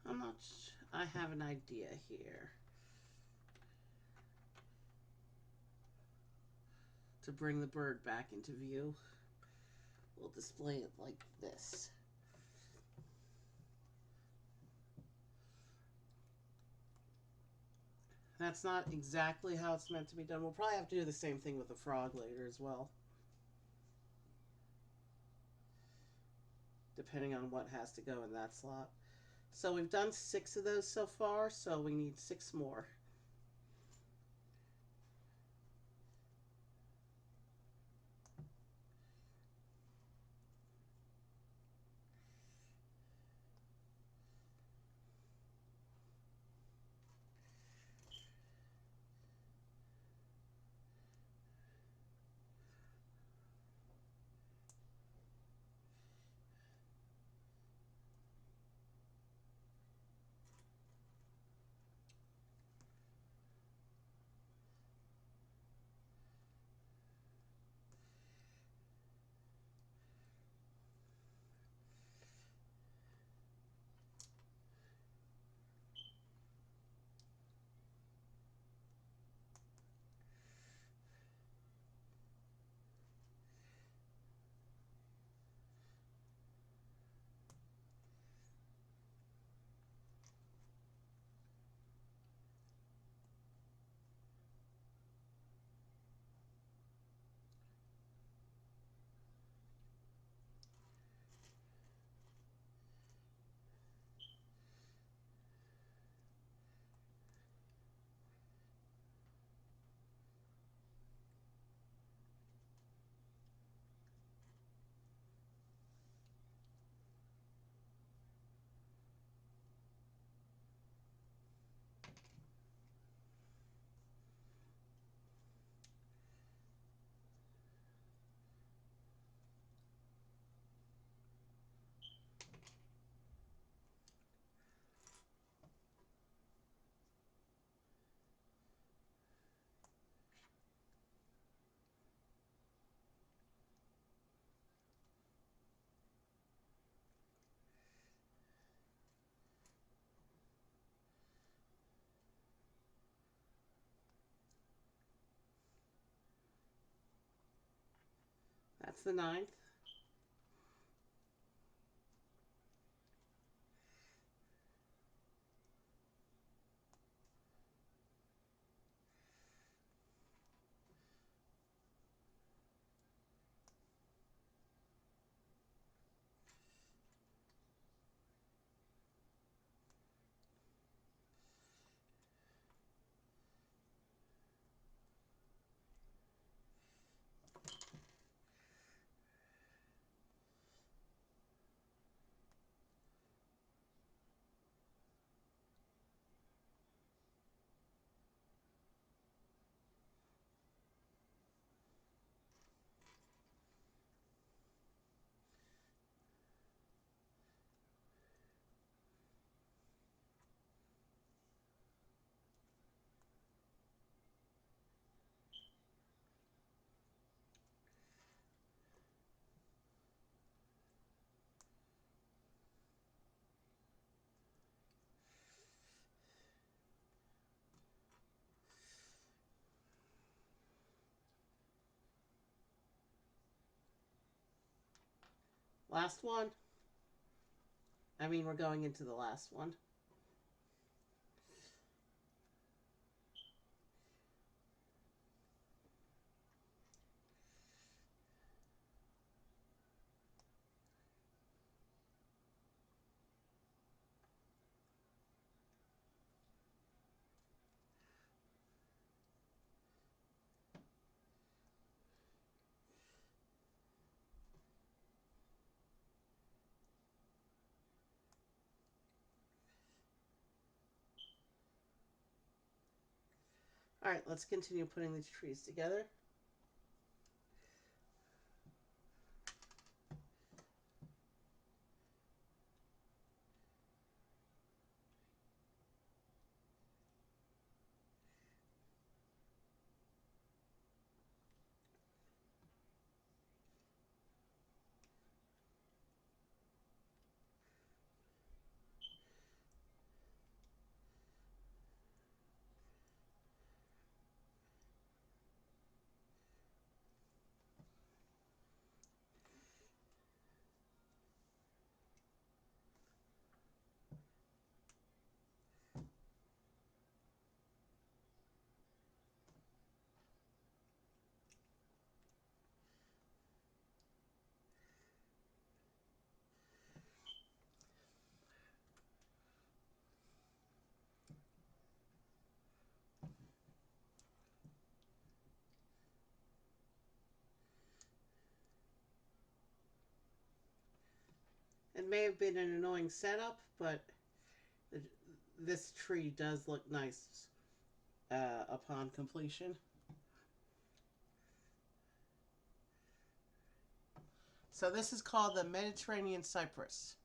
I'm not. I have an idea here to bring the bird back into view. We'll display it like this. That's not exactly how it's meant to be done. We'll probably have to do the same thing with the frog later as well, depending on what has to go in that slot. So we've done 6 of those so far, so we need 6 more. That's the ninth. Last one. I mean, we're going into the last one. All right, let's continue putting these trees together. It may have been an annoying setup, but this tree does look nice upon completion. So this is called the Mediterranean cypress.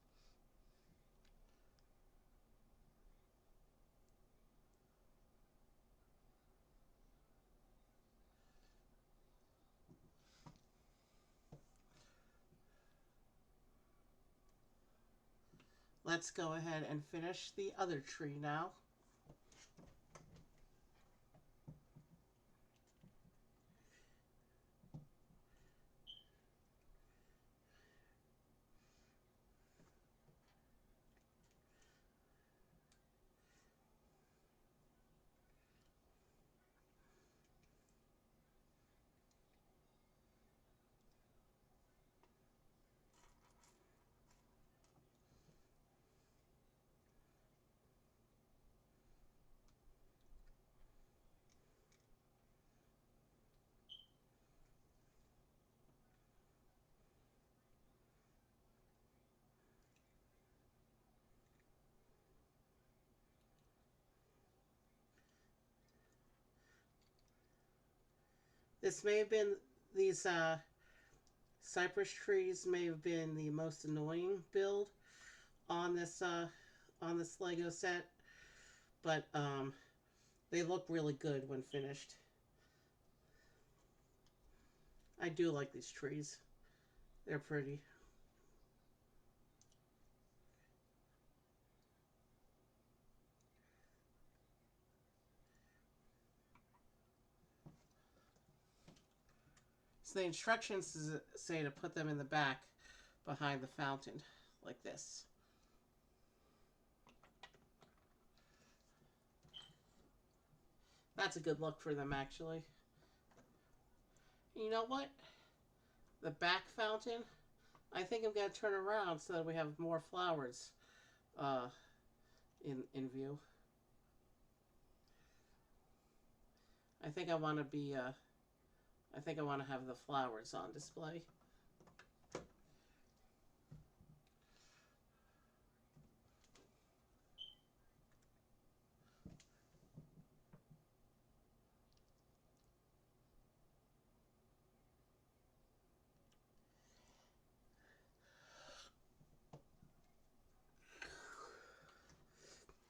Let's go ahead and finish the other tree now. This may have been these cypress trees may have been the most annoying build on this Lego set, but they look really good when finished. I do like these trees. They're pretty. So the instructions say to put them in the back behind the fountain, like this. That's a good look for them, actually. You know what? The back fountain, I think I'm going to turn around so that we have more flowers uh, in view. I think I want to be. I think I want to have the flowers on display.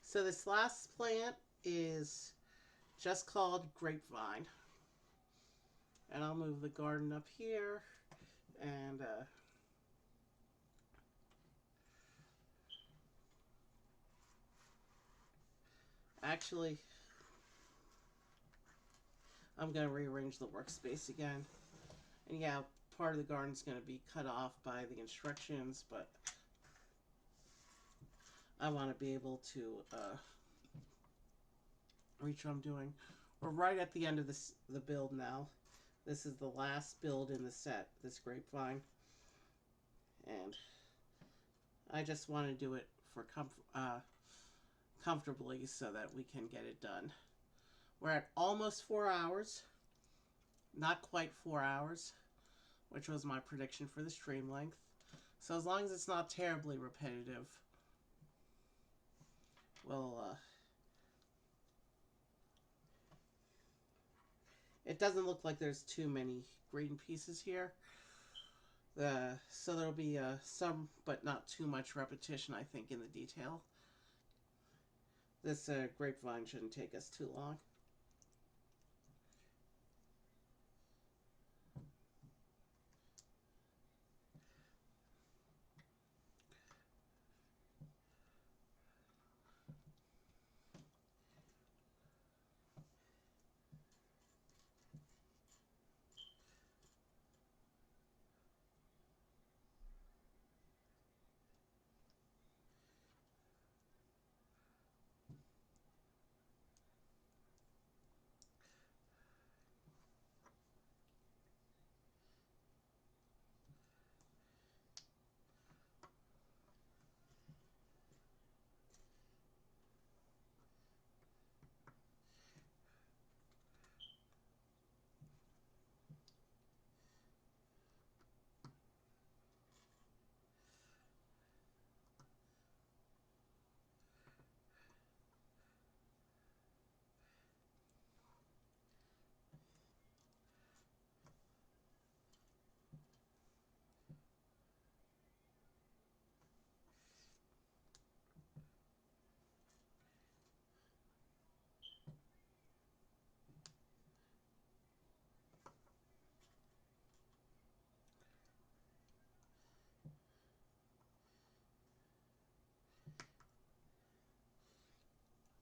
So this last plant is just called grapevine, and I'll move the garden up here and actually I'm going to rearrange the workspace again. And yeah, part of the garden's going to be cut off by the instructions, but I want to be able to reach what I'm doing. We're right at the end of the build now. This is the last build in the set, this grapevine. And I just want to do it for comfortably so that we can get it done. We're at almost 4 hours. Not quite 4 hours, which was my prediction for the stream length. So as long as it's not terribly repetitive, we'll it doesn't look like there's too many green pieces here. So there'll be some, but not too much repetition, I think, in the detail. This grapevine shouldn't take us too long.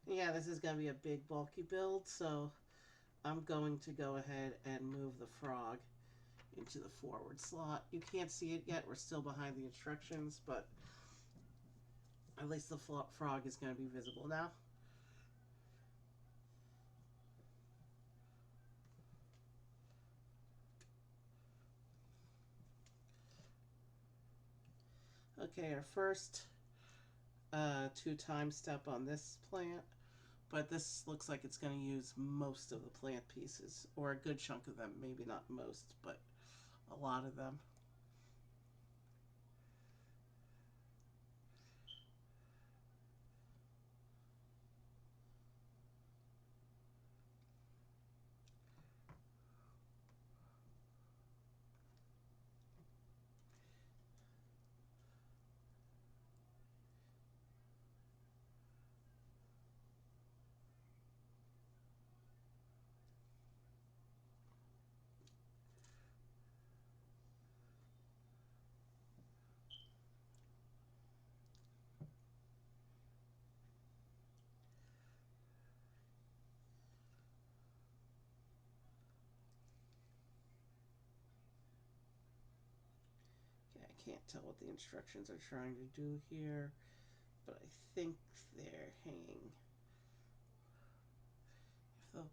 Yeah, this is going to be a big, bulky build, so I'm going to go ahead and move the frog into the forward slot. You can't see it yet. We're still behind the instructions, but at least the frog is going to be visible now. Okay, our first 2 time step on this plant, but this looks like it's going to use most of the plant pieces, or a good chunk of them. Maybe not most, but a lot of them. can't tell what the instructions are trying to do here, but I think they're hanging. If the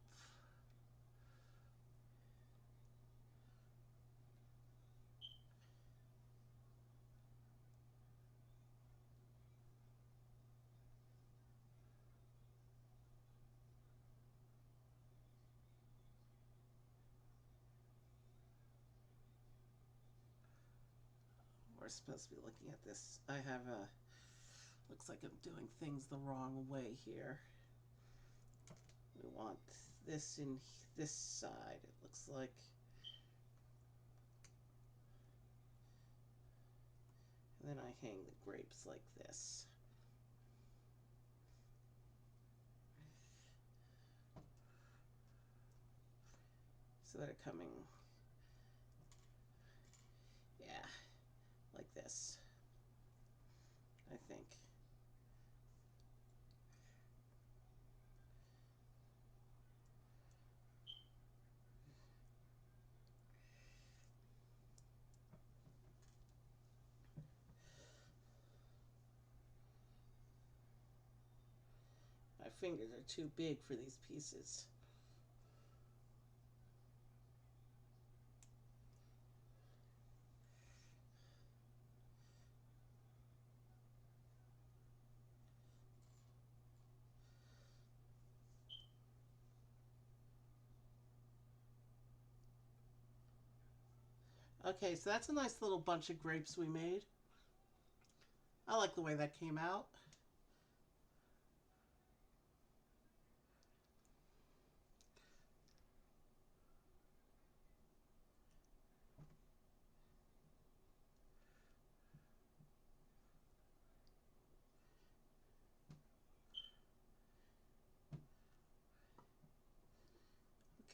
we're supposed to be looking at this. I have a, looks like I'm doing things the wrong way here. We want this in this side, it looks like. And then I hang the grapes like this. So they're coming, yeah, like this, I think. My fingers are too big for these pieces. Okay, so that's a nice little bunch of grapes we made. I like the way that came out.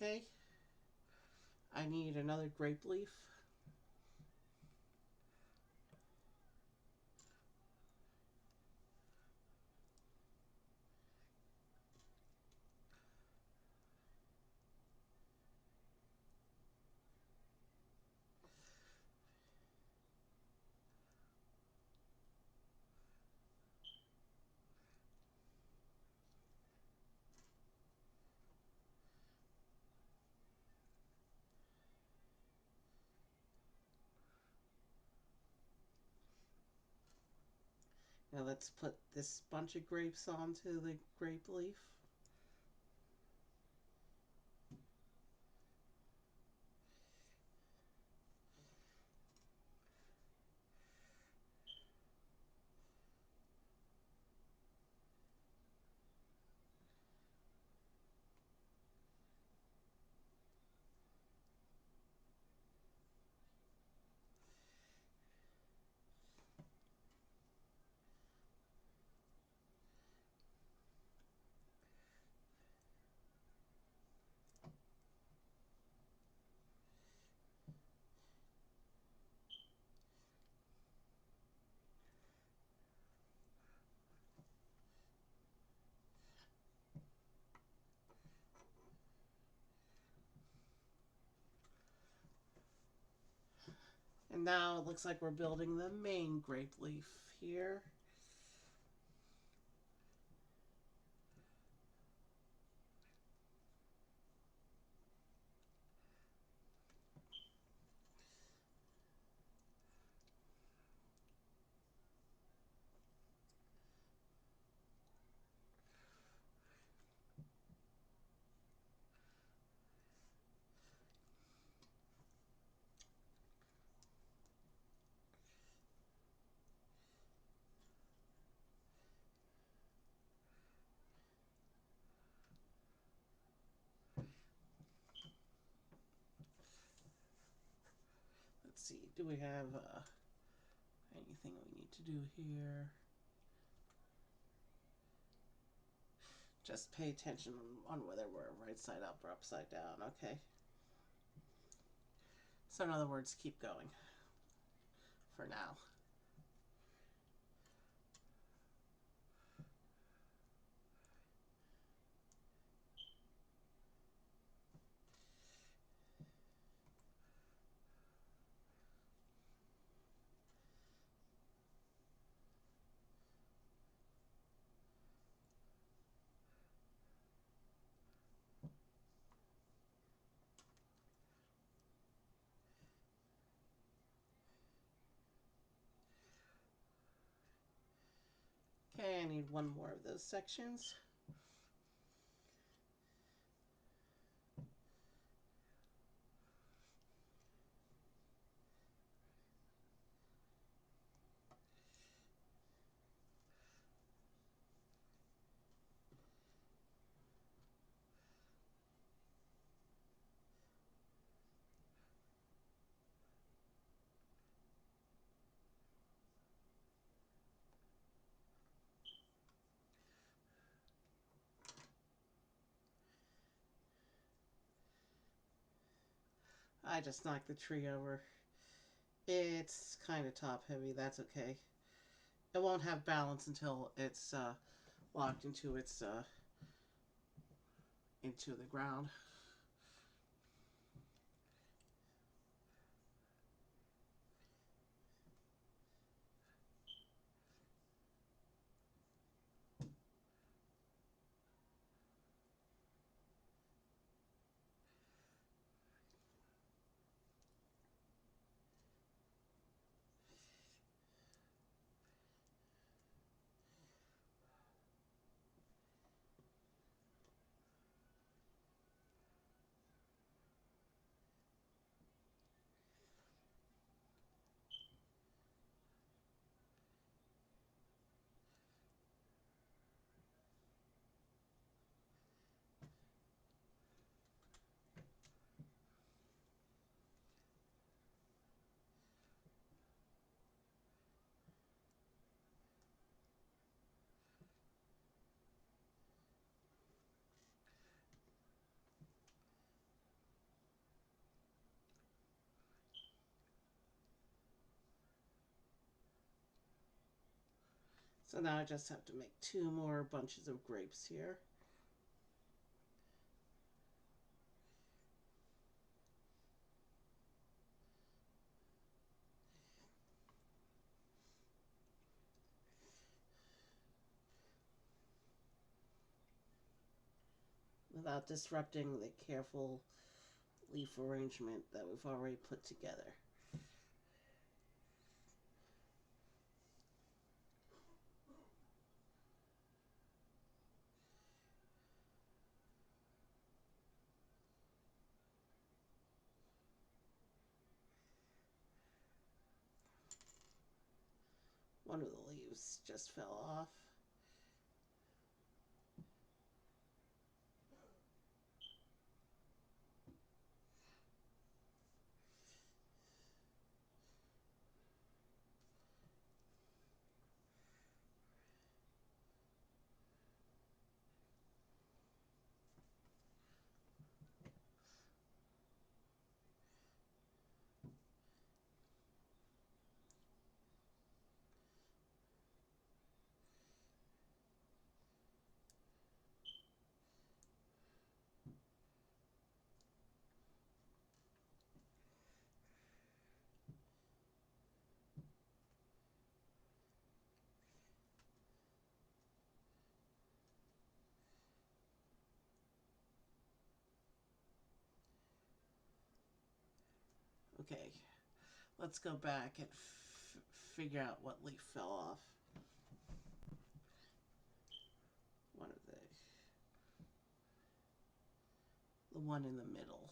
Okay, I need another grape leaf. Now let's put this bunch of grapes onto the grape leaf. And now it looks like we're building the main grape leaf here. Let's see, do we have anything we need to do here? Just pay attention on whether we're right side up or upside down, okay? So in other words, keep going for now. Okay, I need one more of those sections. I just knocked the tree over. It's kind of top heavy. That's okay. It won't have balance until it's locked into the ground. So now I just have to make two more bunches of grapes here. Without disrupting the careful leaf arrangement that we've already put together. One of the leaves just fell off. Okay, let's go back and figure out what leaf fell off. One of the one in the middle.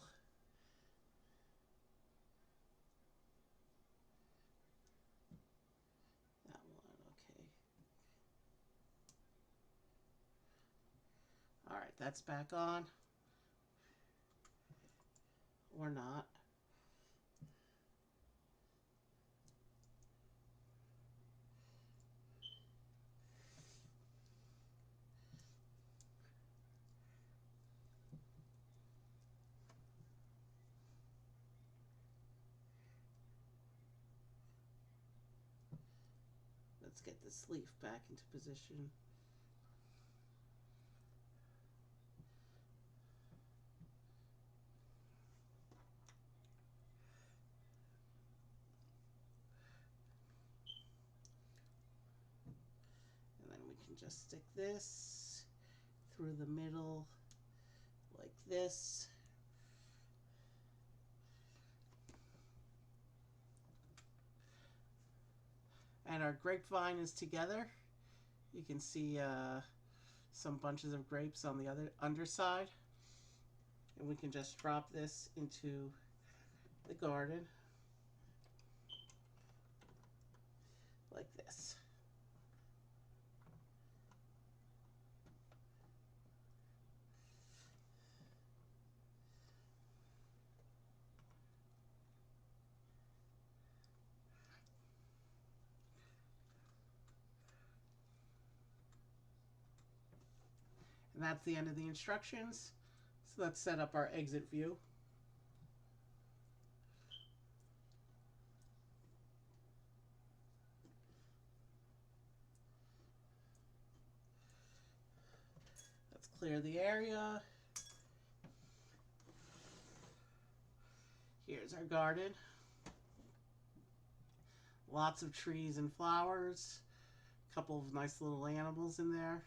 That one, okay. All right, that's back on. Or not. Let's get this leaf back into position. And then we can just stick this through the middle like this. And our grapevine is together. You can see some bunches of grapes on the other underside. And we can just drop this into the garden like this. And that's the end of the instructions. So let's set up our exit view. Let's clear the area. Here's our garden. Lots of trees and flowers. A couple of nice little animals in there.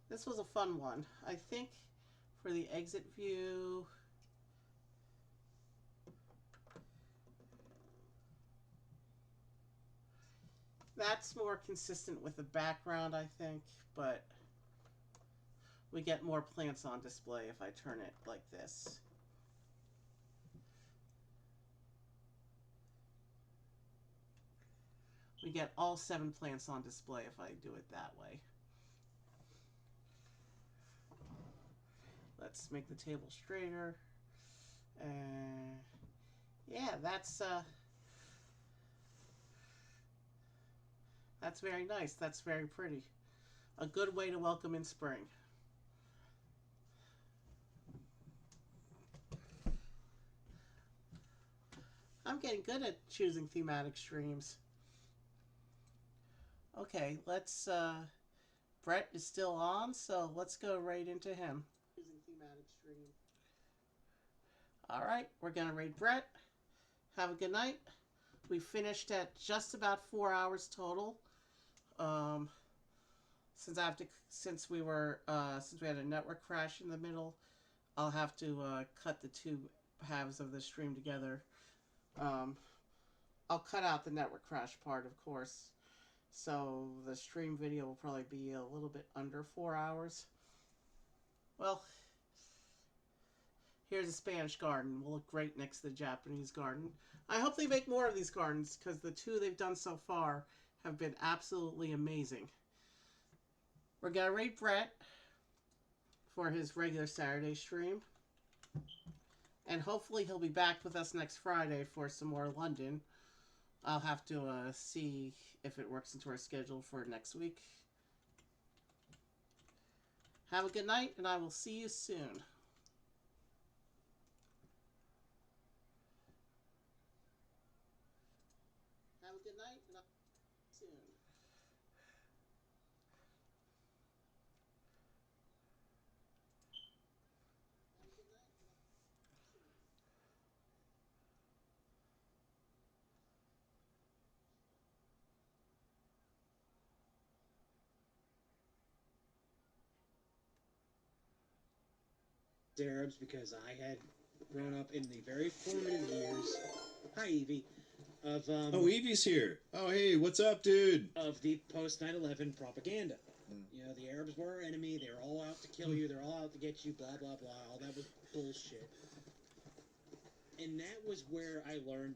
This was a fun one. I think for the exit view, that's more consistent with the background, I think, but we get more plants on display if I turn it like this. We get all 7 plants on display if I do it that way. Let's make the table straighter. Yeah, that's very nice. That's very pretty. A good way to welcome in spring. I'm getting good at choosing thematic streams. Okay, let's Brett is still on, so let's go right into him. Choosing thematic stream. All right, we're gonna raid Brett. Have a good night. We finished at just about 4 hours total. Since we had a network crash in the middle, I'll have to cut the 2 halves of the stream together. I'll cut out the network crash part, of course. So the stream video will probably be a little bit under 4 hours. Well, here's a Spanish garden. Will look great next to the Japanese garden. I hope they make more of these gardens because the 2 they've done so far have been absolutely amazing. We're going to rate Brett for his regular Saturday stream. And hopefully he'll be back with us next Friday for some more London. I'll have to see if it works into our schedule for next week. Have a good night, and I will see you soon. Have a good night, and I'll see you soon. Arabs because I had grown up in the very formative years. Hi, Evie. Of Oh, Evie's here. Oh, hey, what's up, dude? Of the post 9/11 propaganda. You know, the Arabs were our enemy. They were all out to kill you. They're all out to get you. Blah blah blah. All that was bullshit. And that was where I learned